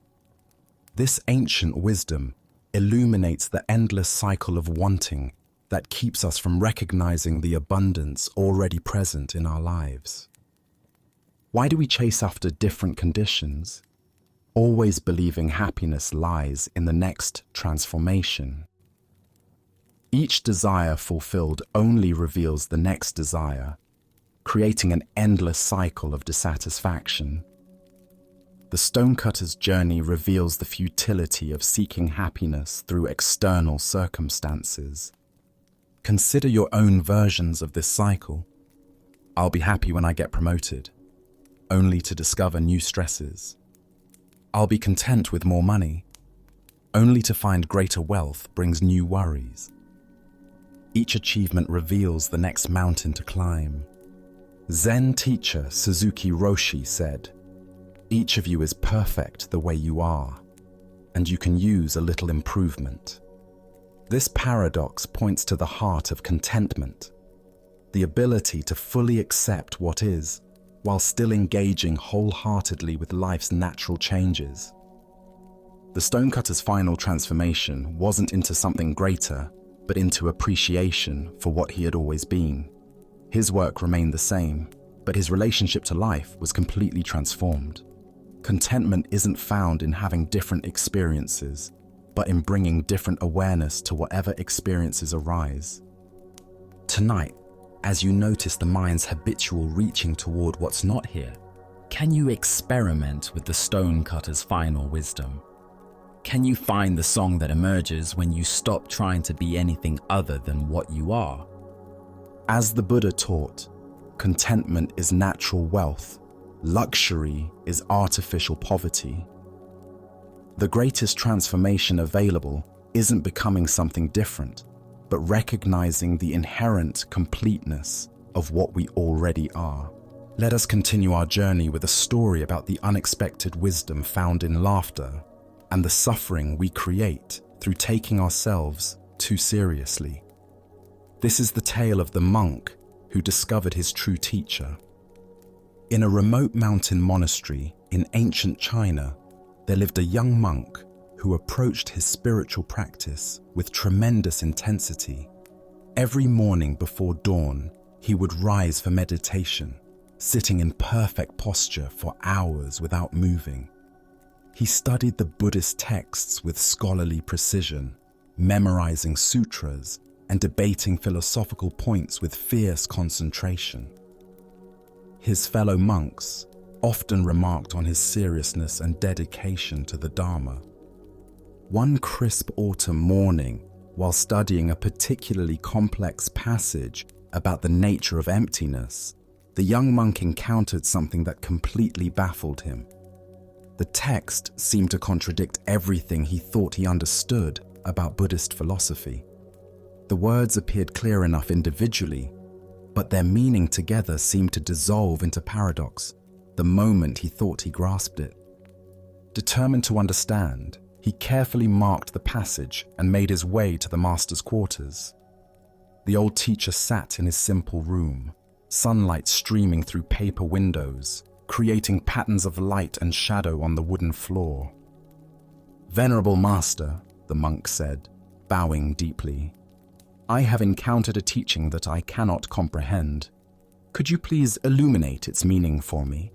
This ancient wisdom illuminates the endless cycle of wanting that keeps us from recognizing the abundance already present in our lives. Why do we chase after different conditions, always believing happiness lies in the next transformation? Each desire fulfilled only reveals the next desire, creating an endless cycle of dissatisfaction. The stonecutter's journey reveals the futility of seeking happiness through external circumstances. Consider your own versions of this cycle. "I'll be happy when I get promoted," only to discover new stresses. "I'll be content with more money," only to find greater wealth brings new worries. Each achievement reveals the next mountain to climb. Zen teacher Suzuki Roshi said, "Each of you is perfect the way you are, and you can use a little improvement." This paradox points to the heart of contentment, the ability to fully accept what is, while still engaging wholeheartedly with life's natural changes. The stonecutter's final transformation wasn't into something greater, but into appreciation for what he had always been. His work remained the same, but his relationship to life was completely transformed. Contentment isn't found in having different experiences, but in bringing different awareness to whatever experiences arise. Tonight, as you notice the mind's habitual reaching toward what's not here, can you experiment with the stonecutter's final wisdom? Can you find the song that emerges when you stop trying to be anything other than what you are? As the Buddha taught, contentment is natural wealth, luxury is artificial poverty. The greatest transformation available isn't becoming something different, but recognizing the inherent completeness of what we already are. Let us continue our journey with a story about the unexpected wisdom found in laughter and the suffering we create through taking ourselves too seriously. This is the tale of the monk who discovered his true teacher. In a remote mountain monastery in ancient China, there lived a young monk who approached his spiritual practice with tremendous intensity. Every morning before dawn, he would rise for meditation, sitting in perfect posture for hours without moving. He studied the Buddhist texts with scholarly precision, memorizing sutras and debating philosophical points with fierce concentration. His fellow monks often remarked on his seriousness and dedication to the Dharma. One crisp autumn morning, while studying a particularly complex passage about the nature of emptiness, the young monk encountered something that completely baffled him. The text seemed to contradict everything he thought he understood about Buddhist philosophy. The words appeared clear enough individually, but their meaning together seemed to dissolve into paradox the moment he thought he grasped it. Determined to understand, he carefully marked the passage and made his way to the master's quarters. The old teacher sat in his simple room, sunlight streaming through paper windows, creating patterns of light and shadow on the wooden floor. "Venerable master," the monk said, bowing deeply, "I have encountered a teaching that I cannot comprehend. Could you please illuminate its meaning for me?"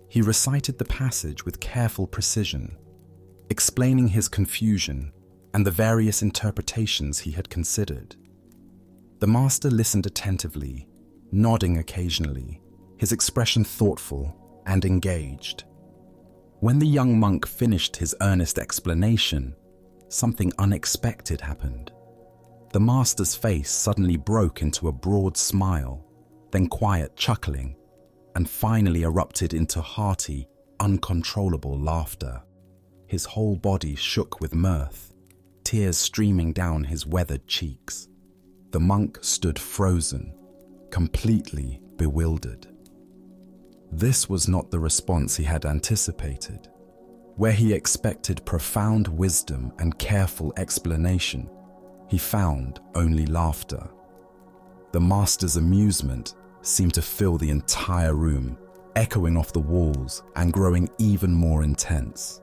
He recited the passage with careful precision, explaining his confusion and the various interpretations he had considered. The master listened attentively, nodding occasionally, his expression thoughtful and engaged. When the young monk finished his earnest explanation, something unexpected happened. The master's face suddenly broke into a broad smile, then quiet chuckling, and finally erupted into hearty, uncontrollable laughter. His whole body shook with mirth, tears streaming down his weathered cheeks. The monk stood frozen, completely bewildered. This was not the response he had anticipated. Where he expected profound wisdom and careful explanation, he found only laughter. The master's amusement seemed to fill the entire room, echoing off the walls and growing even more intense.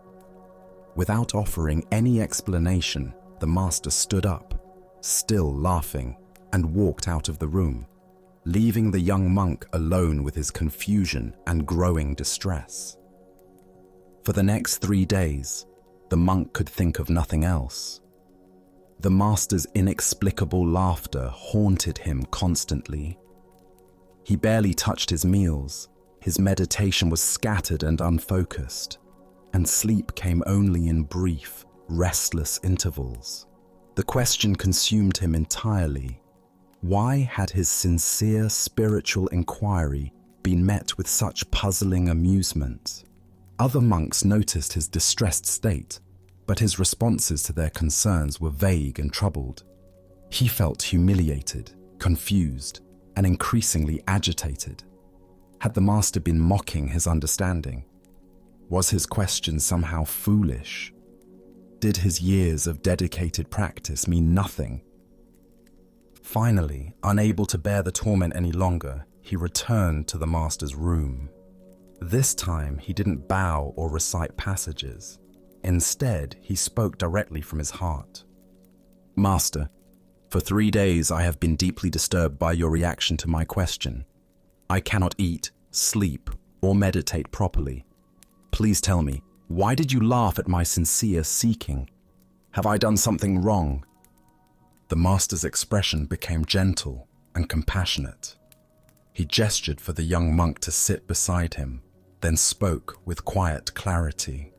Without offering any explanation, the master stood up, still laughing, and walked out of the room, leaving the young monk alone with his confusion and growing distress. For the next 3 days, the monk could think of nothing else. The master's inexplicable laughter haunted him constantly. He barely touched his meals, his meditation was scattered and unfocused, and sleep came only in brief, restless intervals. The question consumed him entirely. Why had his sincere spiritual inquiry been met with such puzzling amusement? Other monks noticed his distressed state, but his responses to their concerns were vague and troubled. He felt humiliated, confused, and increasingly agitated. Had the master been mocking his understanding? Was his question somehow foolish? Did his years of dedicated practice mean nothing? Finally, unable to bear the torment any longer, he returned to the master's room. This time, he didn't bow or recite passages. Instead, he spoke directly from his heart. "Master, for 3 days I have been deeply disturbed by your reaction to my question. I cannot eat, sleep, or meditate properly. Please tell me, why did you laugh at my sincere seeking? Have I done something wrong?" The master's expression became gentle and compassionate. He gestured for the young monk to sit beside him, then spoke with quiet clarity.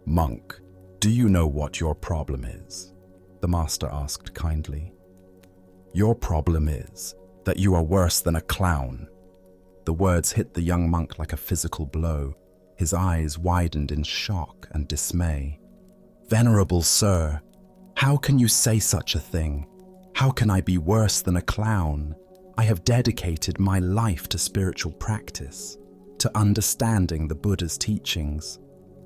"Monk, Do you know what your problem is? The master asked kindly. Your problem is that you are worse than a clown. The words hit the young monk like a physical blow. His eyes widened in shock and dismay. Venerable sir, how can you say such a thing? How can I be worse than a clown? I have dedicated my life to spiritual practice, to understanding the Buddha's teachings.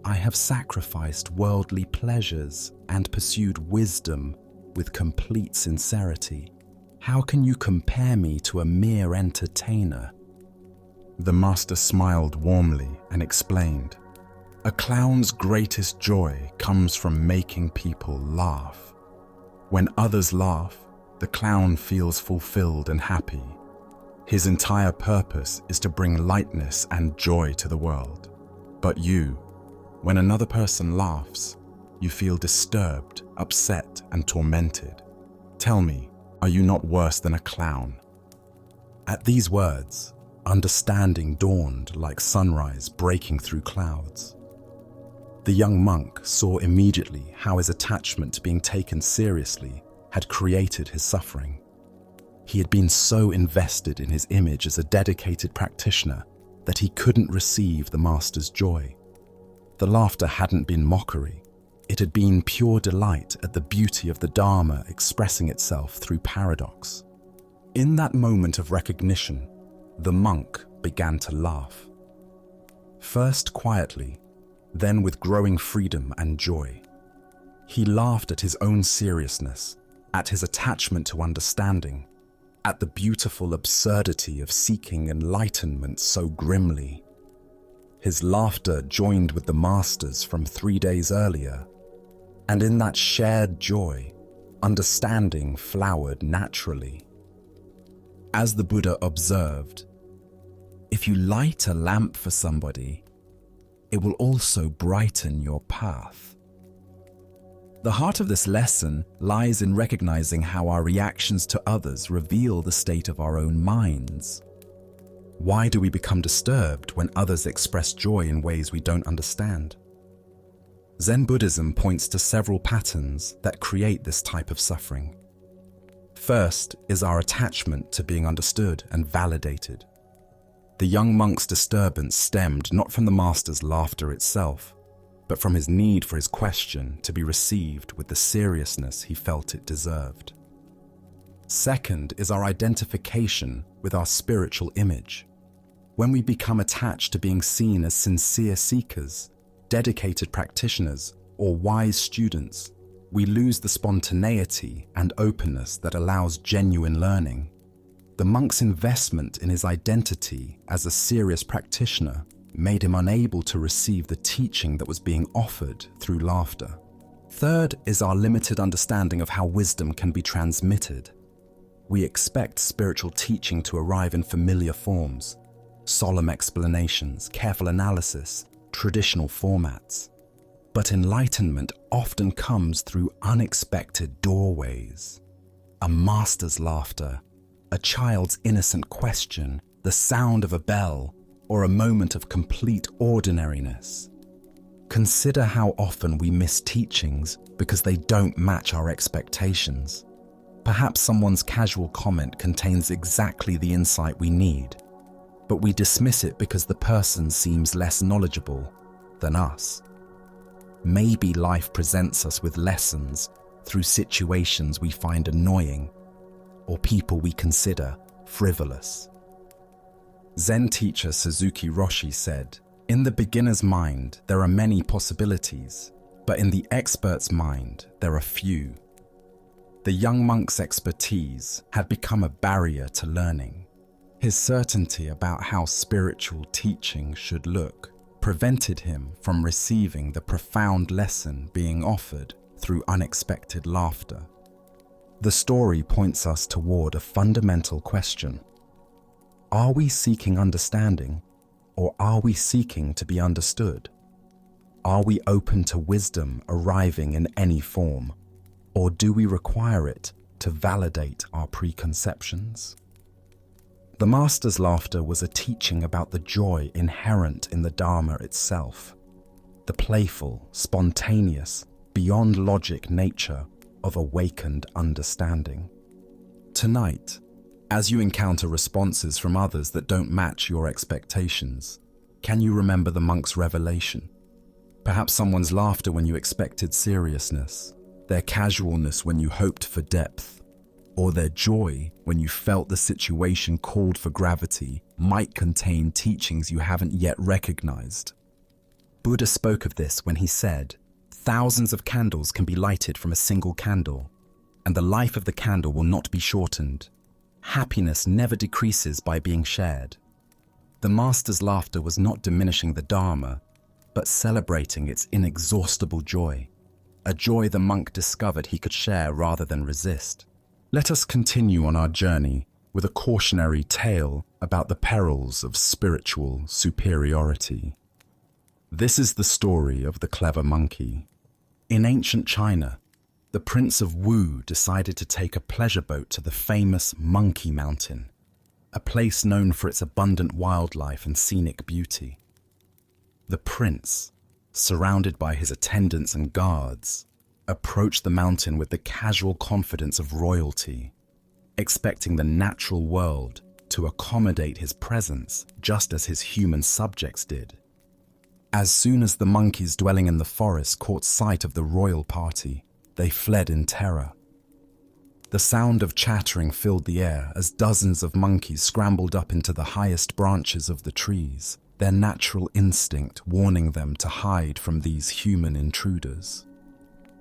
I have sacrificed worldly pleasures and pursued wisdom with complete sincerity. How can you compare me to a mere entertainer? The master smiled warmly and explained, a clown's greatest joy comes from making people laugh. When others laugh, the clown feels fulfilled and happy. His entire purpose is to bring lightness and joy to the world. But you, when another person laughs, you feel disturbed, upset, and tormented. Tell me, are you not worse than a clown? At these words, understanding dawned like sunrise breaking through clouds. The young monk saw immediately how his attachment to being taken seriously had created his suffering. He had been so invested in his image as a dedicated practitioner that he couldn't receive the master's joy. The laughter hadn't been mockery. It had been pure delight at the beauty of the Dharma expressing itself through paradox. In that moment of recognition, the monk began to laugh. First quietly, then with growing freedom and joy. He laughed at his own seriousness, at his attachment to understanding, at the beautiful absurdity of seeking enlightenment so grimly. His laughter joined with the master's from 3 days earlier, and in that shared joy, understanding flowered naturally. As the Buddha observed, if you light a lamp for somebody, it will also brighten your path. The heart of this lesson lies in recognizing how our reactions to others reveal the state of our own minds. Why do we become disturbed when others express joy in ways we don't understand? Zen Buddhism points to several patterns that create this type of suffering. First is our attachment to being understood and validated. The young monk's disturbance stemmed not from the master's laughter itself, but from his need for his question to be received with the seriousness he felt it deserved. Second is our identification with our spiritual image. When we become attached to being seen as sincere seekers, dedicated practitioners, or wise students, we lose the spontaneity and openness that allows genuine learning. The monk's investment in his identity as a serious practitioner made him unable to receive the teaching that was being offered through laughter. Third is our limited understanding of how wisdom can be transmitted. We expect spiritual teaching to arrive in familiar forms, solemn explanations, careful analysis, traditional formats. But enlightenment often comes through unexpected doorways. A master's laughter, a child's innocent question, the sound of a bell, or a moment of complete ordinariness. Consider how often we miss teachings because they don't match our expectations. Perhaps someone's casual comment contains exactly the insight we need, but we dismiss it because the person seems less knowledgeable than us. Maybe life presents us with lessons through situations we find annoying or people we consider frivolous. Zen teacher Suzuki Roshi said, "In the beginner's mind, there are many possibilities, but in the expert's mind, there are few." The young monk's expertise had become a barrier to learning. His certainty about how spiritual teaching should look prevented him from receiving the profound lesson being offered through unexpected laughter. The story points us toward a fundamental question. Are we seeking understanding, or are we seeking to be understood? Are we open to wisdom arriving in any form, or do we require it to validate our preconceptions? The master's laughter was a teaching about the joy inherent in the Dharma itself, the playful, spontaneous, beyond logic nature of awakened understanding. Tonight, as you encounter responses from others that don't match your expectations, can you remember the monk's revelation? Perhaps someone's laughter when you expected seriousness, their casualness when you hoped for depth, or their joy when you felt the situation called for gravity might contain teachings you haven't yet recognized. Buddha spoke of this when he said, "Thousands of candles can be lighted from a single candle, and the life of the candle will not be shortened. Happiness never decreases by being shared." The master's laughter was not diminishing the Dharma, but celebrating its inexhaustible joy, a joy the monk discovered he could share rather than resist. Let us continue on our journey with a cautionary tale about the perils of spiritual superiority. This is the story of the clever monkey. In ancient China, the Prince of Wu decided to take a pleasure boat to the famous Monkey Mountain, a place known for its abundant wildlife and scenic beauty. The prince, surrounded by his attendants and guards, approached the mountain with the casual confidence of royalty, expecting the natural world to accommodate his presence just as his human subjects did. As soon as the monkeys dwelling in the forest caught sight of the royal party, they fled in terror. The sound of chattering filled the air as dozens of monkeys scrambled up into the highest branches of the trees, their natural instinct warning them to hide from these human intruders.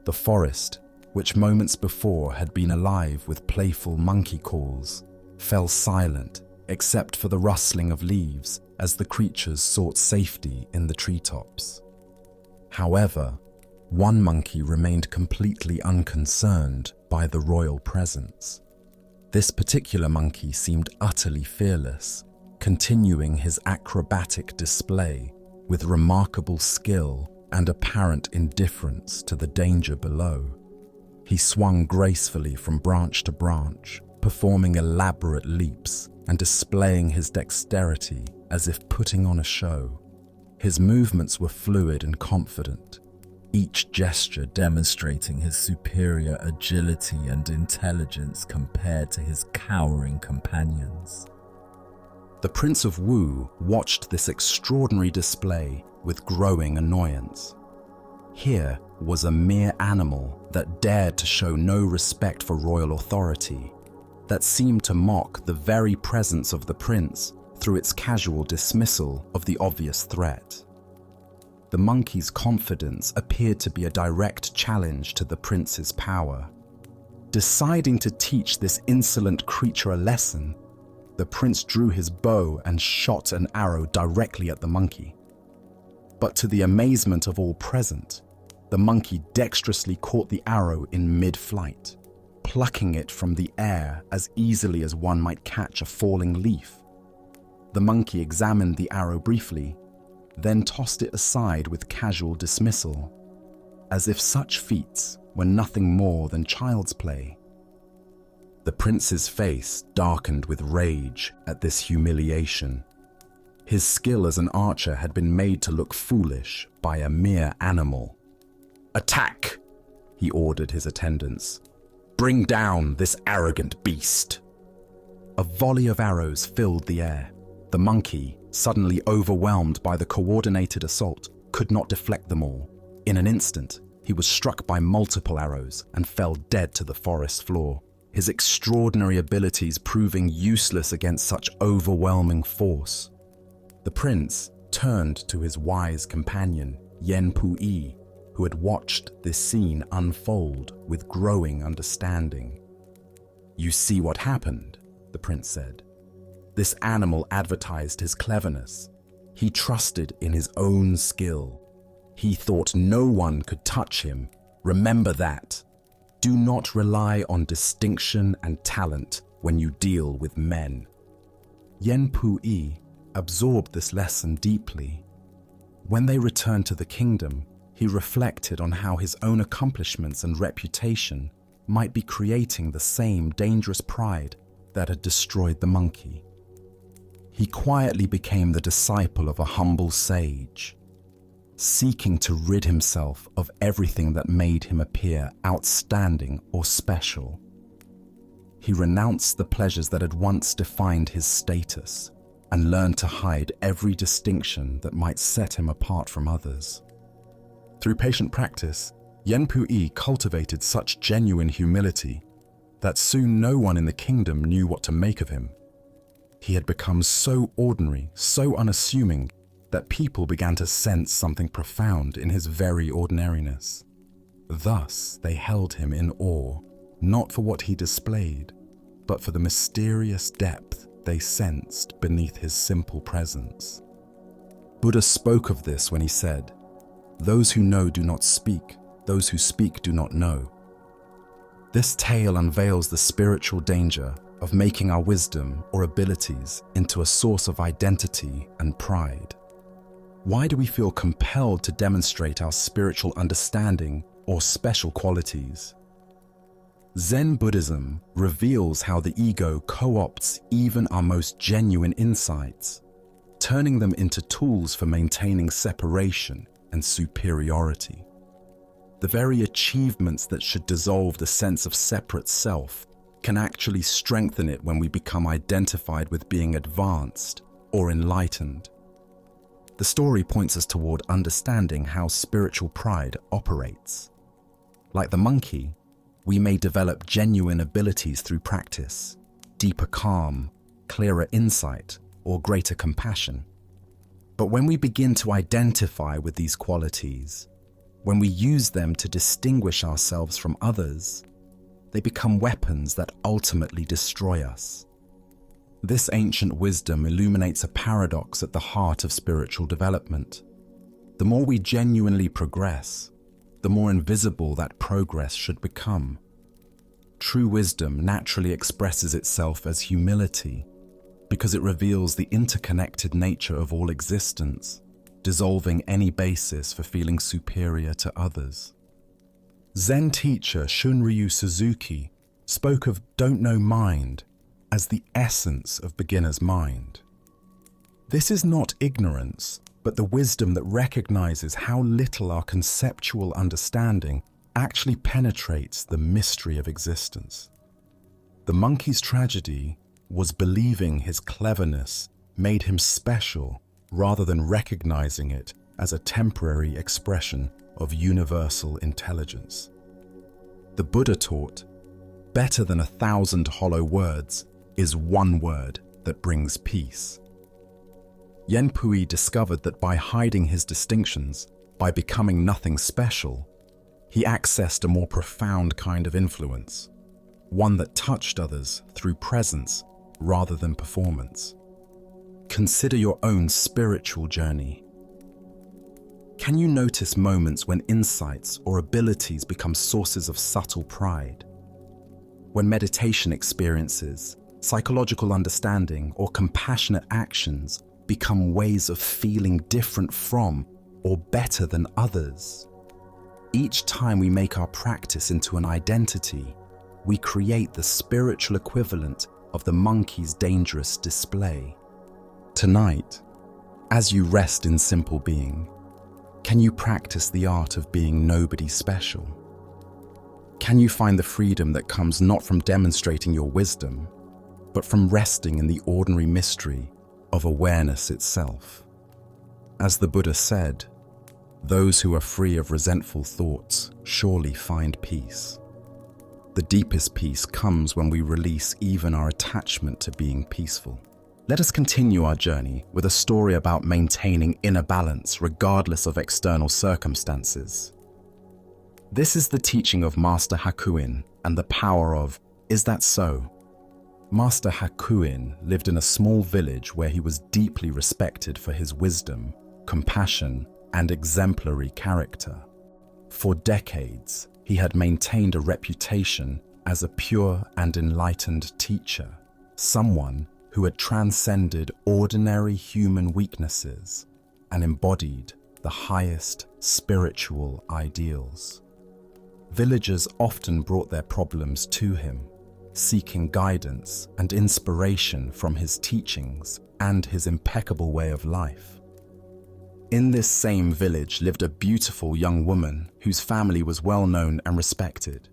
The forest, which moments before had been alive with playful monkey calls, fell silent except for the rustling of leaves as the creatures sought safety in the treetops. However, one monkey remained completely unconcerned by the royal presence. This particular monkey seemed utterly fearless, continuing his acrobatic display with remarkable skill and apparent indifference to the danger below. He swung gracefully from branch to branch, performing elaborate leaps and displaying his dexterity as if putting on a show. His movements were fluid and confident, each gesture demonstrating his superior agility and intelligence compared to his cowering companions. The Prince of Wu watched this extraordinary display with growing annoyance. Here was a mere animal that dared to show no respect for royal authority, that seemed to mock the very presence of the prince through its casual dismissal of the obvious threat. The monkey's confidence appeared to be a direct challenge to the prince's power. Deciding to teach this insolent creature a lesson, the prince drew his bow and shot an arrow directly at the monkey. But to the amazement of all present, the monkey dexterously caught the arrow in mid-flight, plucking it from the air as easily as one might catch a falling leaf. The monkey examined the arrow briefly, then tossed it aside with casual dismissal, as if such feats were nothing more than child's play. The prince's face darkened with rage at this humiliation. His skill as an archer had been made to look foolish by a mere animal. "Attack!" he ordered his attendants. "Bring down this arrogant beast." A volley of arrows filled the air. The monkey, suddenly overwhelmed by the coordinated assault, could not deflect them all. In an instant, he was struck by multiple arrows and fell dead to the forest floor, his extraordinary abilities proving useless against such overwhelming force. The prince turned to his wise companion, Yen Pui, who had watched this scene unfold with growing understanding. "You see what happened," the prince said. "This animal advertised his cleverness. He trusted in his own skill. He thought no one could touch him. Remember that. Do not rely on distinction and talent when you deal with men." Yen Pui absorbed this lesson deeply. When they returned to the kingdom, he reflected on how his own accomplishments and reputation might be creating the same dangerous pride that had destroyed the monkey. He quietly became the disciple of a humble sage. seeking to rid himself of everything that made him appear outstanding or special. He renounced the pleasures that had once defined his status and learned to hide every distinction that might set him apart from others. Through patient practice, Yenpu cultivated such genuine humility that soon no one in the kingdom knew what to make of him. He had become so ordinary, so unassuming, that people began to sense something profound in his very ordinariness. Thus, they held him in awe, not for what he displayed, but for the mysterious depth they sensed beneath his simple presence. Buddha spoke of this when he said, "Those who know do not speak, those who speak do not know." This tale unveils the spiritual danger of making our wisdom or abilities into a source of identity and pride. Why do we feel compelled to demonstrate our spiritual understanding or special qualities? Zen Buddhism reveals how the ego co-opts even our most genuine insights, turning them into tools for maintaining separation and superiority. The very achievements that should dissolve the sense of separate self can actually strengthen it when we become identified with being advanced or enlightened. The story points us toward understanding how spiritual pride operates. Like the monkey, we may develop genuine abilities through practice, deeper calm, clearer insight, or greater compassion. But when we begin to identify with these qualities, when we use them to distinguish ourselves from others, they become weapons that ultimately destroy us. This ancient wisdom illuminates a paradox at the heart of spiritual development. The more we genuinely progress, the more invisible that progress should become. True wisdom naturally expresses itself as humility because it reveals the interconnected nature of all existence, dissolving any basis for feeling superior to others. Zen teacher Shunryu Suzuki spoke of "don't know mind" as the essence of beginner's mind. This is not ignorance, but the wisdom that recognizes how little our conceptual understanding actually penetrates the mystery of existence. The monkey's tragedy was believing his cleverness made him special rather than recognizing it as a temporary expression of universal intelligence. The Buddha taught, "Better than 1,000 hollow words is one word that brings peace." Yenpu discovered that by hiding his distinctions, by becoming nothing special, he accessed a more profound kind of influence, one that touched others through presence rather than performance. Consider your own spiritual journey. Can you notice moments when insights or abilities become sources of subtle pride? When meditation experiences, psychological understanding, or compassionate actions become ways of feeling different from or better than others? Each time we make our practice into an identity, we create the spiritual equivalent of the monkey's dangerous display. Tonight, as you rest in simple being, can you practice the art of being nobody special? Can you find the freedom that comes not from demonstrating your wisdom, but from resting in the ordinary mystery of awareness itself? As the Buddha said, "Those who are free of resentful thoughts surely find peace." The deepest peace comes when we release even our attachment to being peaceful. Let us continue our journey with a story about maintaining inner balance regardless of external circumstances. This is the teaching of Master Hakuin and the power of "Is that so?" Master Hakuin lived in a small village where he was deeply respected for his wisdom, compassion, and exemplary character. For decades, he had maintained a reputation as a pure and enlightened teacher, someone who had transcended ordinary human weaknesses and embodied the highest spiritual ideals. Villagers often brought their problems to him, seeking guidance and inspiration from his teachings and his impeccable way of life. In this same village lived a beautiful young woman whose family was well known and respected.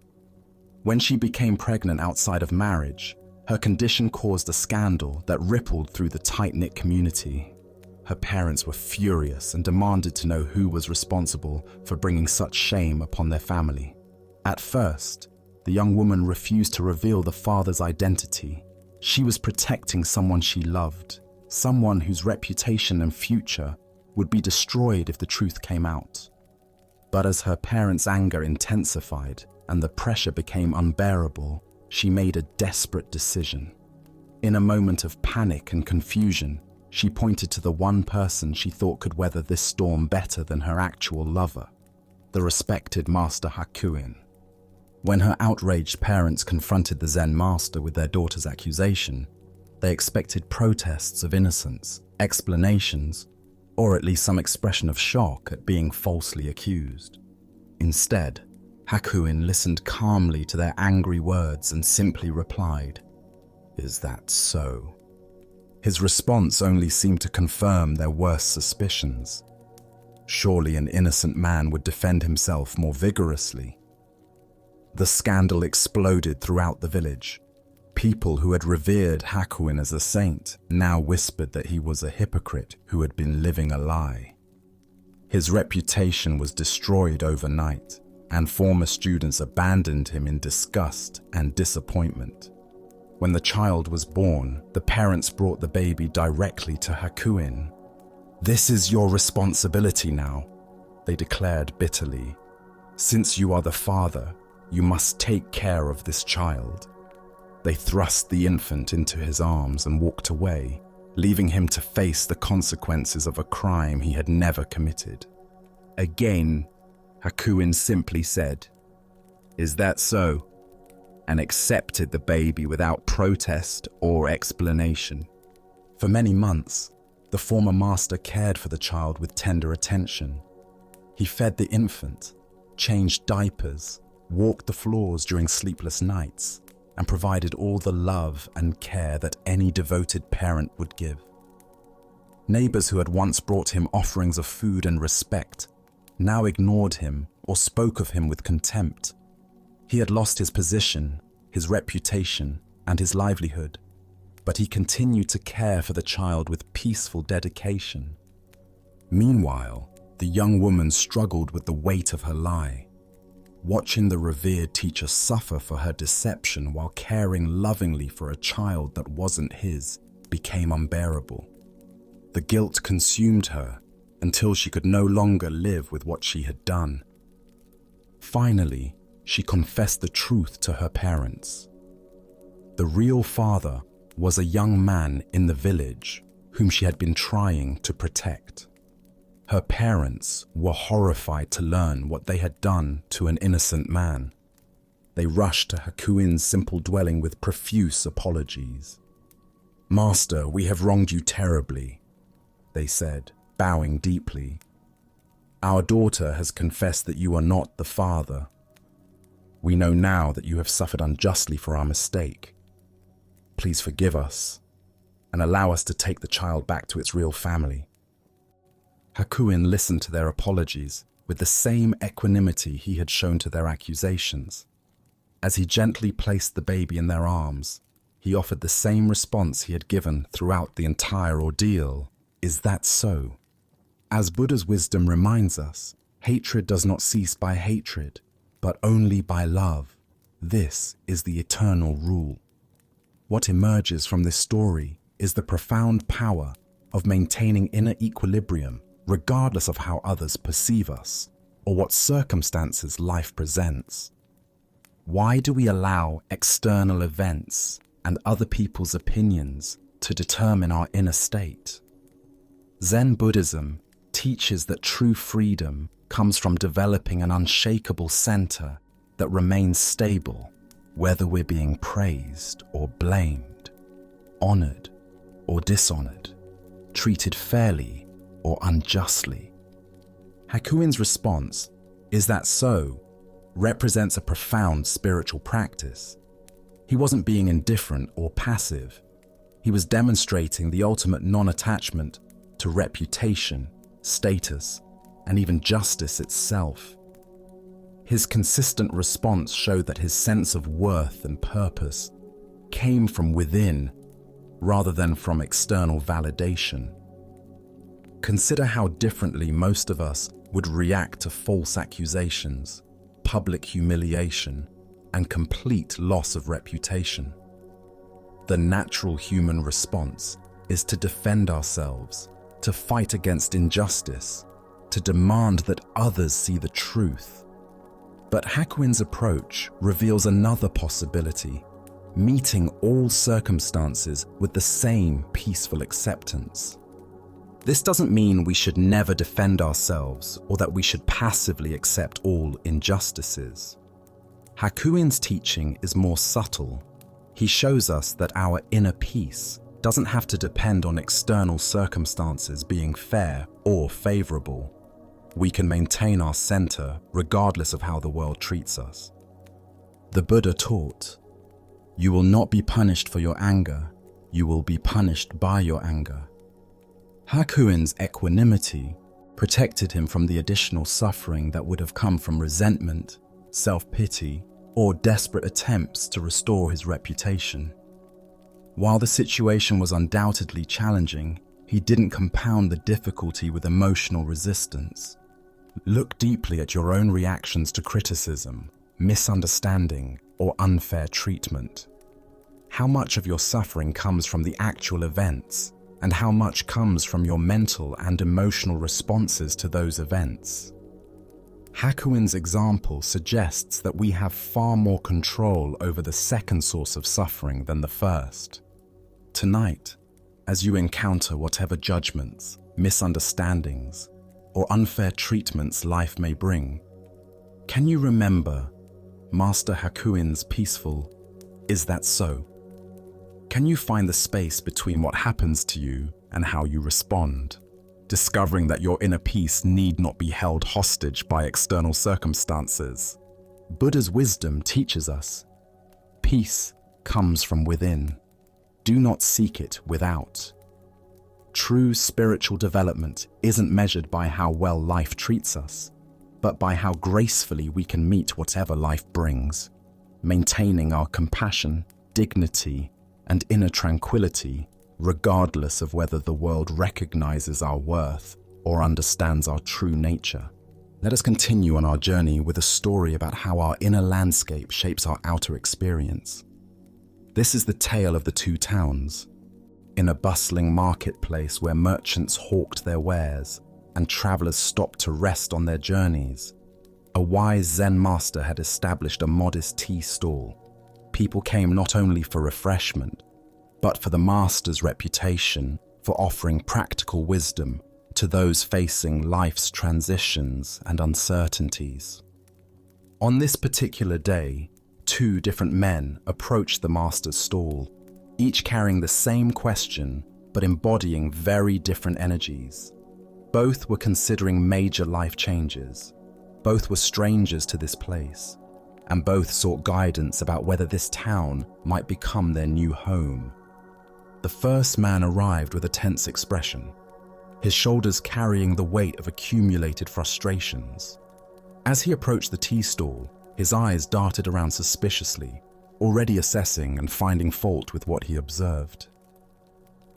When she became pregnant outside of marriage, her condition caused a scandal that rippled through the tight-knit community. Her parents were furious and demanded to know who was responsible for bringing such shame upon their family. At first, the young woman refused to reveal the father's identity. She was protecting someone she loved, someone whose reputation and future would be destroyed if the truth came out. But as her parents' anger intensified and the pressure became unbearable, she made a desperate decision. In a moment of panic and confusion, she pointed to the one person she thought could weather this storm better than her actual lover, the respected Master Hakuin. When her outraged parents confronted the Zen master with their daughter's accusation, they expected protests of innocence, explanations, or at least some expression of shock at being falsely accused. Instead, Hakuin listened calmly to their angry words and simply replied, "Is that so?" His response only seemed to confirm their worst suspicions. Surely an innocent man would defend himself more vigorously. The scandal exploded throughout the village. People who had revered Hakuin as a saint now whispered that he was a hypocrite who had been living a lie. His reputation was destroyed overnight, and former students abandoned him in disgust and disappointment. When the child was born, the parents brought the baby directly to Hakuin. "This is your responsibility now," they declared bitterly. "Since you are the father, you must take care of this child." They thrust the infant into his arms and walked away, leaving him to face the consequences of a crime he had never committed. Again, Hakuin simply said, "Is that so?" and accepted the baby without protest or explanation. For many months, the former master cared for the child with tender attention. He fed the infant, changed diapers, walked the floors during sleepless nights, and provided all the love and care that any devoted parent would give. Neighbors who had once brought him offerings of food and respect now ignored him or spoke of him with contempt. He had lost his position, his reputation, and his livelihood, but he continued to care for the child with peaceful dedication. Meanwhile, the young woman struggled with the weight of her lie. Watching the revered teacher suffer for her deception while caring lovingly for a child that wasn't his became unbearable. The guilt consumed her until she could no longer live with what she had done. Finally, she confessed the truth to her parents. The real father was a young man in the village whom she had been trying to protect. Her parents were horrified to learn what they had done to an innocent man. They rushed to Hakuin's simple dwelling with profuse apologies. "Master, we have wronged you terribly," they said, bowing deeply. "Our daughter has confessed that you are not the father. We know now that you have suffered unjustly for our mistake. Please forgive us and allow us to take the child back to its real family." Hakuin listened to their apologies with the same equanimity he had shown to their accusations. As he gently placed the baby in their arms, he offered the same response he had given throughout the entire ordeal. "Is that so?" As Buddha's wisdom reminds us, hatred does not cease by hatred, but only by love. This is the eternal rule. What emerges from this story is the profound power of maintaining inner equilibrium regardless of how others perceive us or what circumstances life presents. Why do we allow external events and other people's opinions to determine our inner state? Zen Buddhism teaches that true freedom comes from developing an unshakable center that remains stable, whether we're being praised or blamed, honored or dishonored, treated fairly or unjustly. Hakuin's response, "Is that so?" represents a profound spiritual practice. He wasn't being indifferent or passive. He was demonstrating the ultimate non-attachment to reputation, status, and even justice itself. His consistent response showed that his sense of worth and purpose came from within rather than from external validation. Consider how differently most of us would react to false accusations, public humiliation, and complete loss of reputation. The natural human response is to defend ourselves, to fight against injustice, to demand that others see the truth. But Hakuin's approach reveals another possibility, meeting all circumstances with the same peaceful acceptance. This doesn't mean we should never defend ourselves or that we should passively accept all injustices. Hakuin's teaching is more subtle. He shows us that our inner peace doesn't have to depend on external circumstances being fair or favorable. We can maintain our center regardless of how the world treats us. The Buddha taught, "You will not be punished for your anger, you will be punished by your anger." Hakuin's equanimity protected him from the additional suffering that would have come from resentment, self-pity, or desperate attempts to restore his reputation. While the situation was undoubtedly challenging, he didn't compound the difficulty with emotional resistance. Look deeply at your own reactions to criticism, misunderstanding, or unfair treatment. How much of your suffering comes from the actual events, and how much comes from your mental and emotional responses to those events? Hakuin's example suggests that we have far more control over the second source of suffering than the first. Tonight, as you encounter whatever judgments, misunderstandings, or unfair treatments life may bring, can you remember Master Hakuin's peaceful, "Is that so?" Can you find the space between what happens to you and how you respond, discovering that your inner peace need not be held hostage by external circumstances? Buddha's wisdom teaches us, peace comes from within. Do not seek it without. True spiritual development isn't measured by how well life treats us, but by how gracefully we can meet whatever life brings, maintaining our compassion, dignity, and inner tranquility, regardless of whether the world recognizes our worth or understands our true nature. Let us continue on our journey with a story about how our inner landscape shapes our outer experience. This is the tale of the two towns. In a bustling marketplace where merchants hawked their wares and travelers stopped to rest on their journeys, a wise Zen master had established a modest tea stall. People came not only for refreshment, but for the master's reputation for offering practical wisdom to those facing life's transitions and uncertainties. On this particular day, two different men approached the master's stall, each carrying the same question but embodying very different energies. Both were considering major life changes. Both were strangers to this place, and both sought guidance about whether this town might become their new home. The first man arrived with a tense expression, his shoulders carrying the weight of accumulated frustrations. As he approached the tea stall, his eyes darted around suspiciously, already assessing and finding fault with what he observed.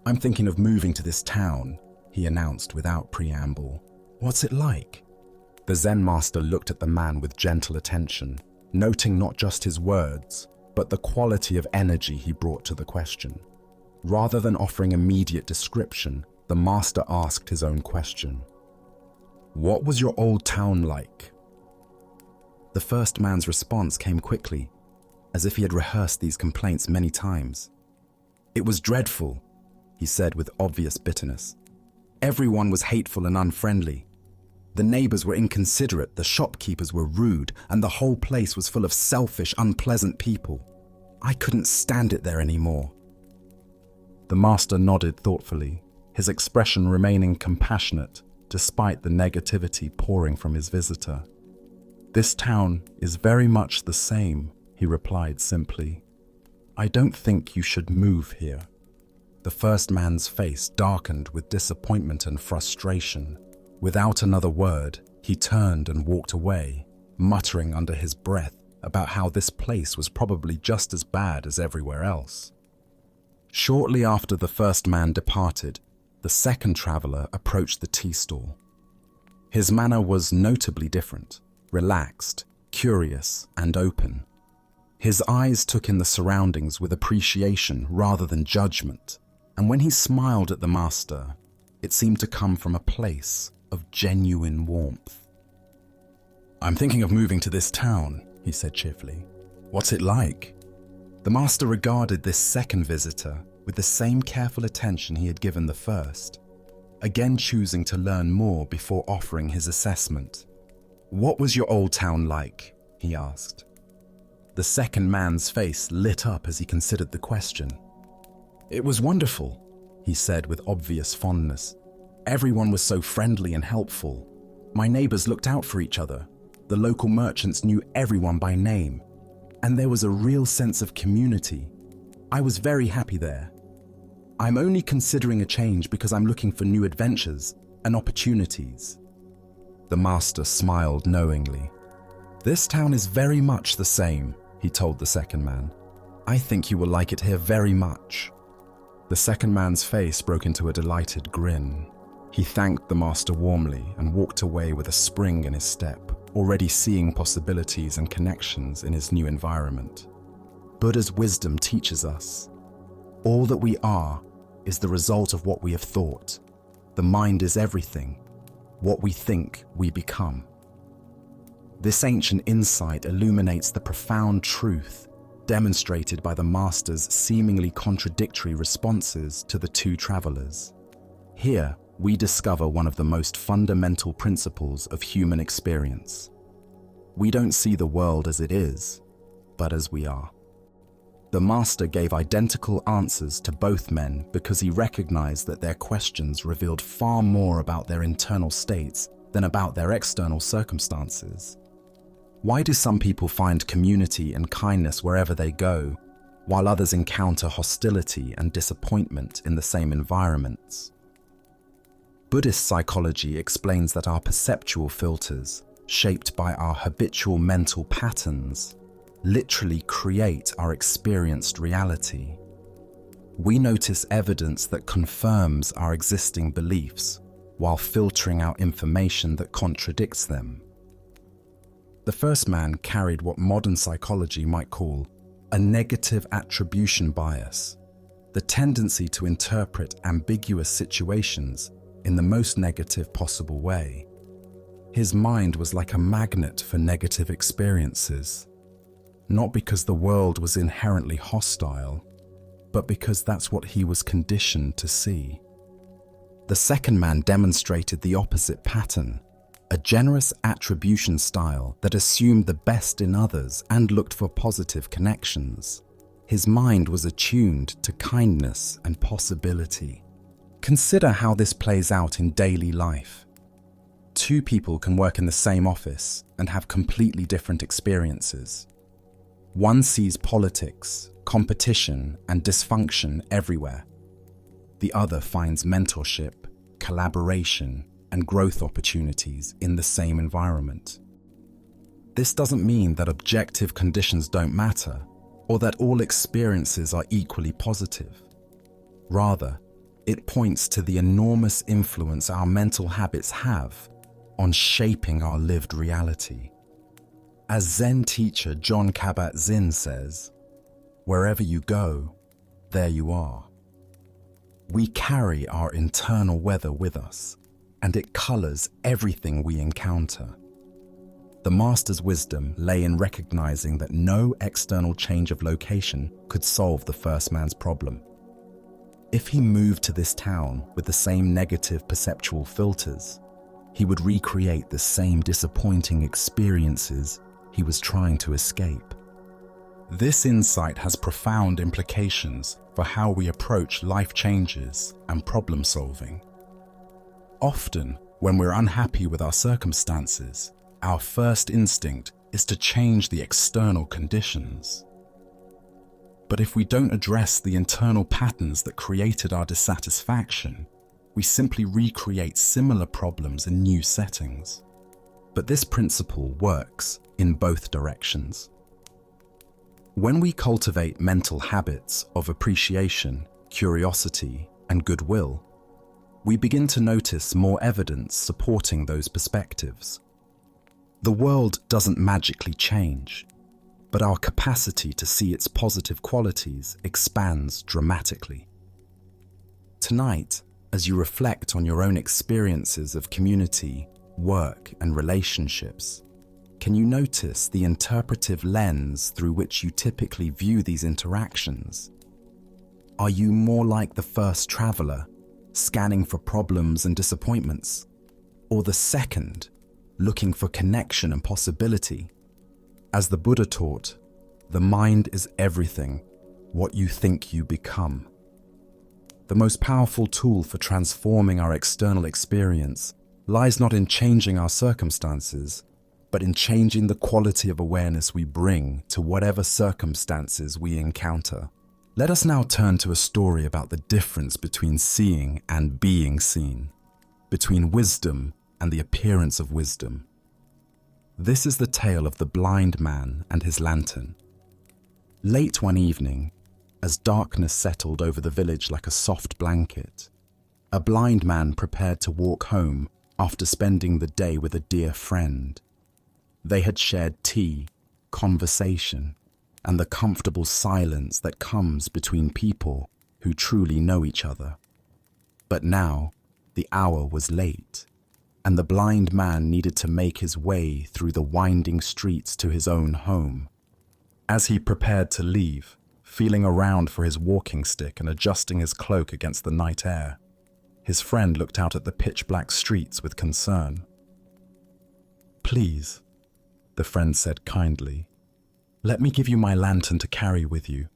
"I'm thinking of moving to this town," he announced without preamble. "What's it like?" The Zen master looked at the man with gentle attention, noting not just his words, but the quality of energy he brought to the question. Rather than offering immediate description, the master asked his own question. "What was your old town like?" The first man's response came quickly, as if he had rehearsed these complaints many times. "It was dreadful," he said with obvious bitterness. "Everyone was hateful and unfriendly. The neighbors were inconsiderate, the shopkeepers were rude, and the whole place was full of selfish, unpleasant people. I couldn't stand it there anymore." The master nodded thoughtfully, his expression remaining compassionate despite the negativity pouring from his visitor. "This town is very much the same," he replied simply. "I don't think you should move here." The first man's face darkened with disappointment and frustration. Without another word, he turned and walked away, muttering under his breath about how this place was probably just as bad as everywhere else. Shortly after the first man departed, the second traveler approached the tea stall. His manner was notably different, relaxed, curious, and open. His eyes took in the surroundings with appreciation rather than judgment, and when he smiled at the master, it seemed to come from a place of genuine warmth. "I'm thinking of moving to this town," he said cheerfully. "What's it like?" The master regarded this second visitor with the same careful attention he had given the first, again choosing to learn more before offering his assessment. "What was your old town like?" he asked. The second man's face lit up as he considered the question. "It was wonderful," he said with obvious fondness. "Everyone was so friendly and helpful. My neighbors looked out for each other. The local merchants knew everyone by name, and there was a real sense of community. I was very happy there. I'm only considering a change because I'm looking for new adventures and opportunities." The master smiled knowingly. "This town is very much the same," he told the second man. "I think you will like it here very much." The second man's face broke into a delighted grin. He thanked the master warmly and walked away with a spring in his step, already seeing possibilities and connections in his new environment. Buddha's wisdom teaches us, all that we are is the result of what we have thought. The mind is everything. What we think, we become. This ancient insight illuminates the profound truth demonstrated by the master's seemingly contradictory responses to the two travelers. Here, we discover one of the most fundamental principles of human experience. We don't see the world as it is, but as we are. The master gave identical answers to both men because he recognized that their questions revealed far more about their internal states than about their external circumstances. Why do some people find community and kindness wherever they go, while others encounter hostility and disappointment in the same environments? Buddhist psychology explains that our perceptual filters, shaped by our habitual mental patterns, literally create our experienced reality. We notice evidence that confirms our existing beliefs while filtering out information that contradicts them. The first man carried what modern psychology might call a negative attribution bias, the tendency to interpret ambiguous situations in the most negative possible way. His mind was like a magnet for negative experiences, not because the world was inherently hostile, but because that's what he was conditioned to see. The second man demonstrated the opposite pattern, a generous attribution style that assumed the best in others and looked for positive connections. His mind was attuned to kindness and possibility. Consider how this plays out in daily life. Two people can work in the same office and have completely different experiences. One sees politics, competition, and dysfunction everywhere. The other finds mentorship, collaboration, and growth opportunities in the same environment. This doesn't mean that objective conditions don't matter, or that all experiences are equally positive. Rather, it points to the enormous influence our mental habits have on shaping our lived reality. As Zen teacher Jon Kabat-Zinn says, "Wherever you go, there you are." We carry our internal weather with us, and it colors everything we encounter. The master's wisdom lay in recognizing that no external change of location could solve the first man's problem. If he moved to this town with the same negative perceptual filters, he would recreate the same disappointing experiences he was trying to escape. This insight has profound implications for how we approach life changes and problem solving. Often, when we're unhappy with our circumstances, our first instinct is to change the external conditions. But if we don't address the internal patterns that created our dissatisfaction, we simply recreate similar problems in new settings. But this principle works in both directions. When we cultivate mental habits of appreciation, curiosity, and goodwill, we begin to notice more evidence supporting those perspectives. The world doesn't magically change, but our capacity to see its positive qualities expands dramatically. Tonight, as you reflect on your own experiences of community, work, and relationships, can you notice the interpretive lens through which you typically view these interactions? Are you more like the first traveler, scanning for problems and disappointments, or the second, looking for connection and possibility? As the Buddha taught, the mind is everything, what you think you become. The most powerful tool for transforming our external experience lies not in changing our circumstances, but in changing the quality of awareness we bring to whatever circumstances we encounter. Let us now turn to a story about the difference between seeing and being seen, between wisdom and the appearance of wisdom. This is the tale of the blind man and his lantern. Late one evening, as darkness settled over the village like a soft blanket, a blind man prepared to walk home after spending the day with a dear friend. They had shared tea, conversation, and the comfortable silence that comes between people who truly know each other. But now, the hour was late, and the blind man needed to make his way through the winding streets to his own home. As he prepared to leave, feeling around for his walking stick and adjusting his cloak against the night air, his friend looked out at the pitch-black streets with concern. "Please," the friend said kindly, "let me give you my lantern to carry with you.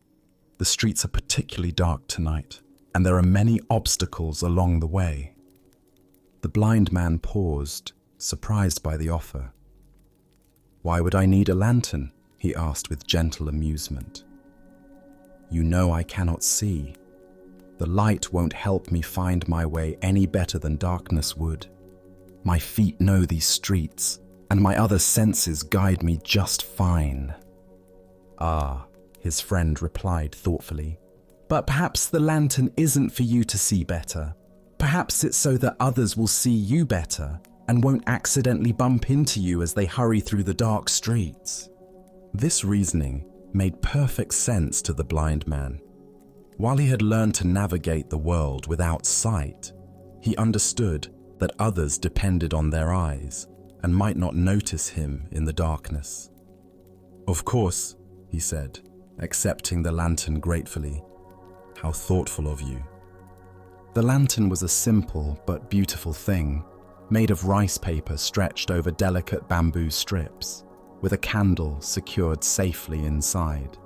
The streets are particularly dark tonight, and there are many obstacles along the way." The blind man paused, surprised by the offer. "Why would I need a lantern?" he asked with gentle amusement. "You know I cannot see. The light won't help me find my way any better than darkness would. My feet know these streets, and my other senses guide me just fine." "Ah," his friend replied thoughtfully, "but perhaps the lantern isn't for you to see better. Perhaps it's so that others will see you better and won't accidentally bump into you as they hurry through the dark streets." This reasoning made perfect sense to the blind man. While he had learned to navigate the world without sight, he understood that others depended on their eyes and might not notice him in the darkness. "Of course," he said, accepting the lantern gratefully. "How thoughtful of you." The lantern was a simple but beautiful thing, made of rice paper stretched over delicate bamboo strips, with a candle secured safely inside.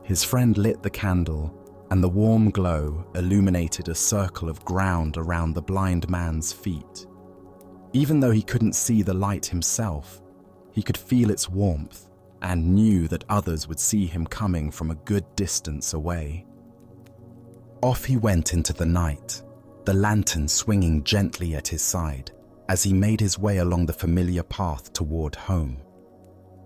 His friend lit the candle, and the warm glow illuminated a circle of ground around the blind man's feet. Even though he couldn't see the light himself, he could feel its warmth and knew that others would see him coming from a good distance away. Off he went into the night, the lantern swinging gently at his side as he made his way along the familiar path toward home.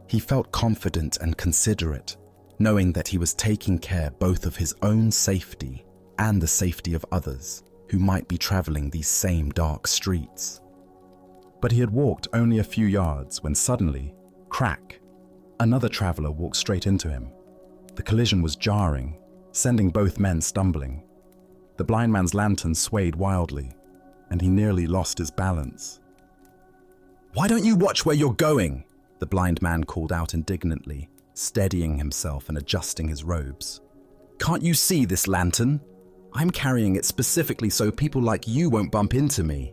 He felt confident and considerate, knowing that he was taking care both of his own safety and the safety of others who might be traveling these same dark streets. But he had walked only a few yards when suddenly, crack, another traveler walked straight into him. The collision was jarring, sending both men stumbling. The blind man's lantern swayed wildly, and he nearly lost his balance. "Why don't you watch where you're going?" the blind man called out indignantly, steadying himself and adjusting his robes. "Can't you see this lantern? I'm carrying it specifically so people like you won't bump into me."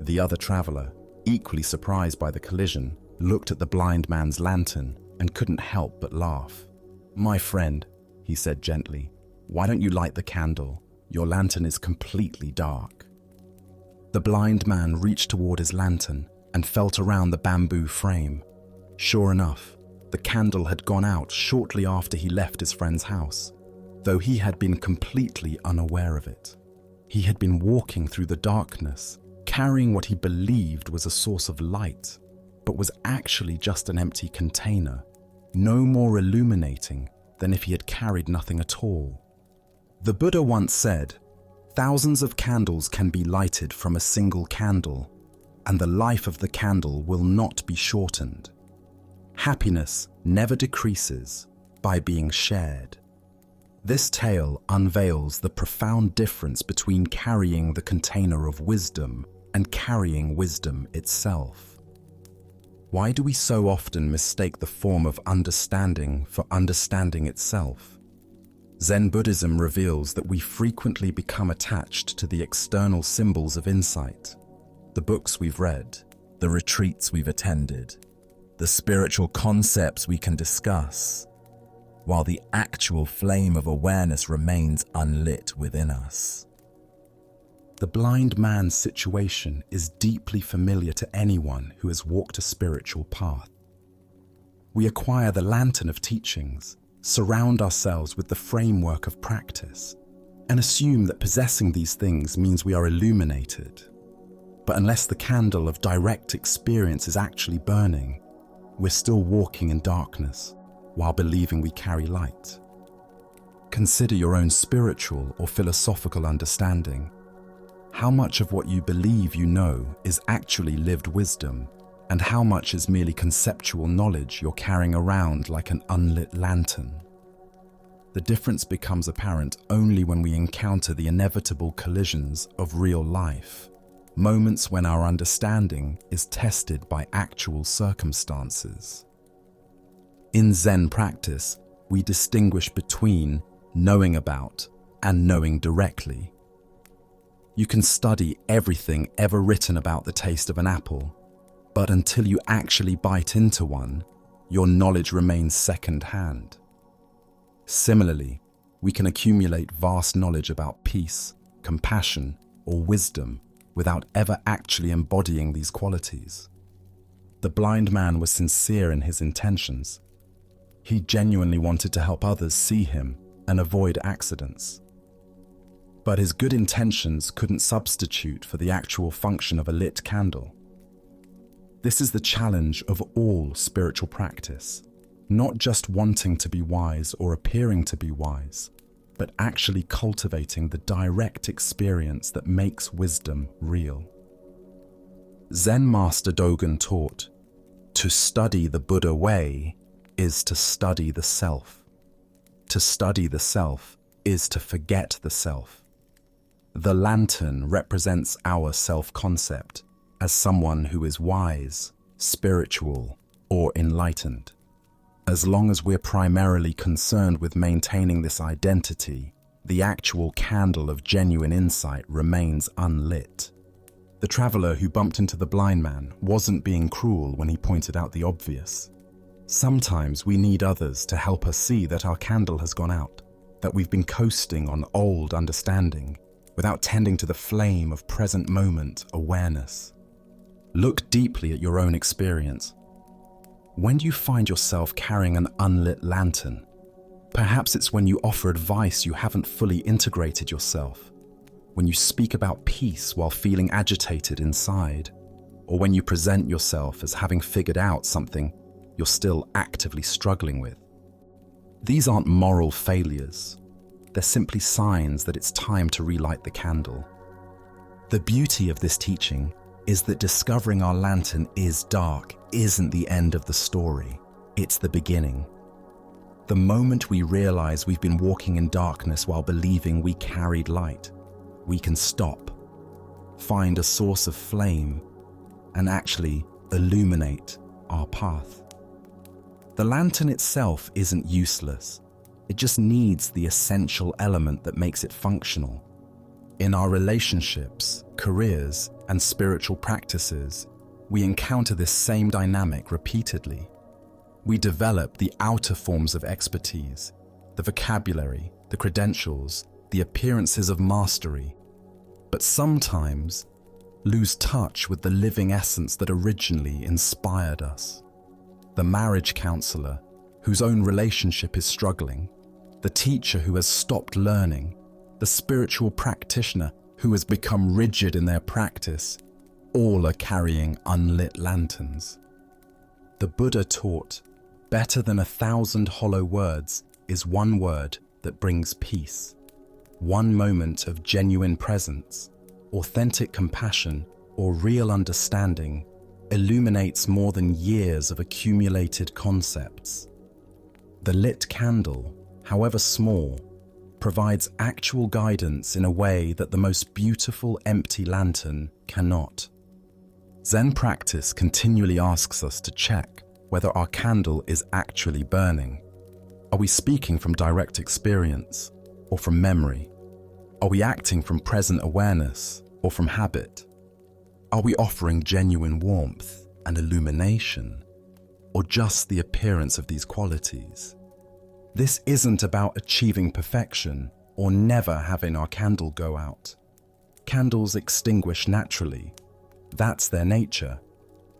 The other traveler, equally surprised by the collision, looked at the blind man's lantern and couldn't help but laugh. "My friend," he said gently, "why don't you light the candle? Your lantern is completely dark." The blind man reached toward his lantern and felt around the bamboo frame. Sure enough, the candle had gone out shortly after he left his friend's house, though he had been completely unaware of it. He had been walking through the darkness, carrying what he believed was a source of light, but was actually just an empty container, no more illuminating than if he had carried nothing at all. The Buddha once said, "Thousands of candles can be lighted from a single candle, and the life of the candle will not be shortened. Happiness never decreases by being shared." This tale unveils the profound difference between carrying the container of wisdom and carrying wisdom itself. Why do we so often mistake the form of understanding for understanding itself? Zen Buddhism reveals that we frequently become attached to the external symbols of insight, the books we've read, the retreats we've attended, the spiritual concepts we can discuss, while the actual flame of awareness remains unlit within us. The blind man's situation is deeply familiar to anyone who has walked a spiritual path. We acquire the lantern of teachings, surround ourselves with the framework of practice, and assume that possessing these things means we are illuminated. But unless the candle of direct experience is actually burning, we're still walking in darkness while believing we carry light. Consider your own spiritual or philosophical understanding. How much of what you believe you know is actually lived wisdom, and how much is merely conceptual knowledge you're carrying around like an unlit lantern? The difference becomes apparent only when we encounter the inevitable collisions of real life, moments when our understanding is tested by actual circumstances. In Zen practice, we distinguish between knowing about and knowing directly. You can study everything ever written about the taste of an apple, but until you actually bite into one, your knowledge remains second-hand. Similarly, we can accumulate vast knowledge about peace, compassion, or wisdom without ever actually embodying these qualities. The blind man was sincere in his intentions. He genuinely wanted to help others see him and avoid accidents. But his good intentions couldn't substitute for the actual function of a lit candle. This is the challenge of all spiritual practice, not just wanting to be wise or appearing to be wise, but actually cultivating the direct experience that makes wisdom real. Zen Master Dogen taught, "To study the Buddha way is to study the self. To study the self is to forget the self." The lantern represents our self-concept as someone who is wise, spiritual, or enlightened. As long as we're primarily concerned with maintaining this identity, the actual candle of genuine insight remains unlit. The traveler who bumped into the blind man wasn't being cruel when he pointed out the obvious. Sometimes we need others to help us see that our candle has gone out, that we've been coasting on old understanding, without tending to the flame of present moment awareness. Look deeply at your own experience. When do you find yourself carrying an unlit lantern? Perhaps it's when you offer advice you haven't fully integrated yourself, when you speak about peace while feeling agitated inside, or when you present yourself as having figured out something you're still actively struggling with. These aren't moral failures. They're simply signs that it's time to relight the candle. The beauty of this teaching is that discovering our lantern is dark isn't the end of the story, it's the beginning. The moment we realize we've been walking in darkness while believing we carried light, we can stop, find a source of flame, and actually illuminate our path. The lantern itself isn't useless. It just needs the essential element that makes it functional. In our relationships, careers, and spiritual practices, we encounter this same dynamic repeatedly. We develop the outer forms of expertise, the vocabulary, the credentials, the appearances of mastery, but sometimes lose touch with the living essence that originally inspired us. The marriage counselor whose own relationship is struggling, the teacher who has stopped learning, the spiritual practitioner who has become rigid in their practice, all are carrying unlit lanterns. The Buddha taught, better than 1,000 hollow words is one word that brings peace. One moment of genuine presence, authentic compassion, or real understanding illuminates more than years of accumulated concepts. The lit candle, however small, provides actual guidance in a way that the most beautiful empty lantern cannot. Zen practice continually asks us to check whether our candle is actually burning. Are we speaking from direct experience or from memory? Are we acting from present awareness or from habit? Are we offering genuine warmth and illumination, or just the appearance of these qualities? This isn't about achieving perfection or never having our candle go out. Candles extinguish naturally. That's their nature.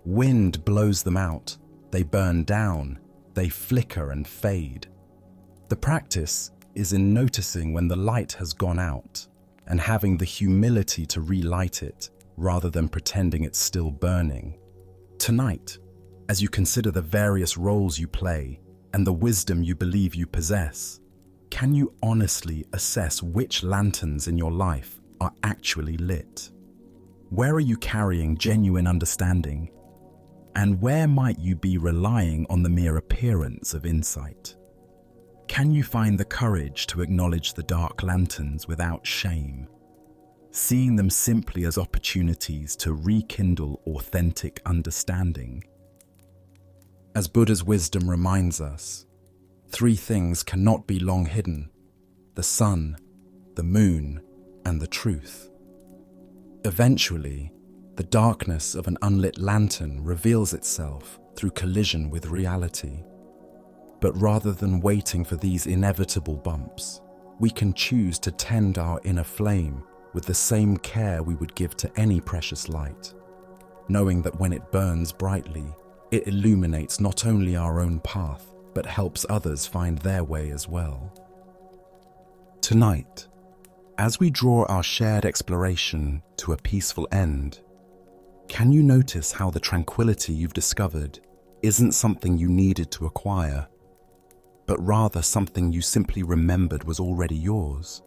Wind blows them out. They burn down. They flicker and fade. The practice is in noticing when the light has gone out and having the humility to relight it rather than pretending it's still burning. Tonight, as you consider the various roles you play and the wisdom you believe you possess, can you honestly assess which lanterns in your life are actually lit? Where are you carrying genuine understanding? And where might you be relying on the mere appearance of insight? Can you find the courage to acknowledge the dark lanterns without shame, seeing them simply as opportunities to rekindle authentic understanding? As Buddha's wisdom reminds us, 3 things cannot be long hidden: the sun, the moon, and the truth. Eventually, the darkness of an unlit lantern reveals itself through collision with reality. But rather than waiting for these inevitable bumps, we can choose to tend our inner flame with the same care we would give to any precious light, knowing that when it burns brightly, it illuminates not only our own path, but helps others find their way as well. Tonight, as we draw our shared exploration to a peaceful end, can you notice how the tranquility you've discovered isn't something you needed to acquire, but rather something you simply remembered was already yours?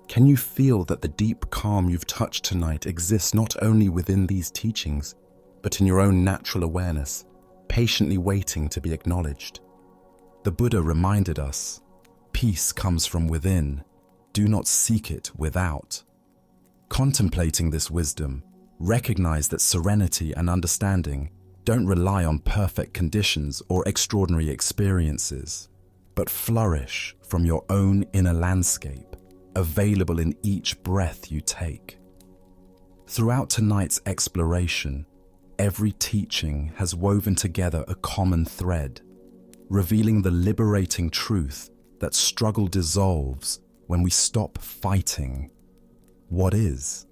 Can you feel that the deep calm you've touched tonight exists not only within these teachings, but in your own natural awareness, patiently waiting to be acknowledged? The Buddha reminded us, peace comes from within, do not seek it without. Contemplating this wisdom, recognize that serenity and understanding don't rely on perfect conditions or extraordinary experiences, but flourish from your own inner landscape, available in each breath you take. Throughout tonight's exploration, every teaching has woven together a common thread, revealing the liberating truth that struggle dissolves when we stop fighting what is.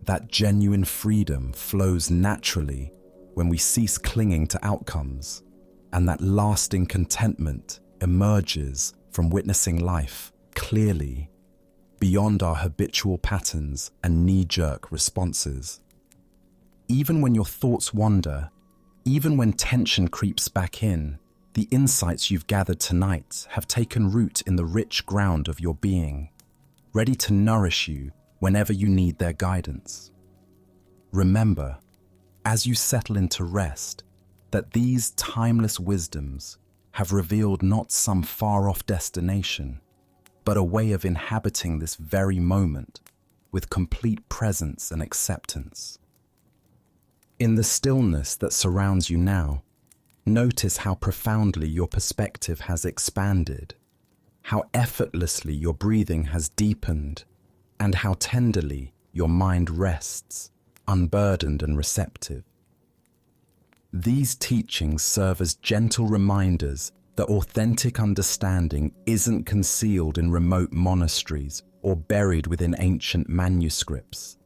That genuine freedom flows naturally when we cease clinging to outcomes, and that lasting contentment emerges from witnessing life clearly, beyond our habitual patterns and knee-jerk responses. Even when your thoughts wander, even when tension creeps back in, the insights you've gathered tonight have taken root in the rich ground of your being, ready to nourish you whenever you need their guidance. Remember, as you settle into rest, that these timeless wisdoms have revealed not some far-off destination, but a way of inhabiting this very moment with complete presence and acceptance. In the stillness that surrounds you now, notice how profoundly your perspective has expanded, how effortlessly your breathing has deepened, and how tenderly your mind rests, unburdened and receptive. These teachings serve as gentle reminders that authentic understanding isn't concealed in remote monasteries or buried within ancient manuscripts.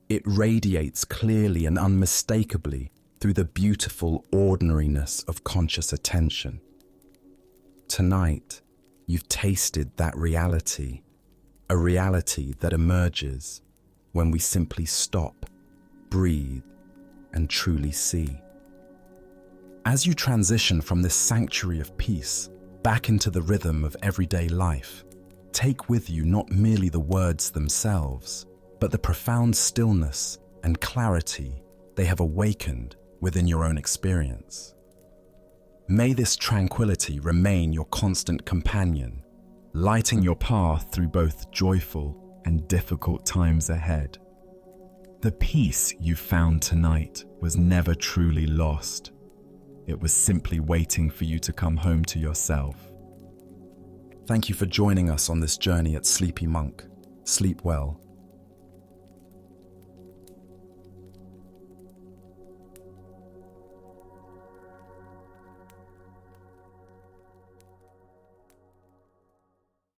It radiates clearly and unmistakably through the beautiful ordinariness of conscious attention. Tonight, you've tasted that reality, a reality that emerges when we simply stop, breathe, and truly see. As you transition from this sanctuary of peace back into the rhythm of everyday life, take with you not merely the words themselves, but the profound stillness and clarity they have awakened within your own experience. May this tranquility remain your constant companion, lighting your path through both joyful and difficult times ahead. The peace you found tonight was never truly lost. It was simply waiting for you to come home to yourself. Thank you for joining us on this journey at Sleepy Monk. Sleep well.